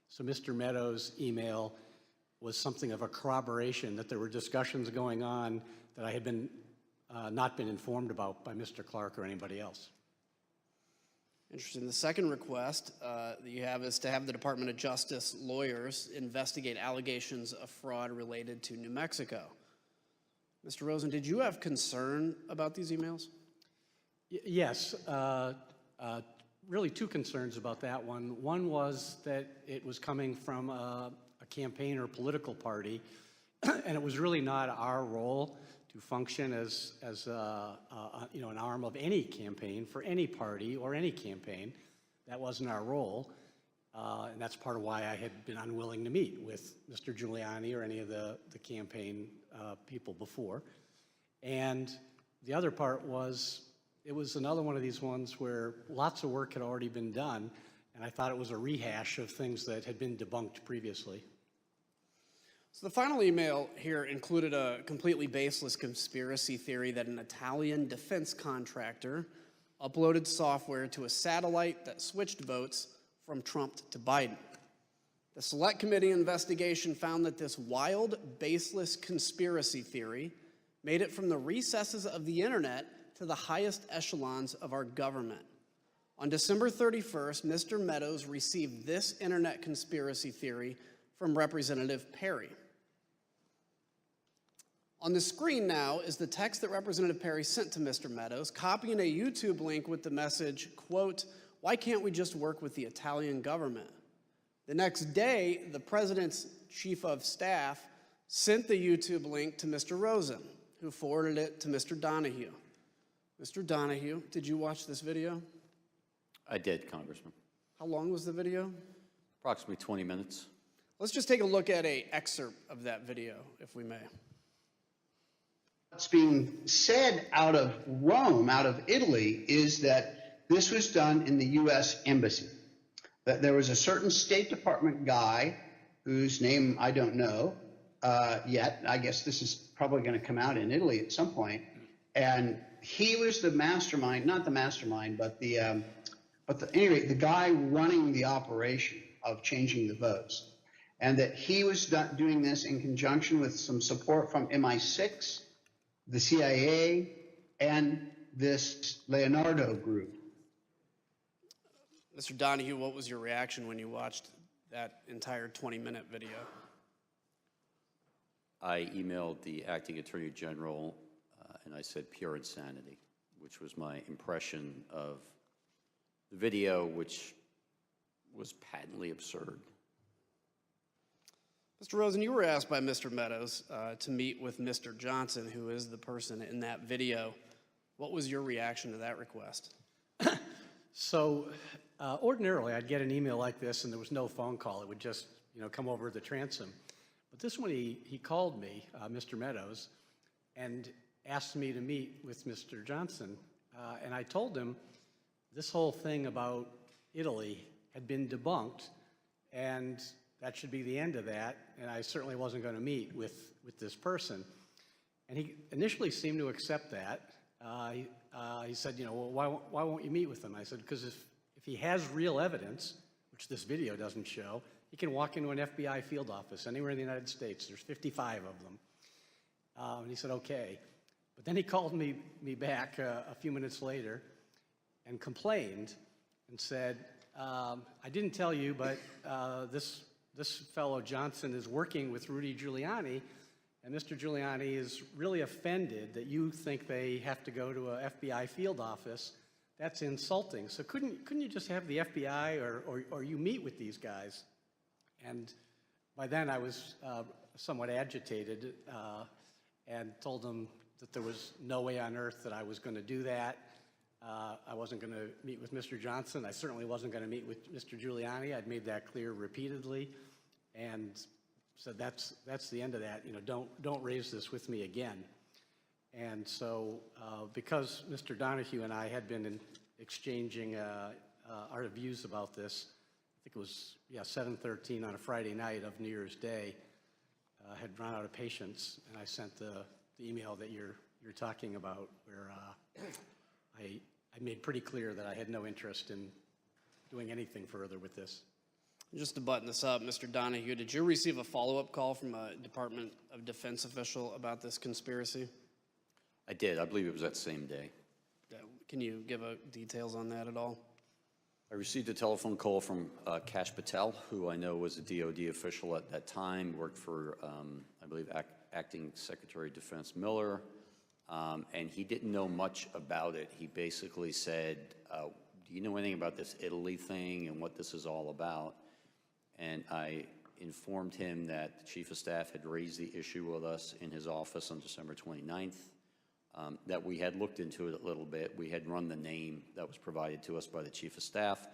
So Mr. Meadows' email was something of a corroboration that there were discussions going on that I had not been informed about by Mr. Clark or anybody else. Interesting. The second request that you have is to have the Department of Justice lawyers investigate allegations of fraud related to New Mexico. Mr. Rosen, did you have concern about these emails? Yes. Really 2 concerns about that one. One was that it was coming from a campaign or political party, and it was really not our role to function as an arm of any campaign for any party or any campaign. That wasn't our role, and that's part of why I had been unwilling to meet with Mr. Giuliani or any of the campaign people before. And the other part was, it was another one of these ones where lots of work had already been done, and I thought it was a rehash of things that had been debunked previously. So the final email here included a completely baseless conspiracy theory that an Italian defense contractor uploaded software to a satellite that switched votes from Trump to Biden. The Select Committee investigation found that this wild, baseless conspiracy theory made it from the recesses of the internet to the highest echelons of our government. On December 31st, Mr. Meadows received this internet conspiracy theory from Representative Perry. On the screen now is the text that Representative Perry sent to Mr. Meadows, copying a YouTube link with the message, quote, "Why can't we just work with the Italian government?" The next day, the president's chief of staff sent the YouTube link to Mr. Rosen, who forwarded it to Mr. Donahue. Mr. Donahue, did you watch this video? I did, Congressman. How long was the video? Approximately 20 minutes. Let's just take a look at an excerpt of that video, if we may. What's being said out of Rome, out of Italy, is that this was done in the U.S. Embassy. That there was a certain State Department guy whose name I don't know yet. I guess this is probably going to come out in Italy at some point. And he was the mastermind, not the mastermind, but anyway, the guy running the operation of changing the votes. And that he was doing this in conjunction with some support from MI6, the CIA, and this Leonardo group. Mr. Donahue, what was your reaction when you watched that entire 20-minute video? I emailed the acting attorney general and I said pure insanity, which was my impression of the video, which was patently absurd. Mr. Rosen, you were asked by Mr. Meadows to meet with Mr. Johnson, who is the person in that video. What was your reaction to that request? So ordinarily, I'd get an email like this and there was no phone call. It would just, come over the transom. But this one, he called me, Mr. Meadows, and asked me to meet with Mr. Johnson. And I told him this whole thing about Italy had been debunked, and that should be the end of that. And I certainly wasn't going to meet with this person. And he initially seemed to accept that. He said, well, why won't you meet with him? I said, because if he has real evidence, which this video doesn't show, he can walk into an FBI field office anywhere in the United States. There's 55 of them. And he said, okay. But then he called me back a few minutes later and complained and said, I didn't tell you, but this fellow Johnson is working with Rudy Giuliani, and Mr. Giuliani is really offended that you think they have to go to a FBI field office. That's insulting. So couldn't you just have the FBI or you meet with these guys? And by then I was somewhat agitated and told him that there was no way on earth that I was going to do that. I wasn't going to meet with Mr. Johnson. I certainly wasn't going to meet with Mr. Giuliani. I'd made that clear repeatedly, and said that's the end of that. Don't raise this with me again. And so, because Mr. Donahue and I had been exchanging our views about this, I think it was 7:13 on a Friday night of New Year's Day, had run out of patience, and I sent the email that you're talking about, where I made pretty clear that I had no interest in doing anything further with this. Just to button this up, Mr. Donahue, did you receive a follow-up call from a Department of Defense official about this conspiracy? I did. I believe it was that same day. Can you give details on that at all? I received a telephone call from Kash Patel, who I know was a DOD official at that time, worked for, I believe, Acting Secretary of Defense Miller, and he didn't know much about it. He basically said, do you know anything about this Italy thing and what this is all about? And I informed him that the Chief of Staff had raised the issue with us in his office on December 29th, that we had looked into it a little bit. We had run the name that was provided to us by the Chief of Staff.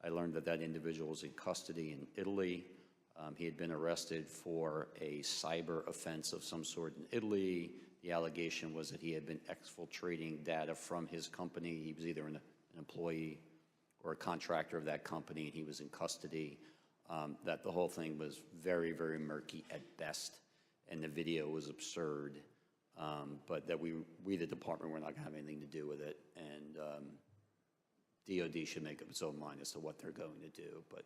I learned that that individual was in custody in Italy. He had been arrested for a cyber offense of some sort in Italy. The allegation was that he had been exfiltrating data from his company. He was either an employee or a contractor of that company, and he was in custody. That the whole thing was very, very murky at best, and the video was absurd. But that we, the department, were not going to have anything to do with it, and DOD should make up its own mind as to what they're going to do. But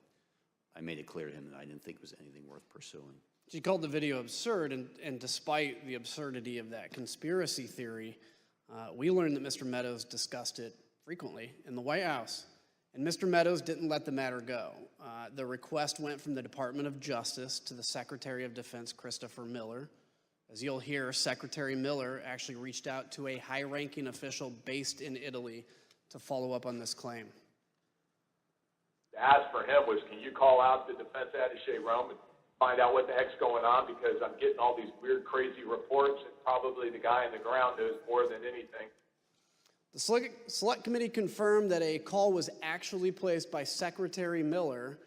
I made it clear to him that I didn't think it was anything worth pursuing. She called the video absurd, and despite the absurdity of that conspiracy theory, we learned that Mr. Meadows discussed it frequently in the White House. And Mr. Meadows didn't let the matter go. The request went from the Department of Justice to the Secretary of Defense, Christopher Miller. As you'll hear, Secretary Miller actually reached out to a high-ranking official based in Italy to follow up on this claim. to ask for him was, can you call out the defense attaché Rome and find out what the heck's going on, because I'm getting all these weird, crazy reports, and probably the guy on the ground knows more than anything. The Select Committee confirmed that a call was actually placed by Secretary Miller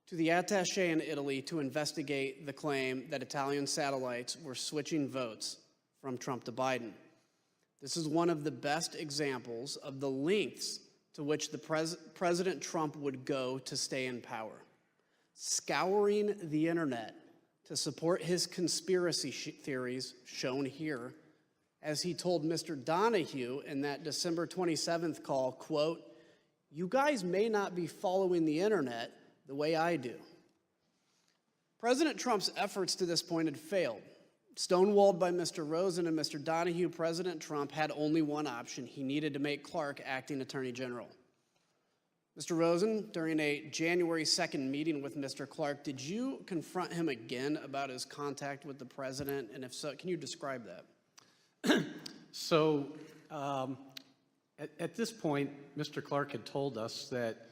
to the attaché in Italy to investigate the claim that Italian satellites were switching votes from Trump to Biden. This is one of the best examples of the lengths to which the President Trump would go to stay in power, scouring the internet to support his conspiracy theories shown here, as he told Mr. Donahue in that December 27th call, quote, "You guys may not be following the internet the way I do." President Trump's efforts to this point had failed. Stonewalled by Mr. Rosen and Mr. Donahue, President Trump had only one option. He needed to make Clark acting Attorney General. Mr. Rosen, during a January 2nd meeting with Mr. Clark, did you confront him again about his contact with the president? And if so, can you describe that? So at this point, Mr. Clark had told us that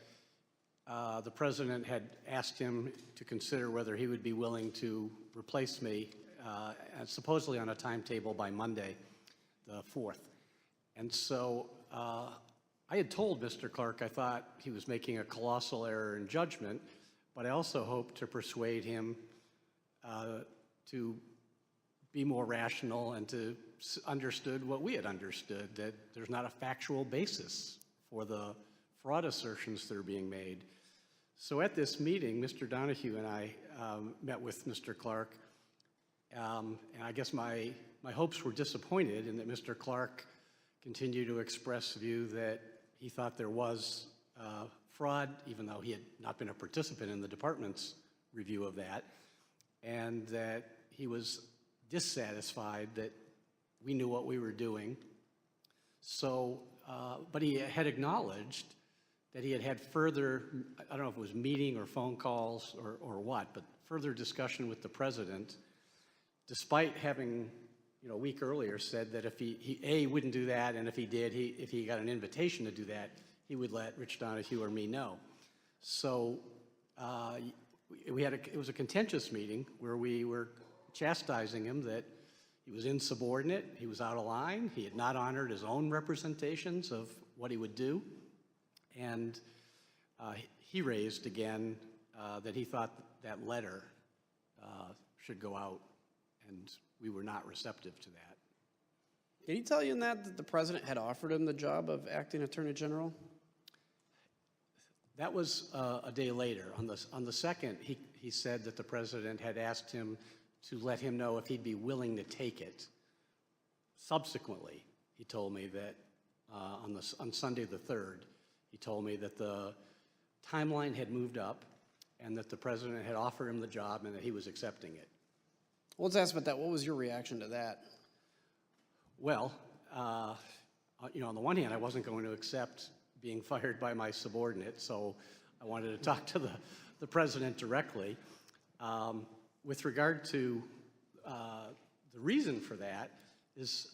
the president had asked him to consider whether he would be willing to replace me, supposedly on a timetable by Monday, the 4th. And so I had told Mr. Clark I thought he was making a colossal error in judgment, but I also hoped to persuade him to be more rational and to understood what we had understood, that there's not a factual basis for the fraud assertions that are being made. So at this meeting, Mr. Donahue and I met with Mr. Clark, and I guess my hopes were disappointed in that Mr. Clark continued to express the view that he thought there was fraud, even though he had not been a participant in the department's review of that, and that he was dissatisfied that we knew what we were doing. So, but he had acknowledged that he had had further, I don't know if it was meeting or phone calls or what, but further discussion with the president, despite having, a week earlier said that if he wouldn't do that, and if he did, if he got an invitation to do that, he would let Rich Donahue or me know. So it was a contentious meeting where we were chastising him that he was insubordinate, he was out of line, he had not honored his own representations of what he would do, and he raised again that he thought that letter should go out, and we were not receptive to that. Did he tell you in that the president had offered him the job of acting Attorney General? That was a day later. On the 2nd, he said that the president had asked him to let him know if he'd be willing to take it. Subsequently, he told me that on Sunday the 3rd, he told me that the timeline had moved up and that the president had offered him the job and that he was accepting it. Well, let's ask about that. What was your reaction to that? Well, on the one hand, I wasn't going to accept being fired by my subordinate, so I wanted to talk to the president directly. With regard to the reason for that is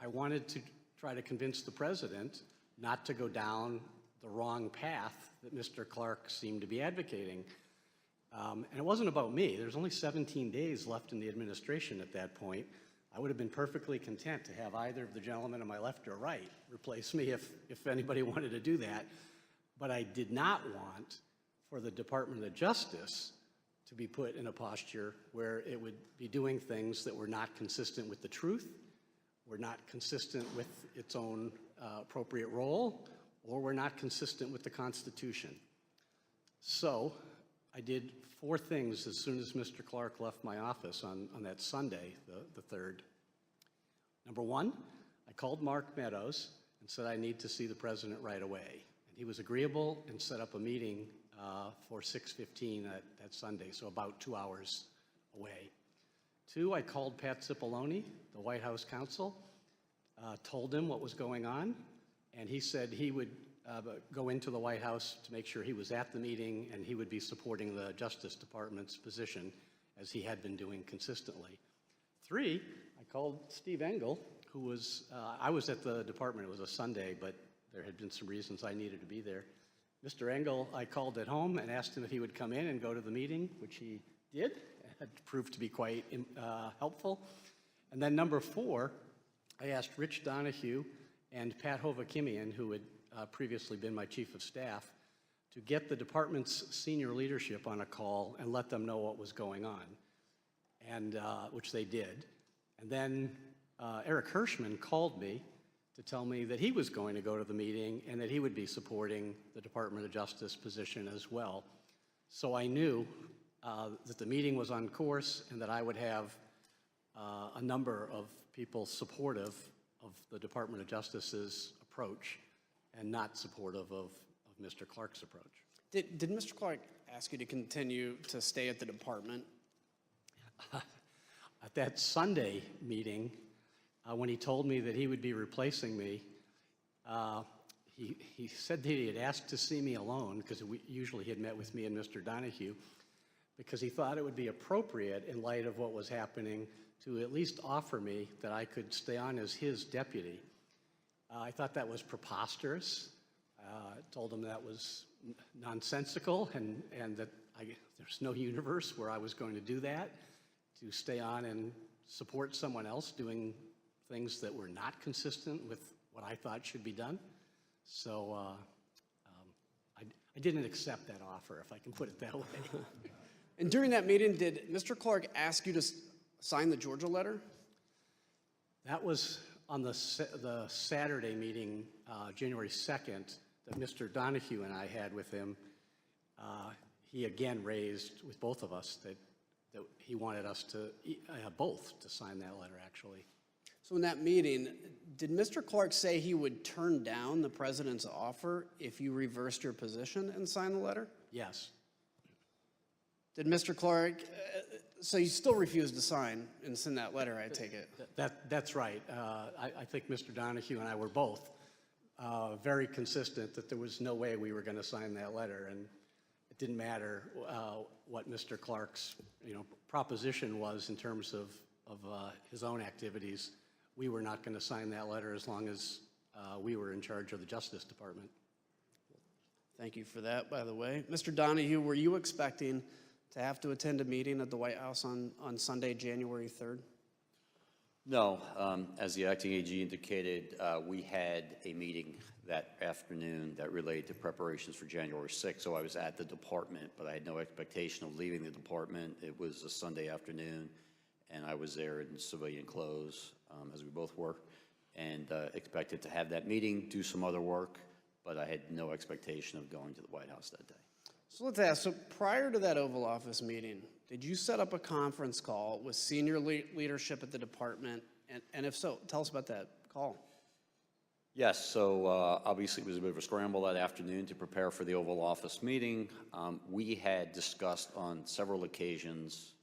I wanted to try to convince the president not to go down the wrong path that Mr. Clark seemed to be advocating. And it wasn't about me. There's only 17 days left in the administration at that point. I would have been perfectly content to have either of the gentlemen on my left or right replace me if anybody wanted to do that. But I did not want for the Department of Justice to be put in a posture where it would be doing things that were not consistent with the truth, were not consistent with its own appropriate role, or were not consistent with the Constitution. So I did 4 things as soon as Mr. Clark left my office on that Sunday, the 3rd. Number 1, I called Mark Meadows and said I need to see the president right away. And he was agreeable and set up a meeting for 6:15 that Sunday, so about 2 hours away. 2, I called Pat Cipollone, the White House counsel, told him what was going on, and he said he would go into the White House to make sure he was at the meeting and he would be supporting the Justice Department's position as he had been doing consistently. 3, I called Steve Engel, who was, I was at the department, it was a Sunday, but there had been some reasons I needed to be there. Mr. Engel, I called at home and asked him if he would come in and go to the meeting, which he did. It proved to be quite helpful. And then number 4, I asked Rich Donahue and Pat Hovakimian, who had previously been my chief of staff, to get the department's senior leadership on a call and let them know what was going on, and which they did. And then Eric Hirschman called me to tell me that he was going to go to the meeting and that he would be supporting the Department of Justice position as well. So I knew that the meeting was on course and that I would have a number of people supportive of the Department of Justice's approach and not supportive of Mr. Clark's approach. Did Mr. Clark ask you to continue to stay at the department? At that Sunday meeting, when he told me that he would be replacing me, he said that he had asked to see me alone, because usually he had met with me and Mr. Donahue, because he thought it would be appropriate in light of what was happening to at least offer me that I could stay on as his deputy. I thought that was preposterous. Told him that was nonsensical and that there's no universe where I was going to do that, to stay on and support someone else doing things that were not consistent with what I thought should be done. So I didn't accept that offer, if I can put it that way. And during that meeting, did Mr. Clark ask you to sign the Georgia letter? That was on the Saturday meeting, January 2nd, that Mr. Donahue and I had with him. He again raised with both of us that he wanted us to, both to sign that letter, actually. So in that meeting, did Mr. Clark say he would turn down the president's offer if you reversed your position and signed the letter? Yes. Did Mr. Clark, so you still refused to sign and send that letter, I take it? That's right. I think Mr. Donahue and I were both very consistent that there was no way we were going to sign that letter, and it didn't matter what Mr. Clark's proposition was in terms of his own activities. We were not going to sign that letter as long as we were in charge of the Justice Department. Thank you for that, by the way. Mr. Donahue, were you expecting to have to attend a meeting at the White House on Sunday, January 3rd? No. As the acting AG indicated, we had a meeting that afternoon that related to preparations for January 6th, so I was at the department, but I had no expectation of leaving the department. It was a Sunday afternoon, and I was there in civilian clothes, as we both were, and expected to have that meeting, do some other work, but I had no expectation of going to the White House that day. So let's ask, so prior to that Oval Office meeting, did you set up a conference call with senior leadership at the department? And if so, tell us about that call. Yes, so obviously it was a bit of a scramble that afternoon to prepare for the Oval Office meeting. We had discussed on several occasions,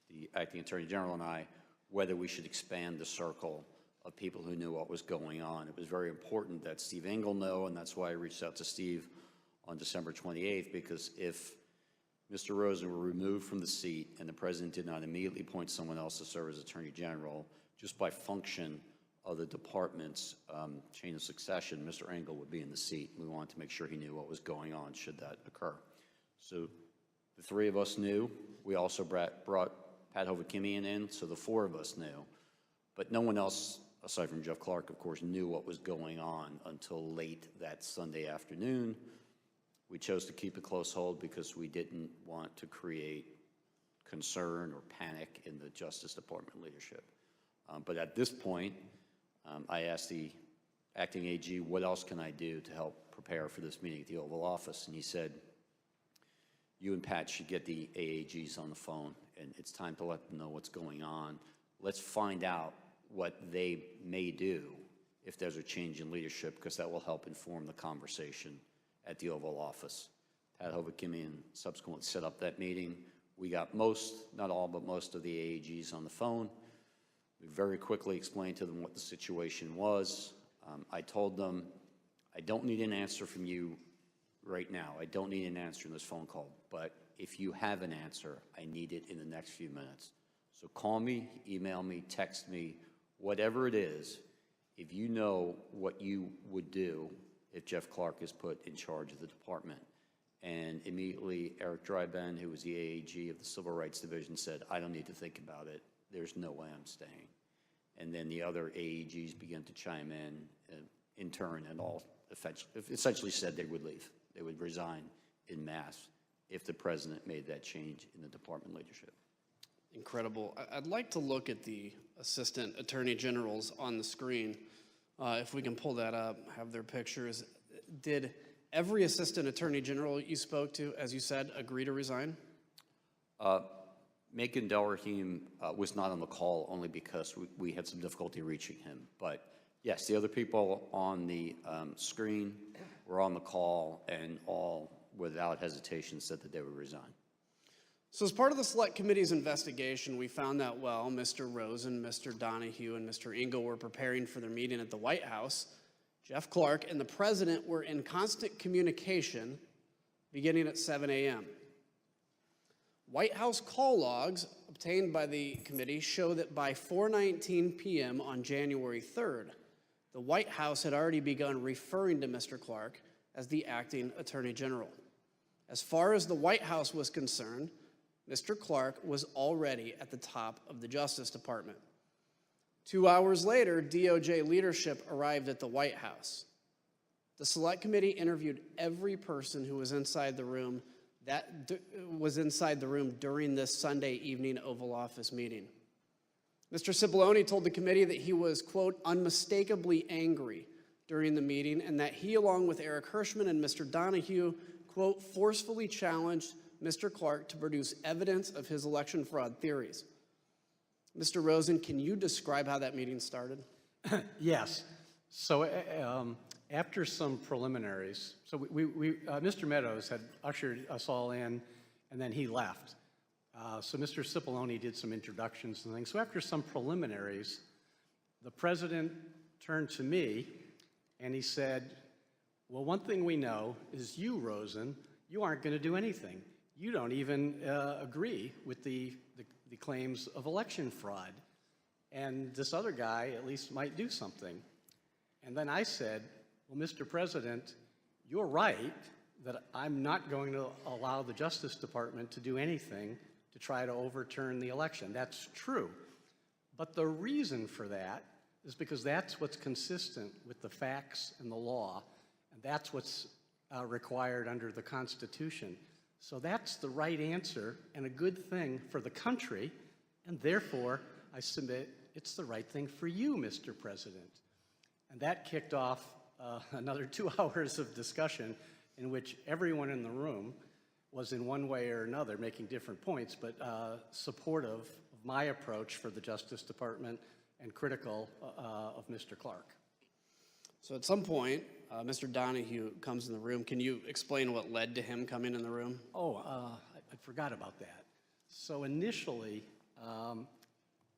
the acting Attorney General and I, whether we should expand the circle of people who knew what was going on. It was very important that Steve Engel know, and that's why I reached out to Steve on December 28th, because if Mr. Rosen were removed from the seat and the president did not immediately appoint someone else to serve as Attorney General, just by function of the department's chain of succession, Mr. Engel would be in the seat. We wanted to make sure he knew what was going on should that occur. So the three of us knew. We also brought Pat Hovakimian in, so the four of us knew. But no one else, aside from Jeff Clark, of course, knew what was going on until late that Sunday afternoon. We chose to keep a close hold because we didn't want to create concern or panic in the Justice Department leadership. But at this point, I asked the acting AG, what else can I do to help prepare for this meeting at the Oval Office? And he said, you and Pat should get the AAGs on the phone, and it's time to let them know what's going on. Let's find out what they may do if there's a change in leadership, because that will help inform the conversation at the Oval Office. Pat Hovakimian subsequently set up that meeting. We got most, not all, but most of the AAGs on the phone. We very quickly explained to them what the situation was. I told them, I don't need an answer from you right now. I don't need an answer in this phone call, but if you have an answer, I need it in the next few minutes. So call me, email me, text me, whatever it is, if you know what you would do if Jeff Clark is put in charge of the department. And immediately Eric Dryben, who was the AAG of the Civil Rights Division, said, I don't need to think about it. There's no way I'm staying. And then the other AAGs began to chime in turn, and all essentially said they would leave. They would resign en masse if the president made that change in the department leadership. Incredible. I'd like to look at the assistant attorney generals on the screen. If we can pull that up, have their pictures. Did every assistant attorney general you spoke to, as you said, agree to resign? Macon Delrahim was not on the call only because we had some difficulty reaching him. But yes, the other people on the screen were on the call, and all, without hesitation, said that they would resign. So as part of the Select Committee's investigation, we found that while Mr. Rosen, Mr. Donahue, and Mr. Engel were preparing for their meeting at the White House, Jeff Clark and the president were in constant communication beginning at 7 a.m. White House call logs obtained by the committee show that by 4:19 p.m. on January 3rd, the White House had already begun referring to Mr. Clark as the acting attorney general. As far as the White House was concerned, Mr. Clark was already at the top of the Justice Department. 2 hours later, DOJ leadership arrived at the White House. The Select Committee interviewed every person who was inside the room during this Sunday evening Oval Office meeting. Mr. Cipollone told the committee that he was, quote, unmistakably angry during the meeting, and that he, along with Eric Hirschman and Mr. Donahue, quote, forcefully challenged Mr. Clark to produce evidence of his election fraud theories. Mr. Rosen, can you describe how that meeting started? Yes. So after some preliminaries, so Mr. Meadows had ushered us all in, and then he left. So Mr. Cipollone did some introductions and things. So after some preliminaries, the president turned to me and he said, well, one thing we know is you, Rosen, you aren't going to do anything. You don't even agree with the claims of election fraud. And this other guy at least might do something. And then I said, well, Mr. President, you're right that I'm not going to allow the Justice Department to do anything to try to overturn the election. That's true. But the reason for that is because that's what's consistent with the facts and the law, and that's what's required under the Constitution. So that's the right answer and a good thing for the country, and therefore I submit it's the right thing for you, Mr. President. And that kicked off another 2 hours of discussion in which everyone in the room was in one way or another making different points, but supportive of my approach for the Justice Department and critical of Mr. Clark. So at some point, Mr. Donahue comes in the room. Can you explain what led to him coming in the room? Oh, I forgot about that. So initially,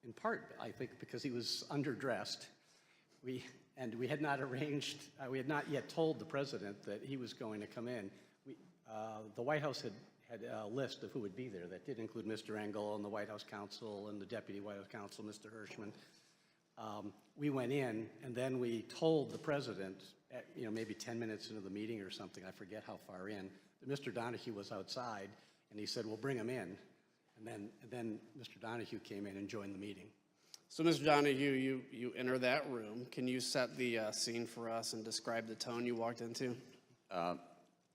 in part, I think because he was underdressed, we had not arranged, we had not yet told the president that he was going to come in. The White House had a list of who would be there. That did include Mr. Engel and the White House counsel and the Deputy White House counsel, Mr. Hirschman. We went in, and then we told the president, maybe 10 minutes into the meeting or something, I forget how far in, that Mr. Donahue was outside, and he said, well, bring him in. And then Mr. Donahue came in and joined the meeting. So, Mr. Donahue, you enter that room. Can you set the scene for us and describe the tone you walked into?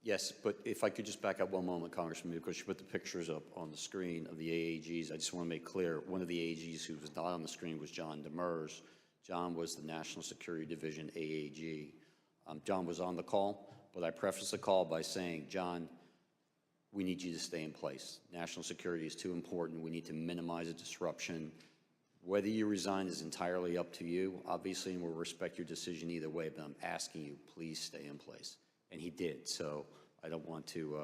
Yes, but if I could just back up one moment, Congressman, because you put the pictures up on the screen of the AAGs. I just want to make clear, one of the AAGs who was not on the screen was John Demers. John was the National Security Division AAG. John was on the call, but I prefaced the call by saying, John, we need you to stay in place. National security is too important. We need to minimize the disruption. Whether you resign is entirely up to you, obviously, and we'll respect your decision either way, but I'm asking you, please stay in place. And he did, so I don't want to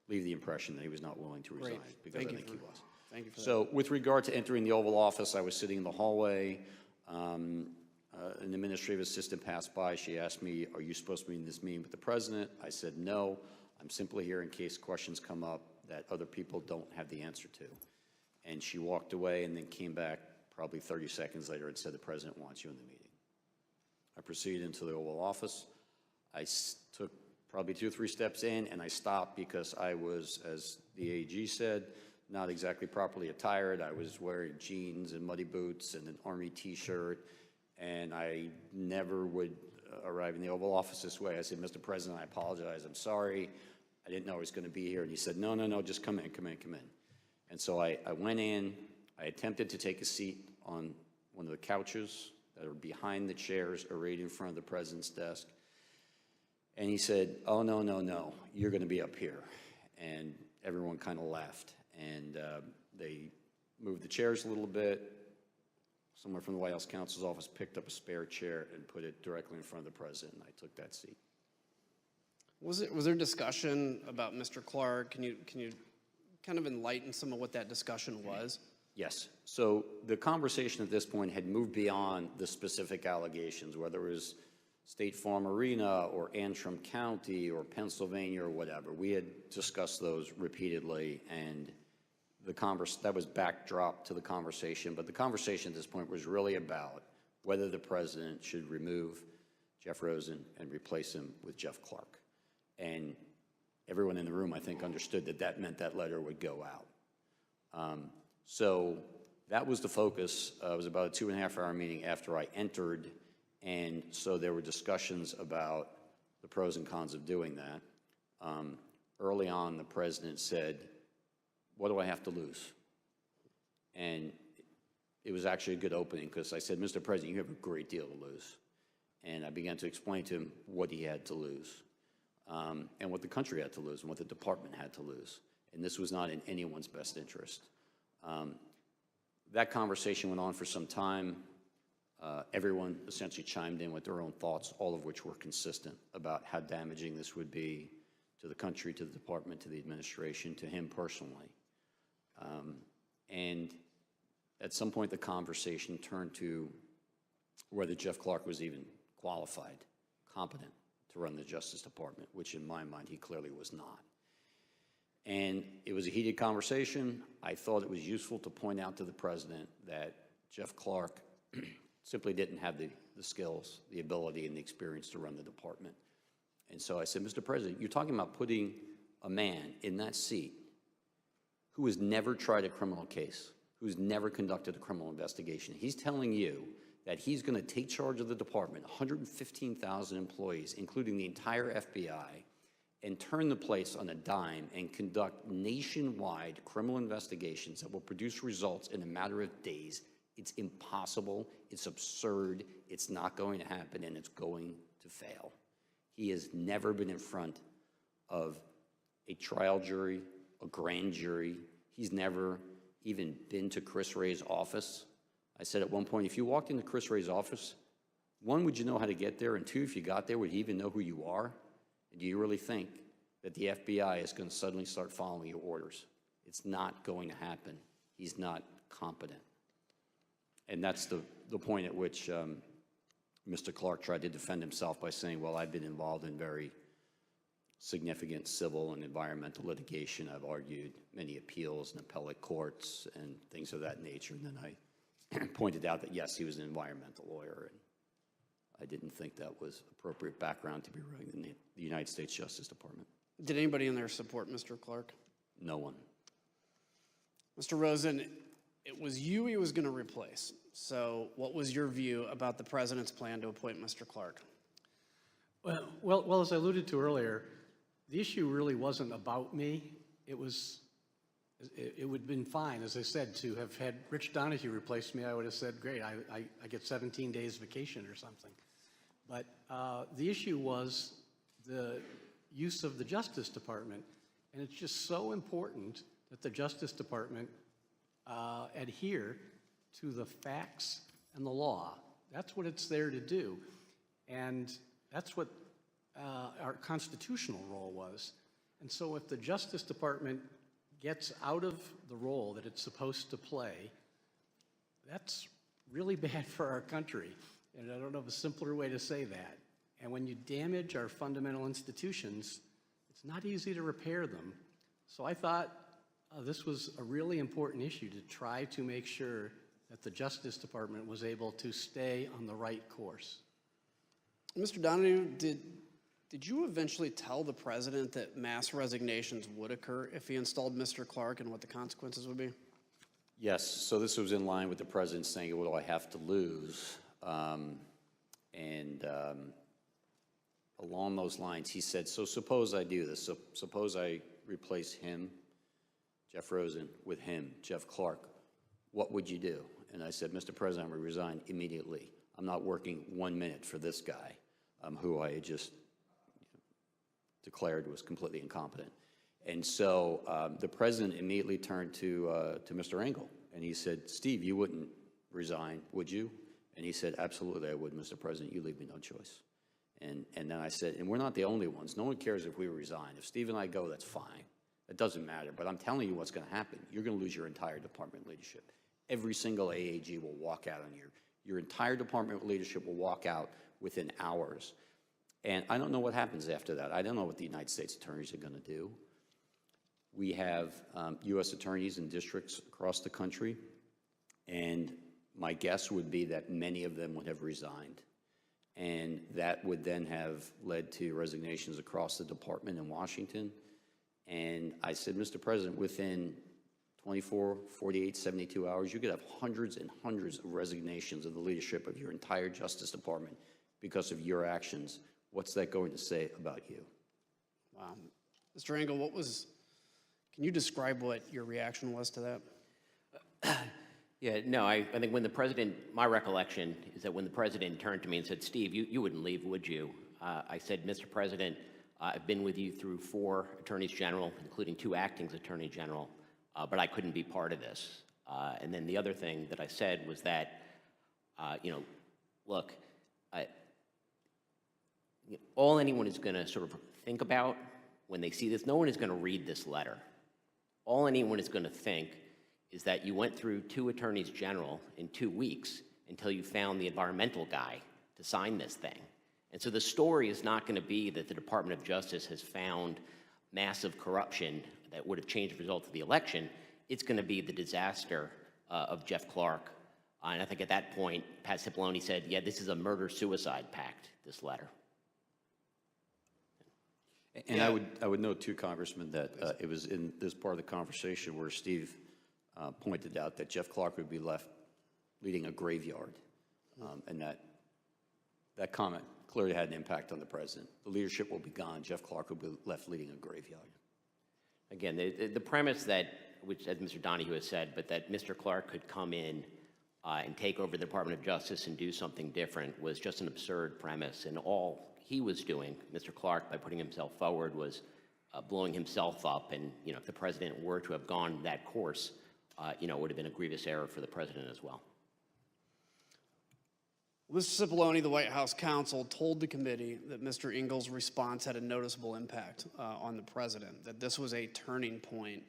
leave the impression that he was not willing to resign, because I think he was. Thank you for that. So with regard to entering the Oval Office, I was sitting in the hallway. An administrative assistant passed by. She asked me, are you supposed to be in this meeting with the president? I said, no. I'm simply here in case questions come up that other people don't have the answer to. And she walked away and then came back probably 30 seconds later and said, the president wants you in the meeting. I proceeded into the Oval Office. I took probably 2 or 3 steps in, and I stopped because I was, as the AG said, not exactly properly attired. I was wearing jeans and muddy boots and an Army t-shirt, and I never would arrive in the Oval Office this way. I said, Mr. President, I apologize, I'm sorry. I didn't know I was going to be here. And he said, no, no, no, just come in, come in, come in. And so I went in, I attempted to take a seat on one of the couches that are behind the chairs arrayed in front of the president's desk. And he said, oh, no, no, no, you're going to be up here. And everyone kind of laughed. And they moved the chairs a little bit. Someone from the White House counsel's office picked up a spare chair and put it directly in front of the president, and I took that seat. Was there discussion about Mr. Clark? Can you kind of enlighten some of what that discussion was? Yes. So the conversation at this point had moved beyond the specific allegations, whether it was State Farm Arena or Antrim County or Pennsylvania or whatever. We had discussed those repeatedly, and that was backdrop to the conversation. But the conversation at this point was really about whether the president should remove Jeff Rosen and replace him with Jeff Clark. And everyone in the room, I think, understood that that meant that letter would go out. So that was the focus. It was about a 2.5-hour meeting after I entered, and so there were discussions about the pros and cons of doing that. Early on, the president said, what do I have to lose? And it was actually a good opening because I said, Mr. President, you have a great deal to lose. And I began to explain to him what he had to lose. And what the country had to lose and what the department had to lose. And this was not in anyone's best interest. That conversation went on for some time. Everyone essentially chimed in with their own thoughts, all of which were consistent about how damaging this would be to the country, to the department, to the administration, to him personally. And at some point, the conversation turned to whether Jeff Clark was even qualified, competent to run the Justice Department, which in my mind, he clearly was not. And it was a heated conversation. I thought it was useful to point out to the president that Jeff Clark simply didn't have the skills, the ability, and the experience to run the department. And so I said, Mr. President, you're talking about putting a man in that seat who has never tried a criminal case, who's never conducted a criminal investigation. He's telling you that he's going to take charge of the department, 115,000 employees, including the entire FBI, and turn the place on a dime and conduct nationwide criminal investigations that will produce results in a matter of days. It's impossible, it's absurd, it's not going to happen, and it's going to fail. He has never been in front of a trial jury, a grand jury. He's never even been to Chris Wray's office. I said at one point, if you walked into Chris Wray's office, 1, would you know how to get there? And 2, if you got there, would he even know who you are? And do you really think that the FBI is going to suddenly start following your orders? It's not going to happen. He's not competent. And that's the point at which Mr. Clark tried to defend himself by saying, well, I've been involved in very significant civil and environmental litigation. I've argued many appeals in appellate courts and things of that nature. And then I pointed out that, yes, he was an environmental lawyer, and I didn't think that was appropriate background to be running the United States Justice Department. Did anybody in there support Mr. Clark? No one. Mr. Rosen, it was you he was going to replace. So what was your view about the president's plan to appoint Mr. Clark? Well, as I alluded to earlier, the issue really wasn't about me. It would have been fine, as I said, to have had Rich Donahue replace me. I would have said, great, I get 17 days vacation or something. But the issue was the use of the Justice Department. And it's just so important that the Justice Department adhere to the facts and the law. That's what it's there to do. And that's what our constitutional role was. And so if the Justice Department gets out of the role that it's supposed to play, that's really bad for our country. And I don't know of a simpler way to say that. And when you damage our fundamental institutions, it's not easy to repair them. So I thought this was a really important issue to try to make sure that the Justice Department was able to stay on the right course. Mr. Donahue, did Did you eventually tell the president that mass resignations would occur if he installed Mr. Clark and what the consequences would be? Yes, so this was in line with the president saying, what do I have to lose? Along those lines, he said, so suppose I do this. So suppose I replace him, Jeff Rosen, with him, Jeff Clark. What would you do? And I said, Mr. President, I would resign immediately. I'm not working 1 minute for this guy, who I had just declared was completely incompetent. And so the president immediately turned to Mr. Engel, and he said, Steve, you wouldn't resign, would you? And he said, absolutely I would, Mr. President. You leave me no choice. And then I said, and we're not the only ones. No one cares if we resign. If Steve and I go, that's fine. It doesn't matter. But I'm telling you what's going to happen. You're going to lose your entire department leadership. Every single AAG will walk out on you. Your entire department leadership will walk out within hours. And I don't know what happens after that. I don't know what the United States attorneys are going to do. We have U.S. attorneys in districts across the country, and my guess would be that many of them would have resigned. And that would then have led to resignations across the department in Washington. And I said, Mr. President, within 24, 48, 72 hours, you could have hundreds and hundreds of resignations of the leadership of your entire Justice Department because of your actions. What's that going to say about you? Wow. Mr. Engel, can you describe what your reaction was to that? Yeah, no, I think when the president, my recollection is that when the president turned to me and said, Steve, you wouldn't leave, would you? I said, Mr. President, I've been with you through 4 attorneys general, including 2 acting attorney general, but I couldn't be part of this. And then the other thing that I said was that, look, all anyone is going to sort of think about when they see this, no one is going to read this letter. All anyone is going to think is that you went through 2 attorneys general in 2 weeks until you found the environmental guy to sign this thing. And so the story is not going to be that the Department of Justice has found massive corruption that would have changed the result of the election. It's going to be the disaster of Jeff Clark. And I think at that point, Pat Cipollone said, yeah, this is a murder-suicide pact, this letter. And I would note too, Congressman, that it was in this part of the conversation where Steve pointed out that Jeff Clark would be left leading a graveyard, and that comment clearly had an impact on the president. The leadership will be gone. Jeff Clark will be left leading a graveyard. Again, the premise that, which as Mr. Donahue has said, but that Mr. Clark could come in and take over the Department of Justice and do something different was just an absurd premise. And all he was doing, Mr. Clark, by putting himself forward, was blowing himself up. And if the president were to have gone that course, it would have been a grievous error for the president as well. Mr. Cipollone, the White House counsel, told the committee that Mr. Engel's response had a noticeable impact on the president, that this was a turning point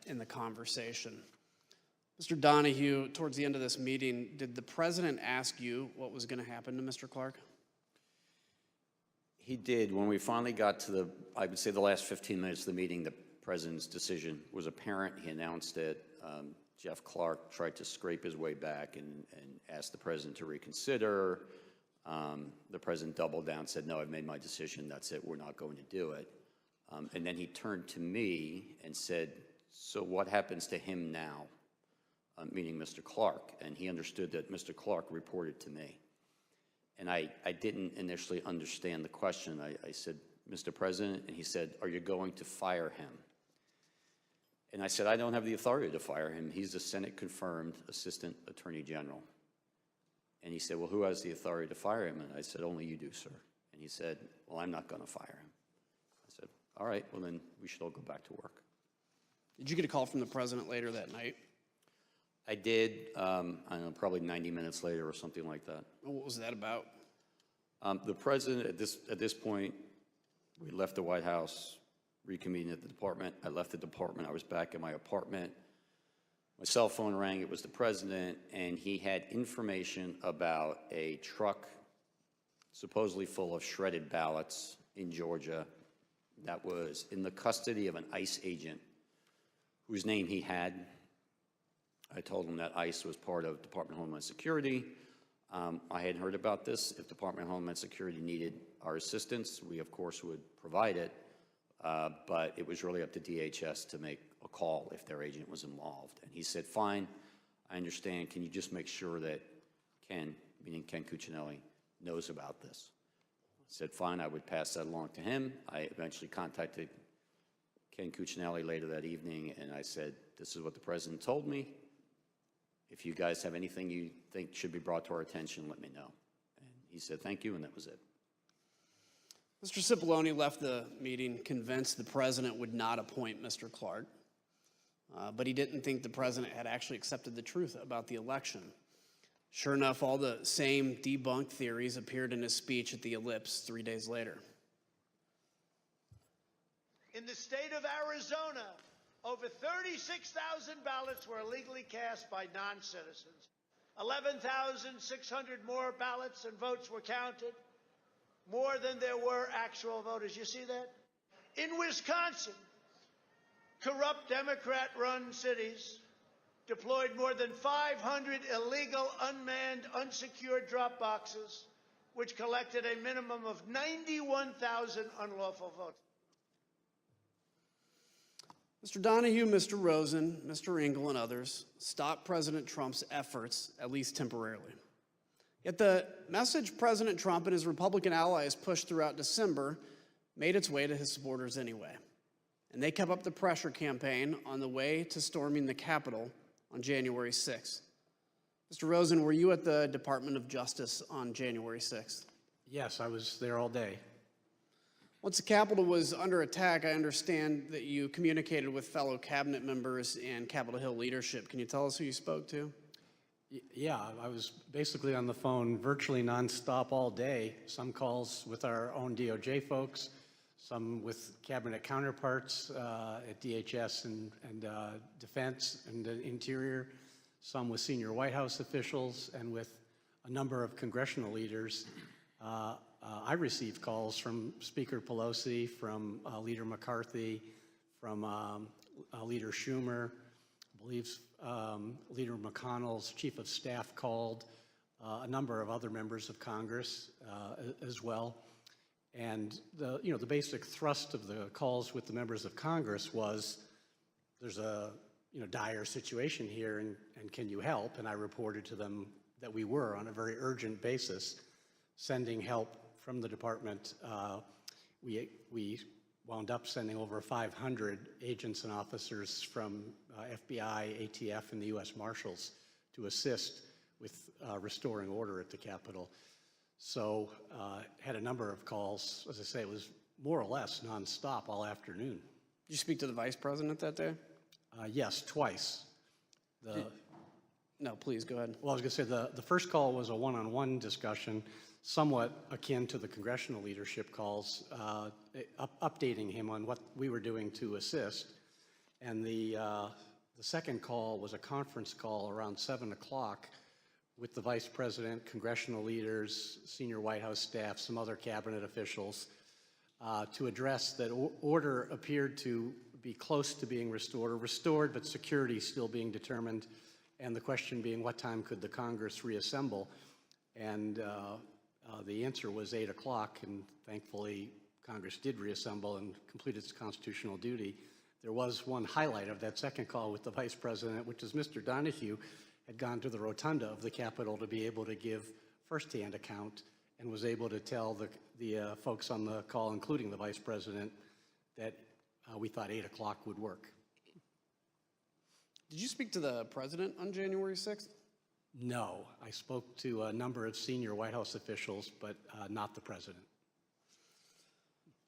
in the conversation. Mr. Donahue, towards the end of this meeting, did the president ask you what was going to happen to Mr. Clark? He did. When we finally got to I would say the last 15 minutes of the meeting, the president's decision was apparent. He announced that Jeff Clark tried to scrape his way back and asked the president to reconsider. The president doubled down, said, no, I've made my decision. That's it. We're not going to do it. And then he turned to me and said, so what happens to him now? Meaning Mr. Clark. And he understood that Mr. Clark reported to me. And I didn't initially understand the question. I said, Mr. President, and he said, are you going to fire him? And I said, I don't have the authority to fire him. He's a Senate-confirmed Assistant Attorney General. And he said, well, who has the authority to fire him? And I said, only you do, sir. And he said, well, I'm not going to fire him. I said, all right, well, then we should all go back to work. Did you get a call from the president later that night? I did, I don't know, probably 90 minutes later or something like that. What was that about? The president, at this point, we left the White House, reconvened at the department. I left the department. I was back in my apartment. My cell phone rang. It was the president, and he had information about a truck supposedly full of shredded ballots in Georgia that was in the custody of an ICE agent whose name he had. I told him that ICE was part of Department of Homeland Security. I had heard about this. If Department of Homeland Security needed our assistance, we of course would provide it, but it was really up to DHS to make a call if their agent was involved. And he said, fine, I understand. Can you just make sure that Ken, meaning Ken Cuccinelli, knows about this? I said, fine, I would pass that along to him. I eventually contacted Ken Cuccinelli later that evening, and I said, this is what the president told me. If you guys have anything you think should be brought to our attention, let me know. And he said, thank you, and that was it. Mr. Cipollone left the meeting convinced the president would not appoint Mr. Clark, but he didn't think the president had actually accepted the truth about the election. Sure enough, all the same debunked theories appeared in his speech at the Ellipse 3 days later. In the state of Arizona, over 36,000 ballots were illegally cast by non-citizens. 11,600 more ballots and votes were counted, more than there were actual voters. You see that? In Wisconsin, corrupt Democrat-run cities deployed more than 500 illegal, unmanned, unsecured drop boxes, which collected a minimum of 91,000 unlawful votes. Mr. Donahue, Mr. Rosen, Mr. Engel, and others stopped President Trump's efforts, at least temporarily. Yet the message President Trump and his Republican allies pushed throughout December made its way to his supporters anyway. And they kept up the pressure campaign on the way to storming the Capitol on January 6th. Mr. Rosen, were you at the Department of Justice on January 6th? Yes, I was there all day. Once the Capitol was under attack, I understand that you communicated with fellow cabinet members and Capitol Hill leadership. Can you tell us who you spoke to? Yeah, I was basically on the phone virtually nonstop all day. Some calls with our own DOJ folks, some with cabinet counterparts at DHS and Defense and Interior, some with senior White House officials, and with a number of congressional leaders. I received calls from Speaker Pelosi, from Leader McCarthy, from Leader Schumer. I believe Leader McConnell's chief of staff called, a number of other members of Congress as well. And the basic thrust of the calls with the members of Congress was, there's a dire situation here, and can you help? And I reported to them that we were, on a very urgent basis, sending help from the department. We wound up sending over 500 agents and officers from FBI, ATF, and the U.S. Marshals to assist with restoring order at the Capitol. So had a number of calls. As I say, it was more or less nonstop all afternoon. Did you speak to the vice president that day? Yes, twice. No, please, go ahead. Well, I was going to say the first call was a one-on-one discussion, somewhat akin to the congressional leadership calls, updating him on what we were doing to assist. And the second call was a conference call around 7 o'clock with the vice president, congressional leaders, senior White House staff, some other cabinet officials, to address that order appeared to be close to being restored, but security still being determined, and the question being, what time could the Congress reassemble? And the answer was 8 o'clock, and thankfully Congress did reassemble and complete its constitutional duty. There was one highlight of that second call with the vice president, which is Mr. Donahue had gone to the rotunda of the Capitol to be able to give firsthand account, and was able to tell the folks on the call, including the vice president, that we thought 8 o'clock would work. Did you speak to the president on January 6th? No, I spoke to a number of senior White House officials, but not the president.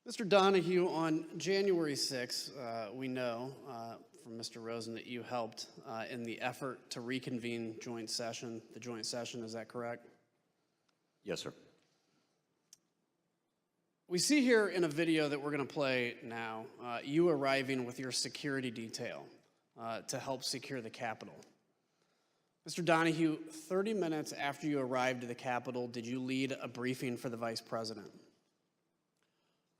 Mr. Donahue, on January 6th, we know from Mr. Rosen that you helped in the effort to reconvene the joint session, is that correct? Yes, sir. We see here in a video that we're going to play now, you arriving with your security detail to help secure the Capitol. Mr. Donahue, 30 minutes after you arrived at the Capitol, did you lead a briefing for the vice president?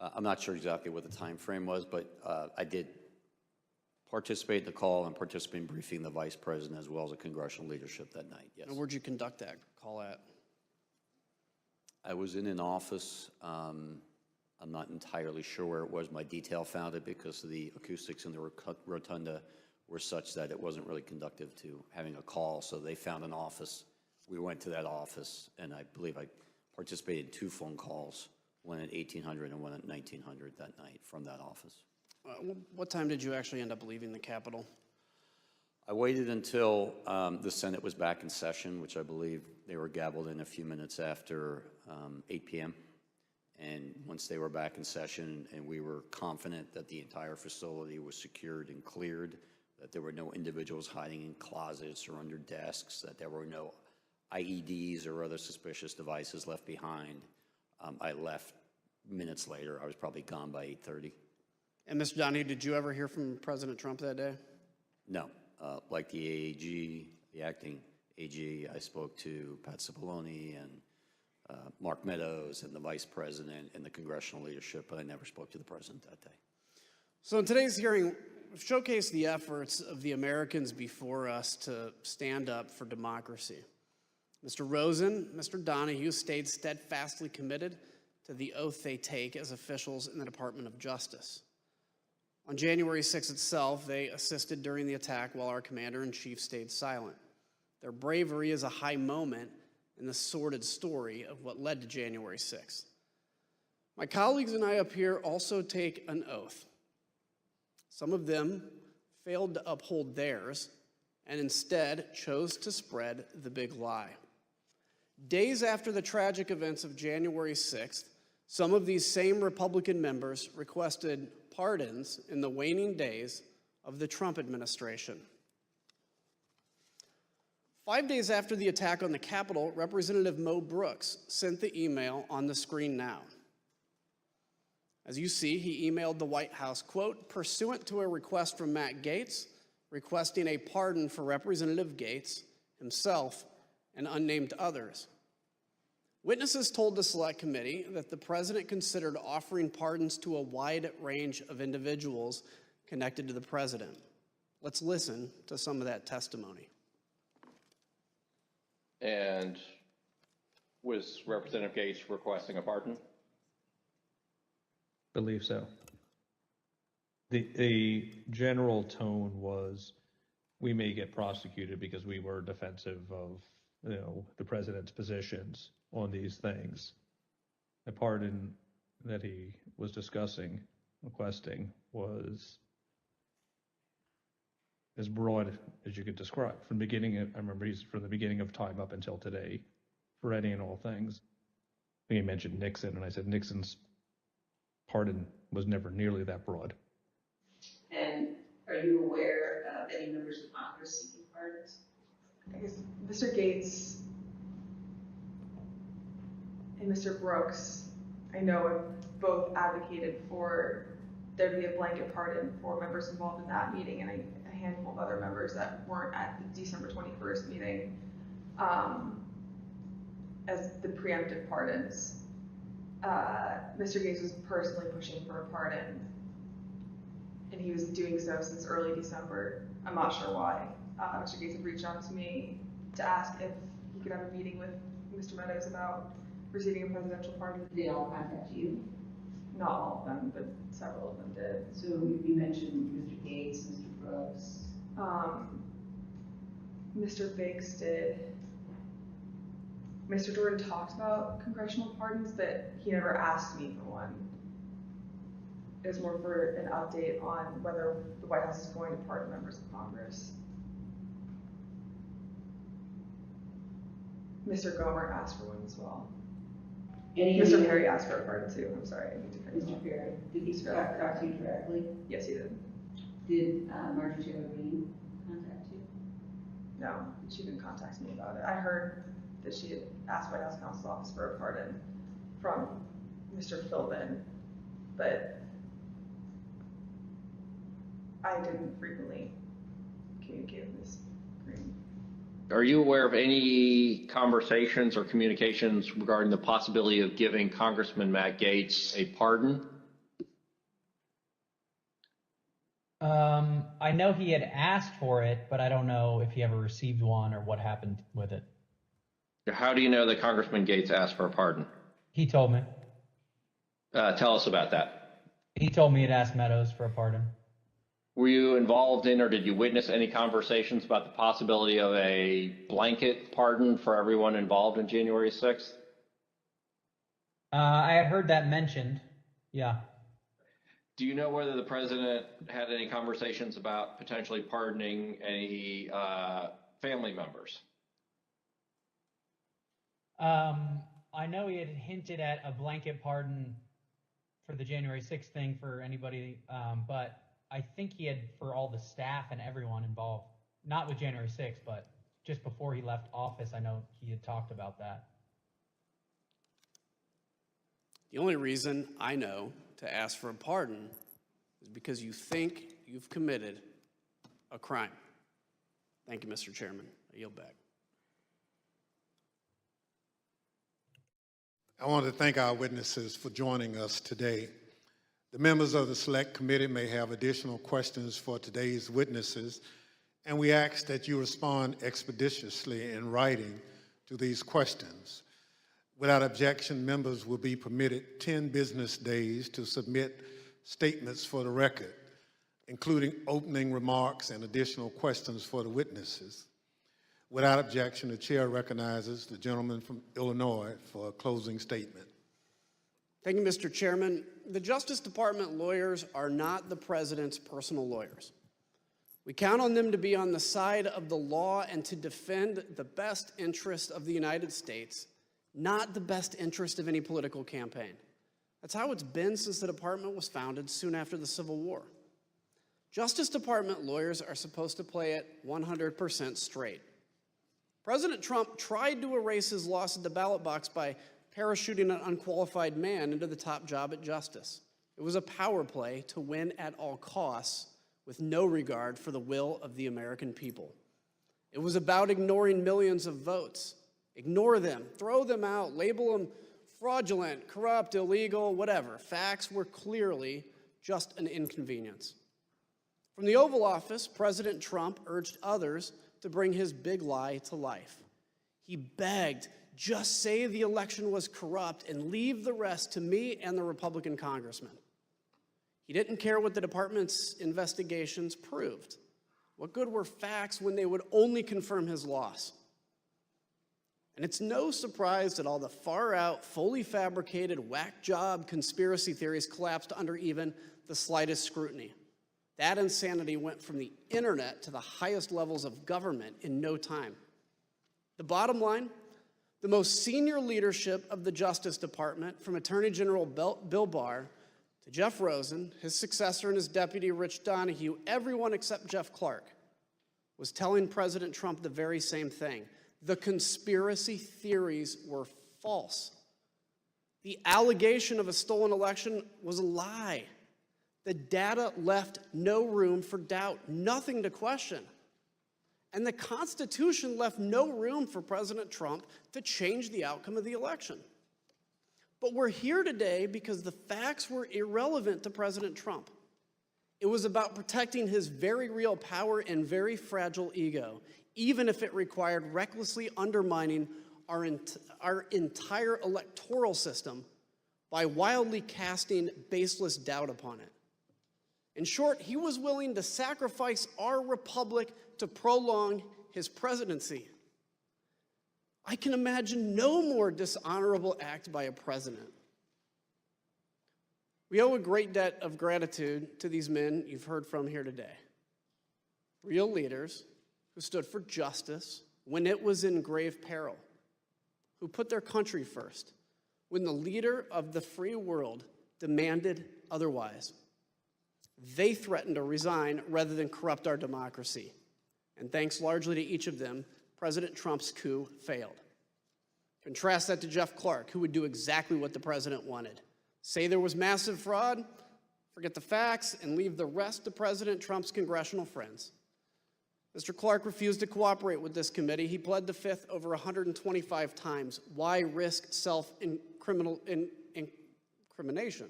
I'm not sure exactly what the time frame was, but I did participate in the call and participate in briefing the vice president as well as the congressional leadership that night, yes. And where'd you conduct that call at? I was in an office. I'm not entirely sure where it was. My detail found it because the acoustics in the rotunda were such that it wasn't really conducive to having a call. So they found an office. We went to that office, and I believe I participated in 2 phone calls, one at 1800 and one at 1900 that night from that office. What time did you actually end up leaving the Capitol? I waited until the Senate was back in session, which I believe they were gavelled in a few minutes after 8 p.m. And once they were back in session and we were confident that the entire facility was secured and cleared, that there were no individuals hiding in closets or under desks, that there were no IEDs or other suspicious devices left behind, I left minutes later. I was probably gone by 8:30. And Mr. Donahue, did you ever hear from President Trump that day? No. Like the AG, the acting AG, I spoke to Pat Cipollone and Mark Meadows and the vice president and the congressional leadership, but I never spoke to the president that day. So in today's hearing, we've showcased the efforts of the Americans before us to stand up for democracy. Mr. Rosen, Mr. Donahue stayed steadfastly committed to the oath they take as officials in the Department of Justice. On January 6th itself, they assisted during the attack while our commander-in-chief stayed silent. Their bravery is a high moment in the sordid story of what led to January 6th. My colleagues and I up here also take an oath. Some of them failed to uphold theirs and instead chose to spread the big lie. Days after the tragic events of January 6th, some of these same Republican members requested pardons in the waning days of the Trump administration. 5 days after the attack on the Capitol, Representative Mo Brooks sent the email on the screen now. As you see, he emailed the White House, quote, pursuant to a request from Matt Gaetz, requesting a pardon for Representative Gaetz, himself, and unnamed others. Witnesses told the Select Committee that the president considered offering pardons to a wide range of individuals connected to the president. Let's listen to some of that testimony. And was Representative Gaetz requesting a pardon? Believe so. The general tone was, we may get prosecuted because we were defensive of, the president's positions on these things. The pardon that he was requesting, was as broad as you could describe. I remember he's from the beginning of time up until today, for any and all things. He mentioned Nixon, and I said Nixon's pardon was never nearly that broad. And are you aware of any members of Congress seeking pardons? I guess Mr. Gaetz and Mr. Brooks, I know, have both advocated for there to be a blanket pardon for members involved in that meeting, and a handful of other members that weren't at the December 21st meeting as the preemptive pardons. Mr. Gaetz was personally pushing for a pardon, and he was doing so since early December. I'm not sure why. Mr. Gaetz had reached out to me to ask if he could have a meeting with Mr. Meadows about receiving a presidential pardon. Did they all contact you? Not all of them, but several of them did. So you mentioned Mr. Gaetz, Mr. Brooks. Mr. Biggs did. Mr. Jordan talked about congressional pardons, but he never asked me for one. It was more for an update on whether the White House is going to pardon members of Congress. Mr. Gomer asked for one as well. Mr. Perry asked for a pardon too. I'm sorry, I need to finish. Mr. Perry, did he talk to you directly? Yes, he did. Did Marjorie Taylor Greene contact you? No, she didn't contact me about it. I heard that she had asked White House Counsel's Office for a pardon from Mr. Philbin, but I didn't frequently communicate with Ms. Greene. Are you aware of any conversations or communications regarding the possibility of giving Congressman Matt Gaetz a pardon? I know he had asked for it, but I don't know if he ever received one or what happened with it. How do you know that Congressman Gaetz asked for a pardon? He told me. Tell us about that. He told me to ask Meadows for a pardon. Were you involved in or did you witness any conversations about the possibility of a blanket pardon for everyone involved in January 6th? I had heard that mentioned. Yeah. Do you know whether the president had any conversations about potentially pardoning any family members? I know he had hinted at a blanket pardon for the January 6th thing for anybody, but I think he had for all the staff and everyone involved, not with January 6th, but just before he left office, I know he had talked about that. The only reason I know to ask for a pardon is because you think you've committed a crime. Thank you, Mr. Chairman. I yield back. I want to thank our witnesses for joining us today. The members of the Select Committee may have additional questions for today's witnesses, and we ask that you respond expeditiously in writing to these questions. Without objection, members will be permitted 10 business days to submit statements for the record, including opening remarks and additional questions for the witnesses. Without objection, the chair recognizes the gentleman from Illinois for a closing statement. Thank you, Mr. Chairman. The Justice Department lawyers are not the president's personal lawyers. We count on them to be on the side of the law and to defend the best interest of the United States, not the best interest of any political campaign. That's how it's been since the department was founded soon after the Civil War. Justice Department lawyers are supposed to play it 100% straight. President Trump tried to erase his loss at the ballot box by parachuting an unqualified man into the top job at justice. It was a power play to win at all costs with no regard for the will of the American people. It was about ignoring millions of votes. Ignore them, throw them out, label them fraudulent, corrupt, illegal, whatever. Facts were clearly just an inconvenience. From the Oval Office, President Trump urged others to bring his big lie to life. He begged, just say the election was corrupt and leave the rest to me and the Republican congressman. He didn't care what the department's investigations proved. What good were facts when they would only confirm his loss? And it's no surprise that all the far-out, fully fabricated, whack job conspiracy theories collapsed under even the slightest scrutiny. That insanity went from the internet to the highest levels of government in no time. The bottom line, the most senior leadership of the Justice Department, from Attorney General Bill Barr to Jeff Rosen, his successor and his deputy Rich Donahue, everyone except Jeff Clark, was telling President Trump the very same thing. The conspiracy theories were false. The allegation of a stolen election was a lie. The data left no room for doubt, nothing to question. And the Constitution left no room for President Trump to change the outcome of the election. But we're here today because the facts were irrelevant to President Trump. It was about protecting his very real power and very fragile ego, even if it required recklessly undermining our entire electoral system by wildly casting baseless doubt upon it. In short, he was willing to sacrifice our republic to prolong his presidency. I can imagine no more dishonorable act by a president. We owe a great debt of gratitude to these men you've heard from here today. Real leaders who stood for justice when it was in grave peril, who put their country first when the leader of the free world demanded otherwise. They threatened to resign rather than corrupt our democracy. And thanks largely to each of them, President Trump's coup failed. Contrast that to Jeff Clark, who would do exactly what the president wanted. Say there was massive fraud, forget the facts, and leave the rest to President Trump's congressional friends. Mr. Clark refused to cooperate with this committee. He pled the Fifth over 125 times. Why risk self-incrimination?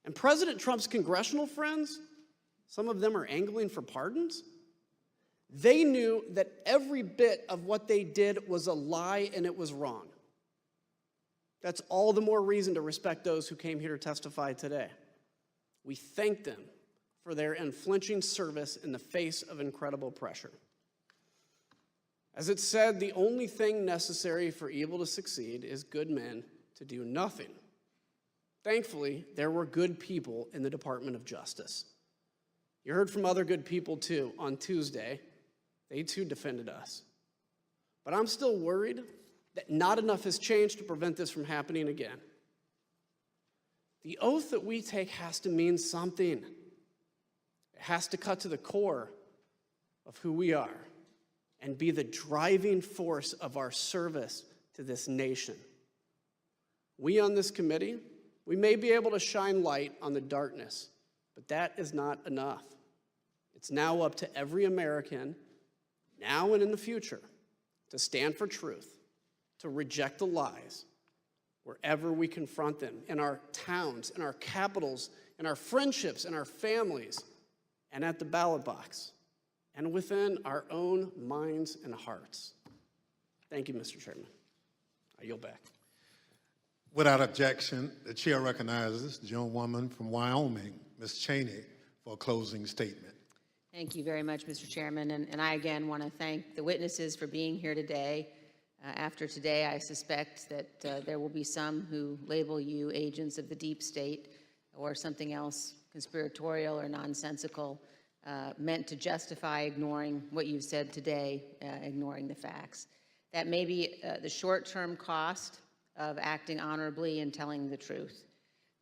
And President Trump's congressional friends, some of them are angling for pardons. They knew that every bit of what they did was a lie and it was wrong. That's all the more reason to respect those who came here to testify today. We thank them for their unflinching service in the face of incredible pressure. As it said, the only thing necessary for evil to succeed is good men to do nothing. Thankfully, there were good people in the Department of Justice. You heard from other good people too on Tuesday. They too defended us. But I'm still worried that not enough has changed to prevent this from happening again. The oath that we take has to mean something. It has to cut to the core of who we are and be the driving force of our service to this nation. We on this committee, we may be able to shine light on the darkness, but that is not enough. It's now up to every American, now and in the future, to stand for truth, to reject the lies wherever we confront them, in our towns, in our capitals, in our friendships, in our families, and at the ballot box, and within our own minds and hearts. Thank you, Mr. Chairman. I yield back. Without objection, the chair recognizes the gentlewoman from Wyoming, Ms. Cheney, for a closing statement. Thank you very much, Mr. Chairman. And I again want to thank the witnesses for being here today. After today, I suspect that there will be some who label you agents of the deep state or something else conspiratorial or nonsensical, meant to justify ignoring what you've said today, ignoring the facts. That may be the short-term cost of acting honorably and telling the truth,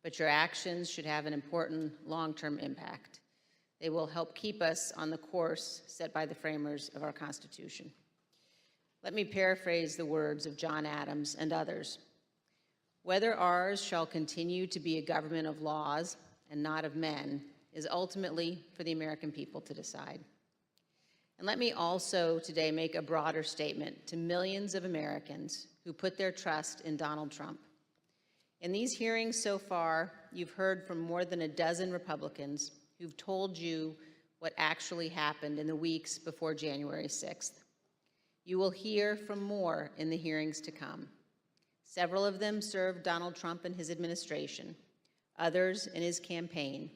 but your actions should have an important long-term impact. They will help keep us on the course set by the framers of our Constitution. Let me paraphrase the words of John Adams and others. Whether ours shall continue to be a government of laws and not of men is ultimately for the American people to decide. And let me also today make a broader statement to millions of Americans who put their trust in Donald Trump. In these hearings so far, you've heard from more than a dozen Republicans who've told you what actually happened in the weeks before January 6th. You will hear from more in the hearings to come. Several of them served Donald Trump and his administration, others in his campaign.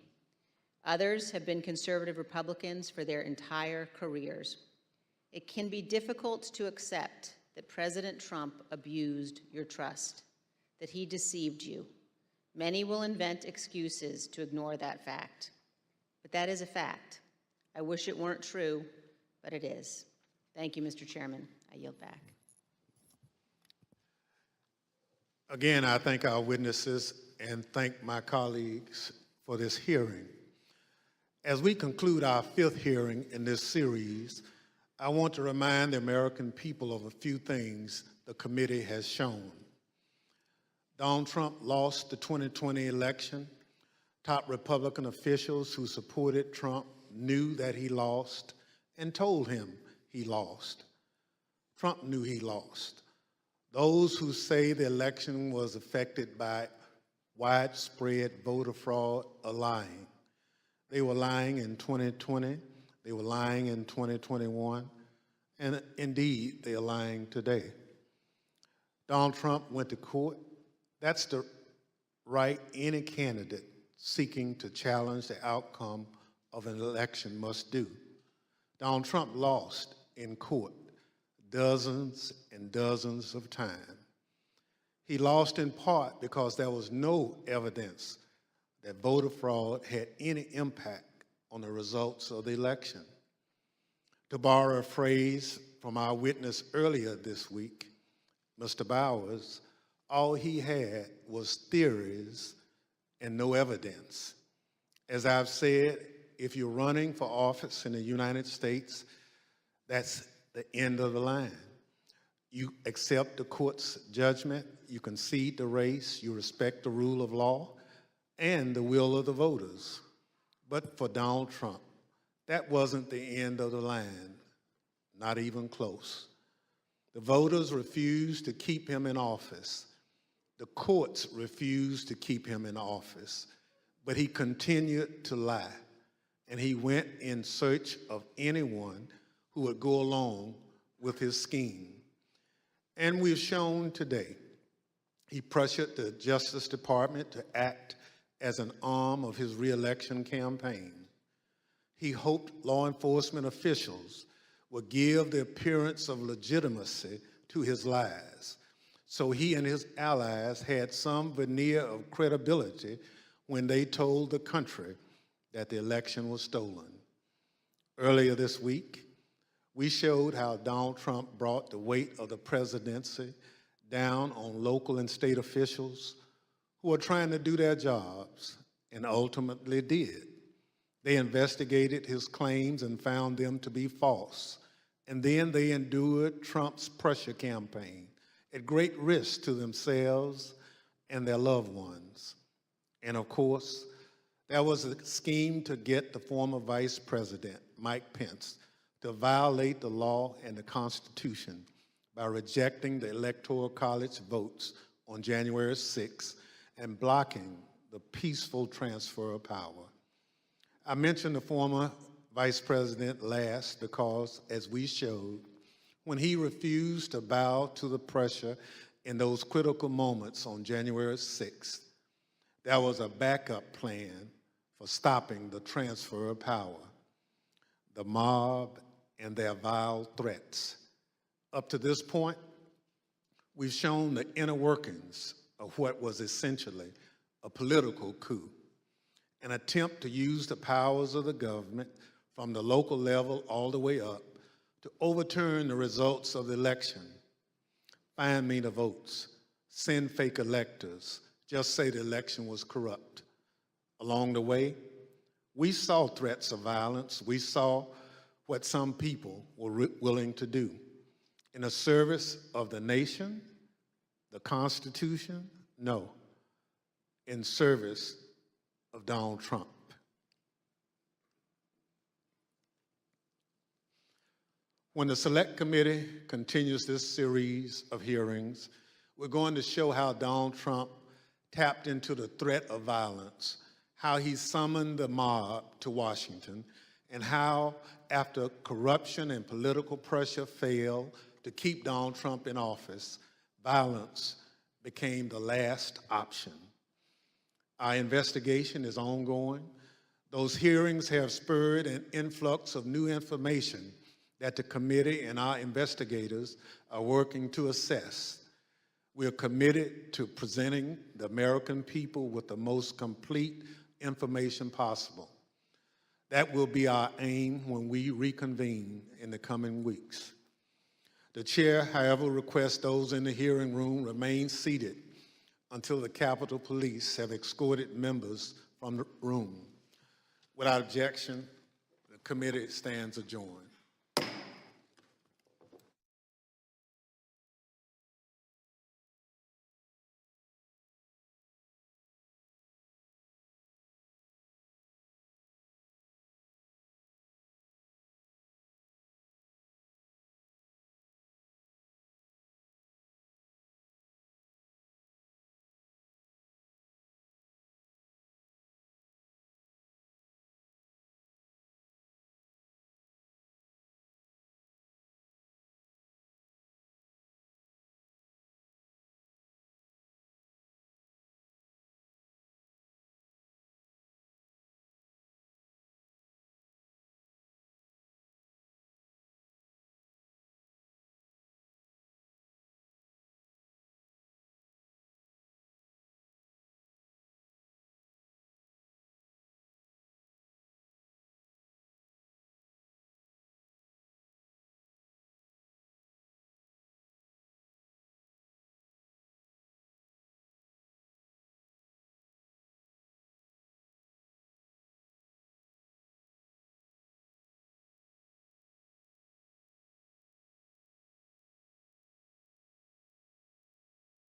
Others have been conservative Republicans for their entire careers. It can be difficult to accept that President Trump abused your trust, that he deceived you. Many will invent excuses to ignore that fact. But that is a fact. I wish it weren't true, but it is. Thank you, Mr. Chairman. I yield back. Again, I thank our witnesses and thank my colleagues for this hearing. As we conclude our fifth hearing in this series, I want to remind the American people of a few things the committee has shown. Donald Trump lost the 2020 election. Top Republican officials who supported Trump knew that he lost and told him he lost. Trump knew he lost. Those who say the election was affected by widespread voter fraud are lying. They were lying in 2020, they were lying in 2021, and indeed, they are lying today. Donald Trump went to court. That's the right any candidate seeking to challenge the outcome of an election must do. Donald Trump lost in court dozens and dozens of times. He lost in part because there was no evidence that voter fraud had any impact on the results of the election. To borrow a phrase from our witness earlier this week, Mr. Bowers, all he had was theories and no evidence. As I've said, if you're running for office in the United States, that's the end of the line. You accept the court's judgment, you concede the race, you respect the rule of law and the will of the voters. But for Donald Trump, that wasn't the end of the line, not even close. The voters refused to keep him in office. The courts refused to keep him in office, but he continued to lie, and he went in search of anyone who would go along with his scheme. And we've shown today He pressured the Justice Department to act as an arm of his reelection campaign. He hoped law enforcement officials would give the appearance of legitimacy to his lies, so he and his allies had some veneer of credibility when they told the country that the election was stolen. Earlier this week, we showed how Donald Trump brought the weight of the presidency down on local and state officials who are trying to do their jobs, and ultimately did. They investigated his claims and found them to be false, and then they endured Trump's pressure campaign at great risk to themselves and their loved ones. And of course, there was a scheme to get the former Vice President, Mike Pence, to violate the law and the Constitution by rejecting the Electoral College votes on January 6th and blocking the peaceful transfer of power. I mentioned the former Vice President last because, as we showed, when he refused to bow to the pressure in those critical moments on January 6th, there was a backup plan for stopping the transfer of power, the mob and their vile threats. Up to this point, we've shown the inner workings of what was essentially a political coup, an attempt to use the powers of the government from the local level all the way up to overturn the results of the election, find me the votes, send fake electors, just say the election was corrupt. Along the way, we saw threats of violence. We saw what some people were willing to do in the service of the nation, the Constitution, no, in service of Donald Trump. When the Select Committee continues this series of hearings, we're going to show how Donald Trump tapped into the threat of violence, how he summoned the mob to Washington, and how, after corruption and political pressure failed to keep Donald Trump in office, violence became the last option. Our investigation is ongoing. Those hearings have spurred an influx of new information that the committee and our investigators are working to assess. We are committed to presenting the American people with the most complete information possible. That will be our aim when we reconvene in the coming weeks. The chair, however, requests those in the hearing room remain seated until the Capitol Police have escorted members from the room. Without objection, the committee stands adjourned.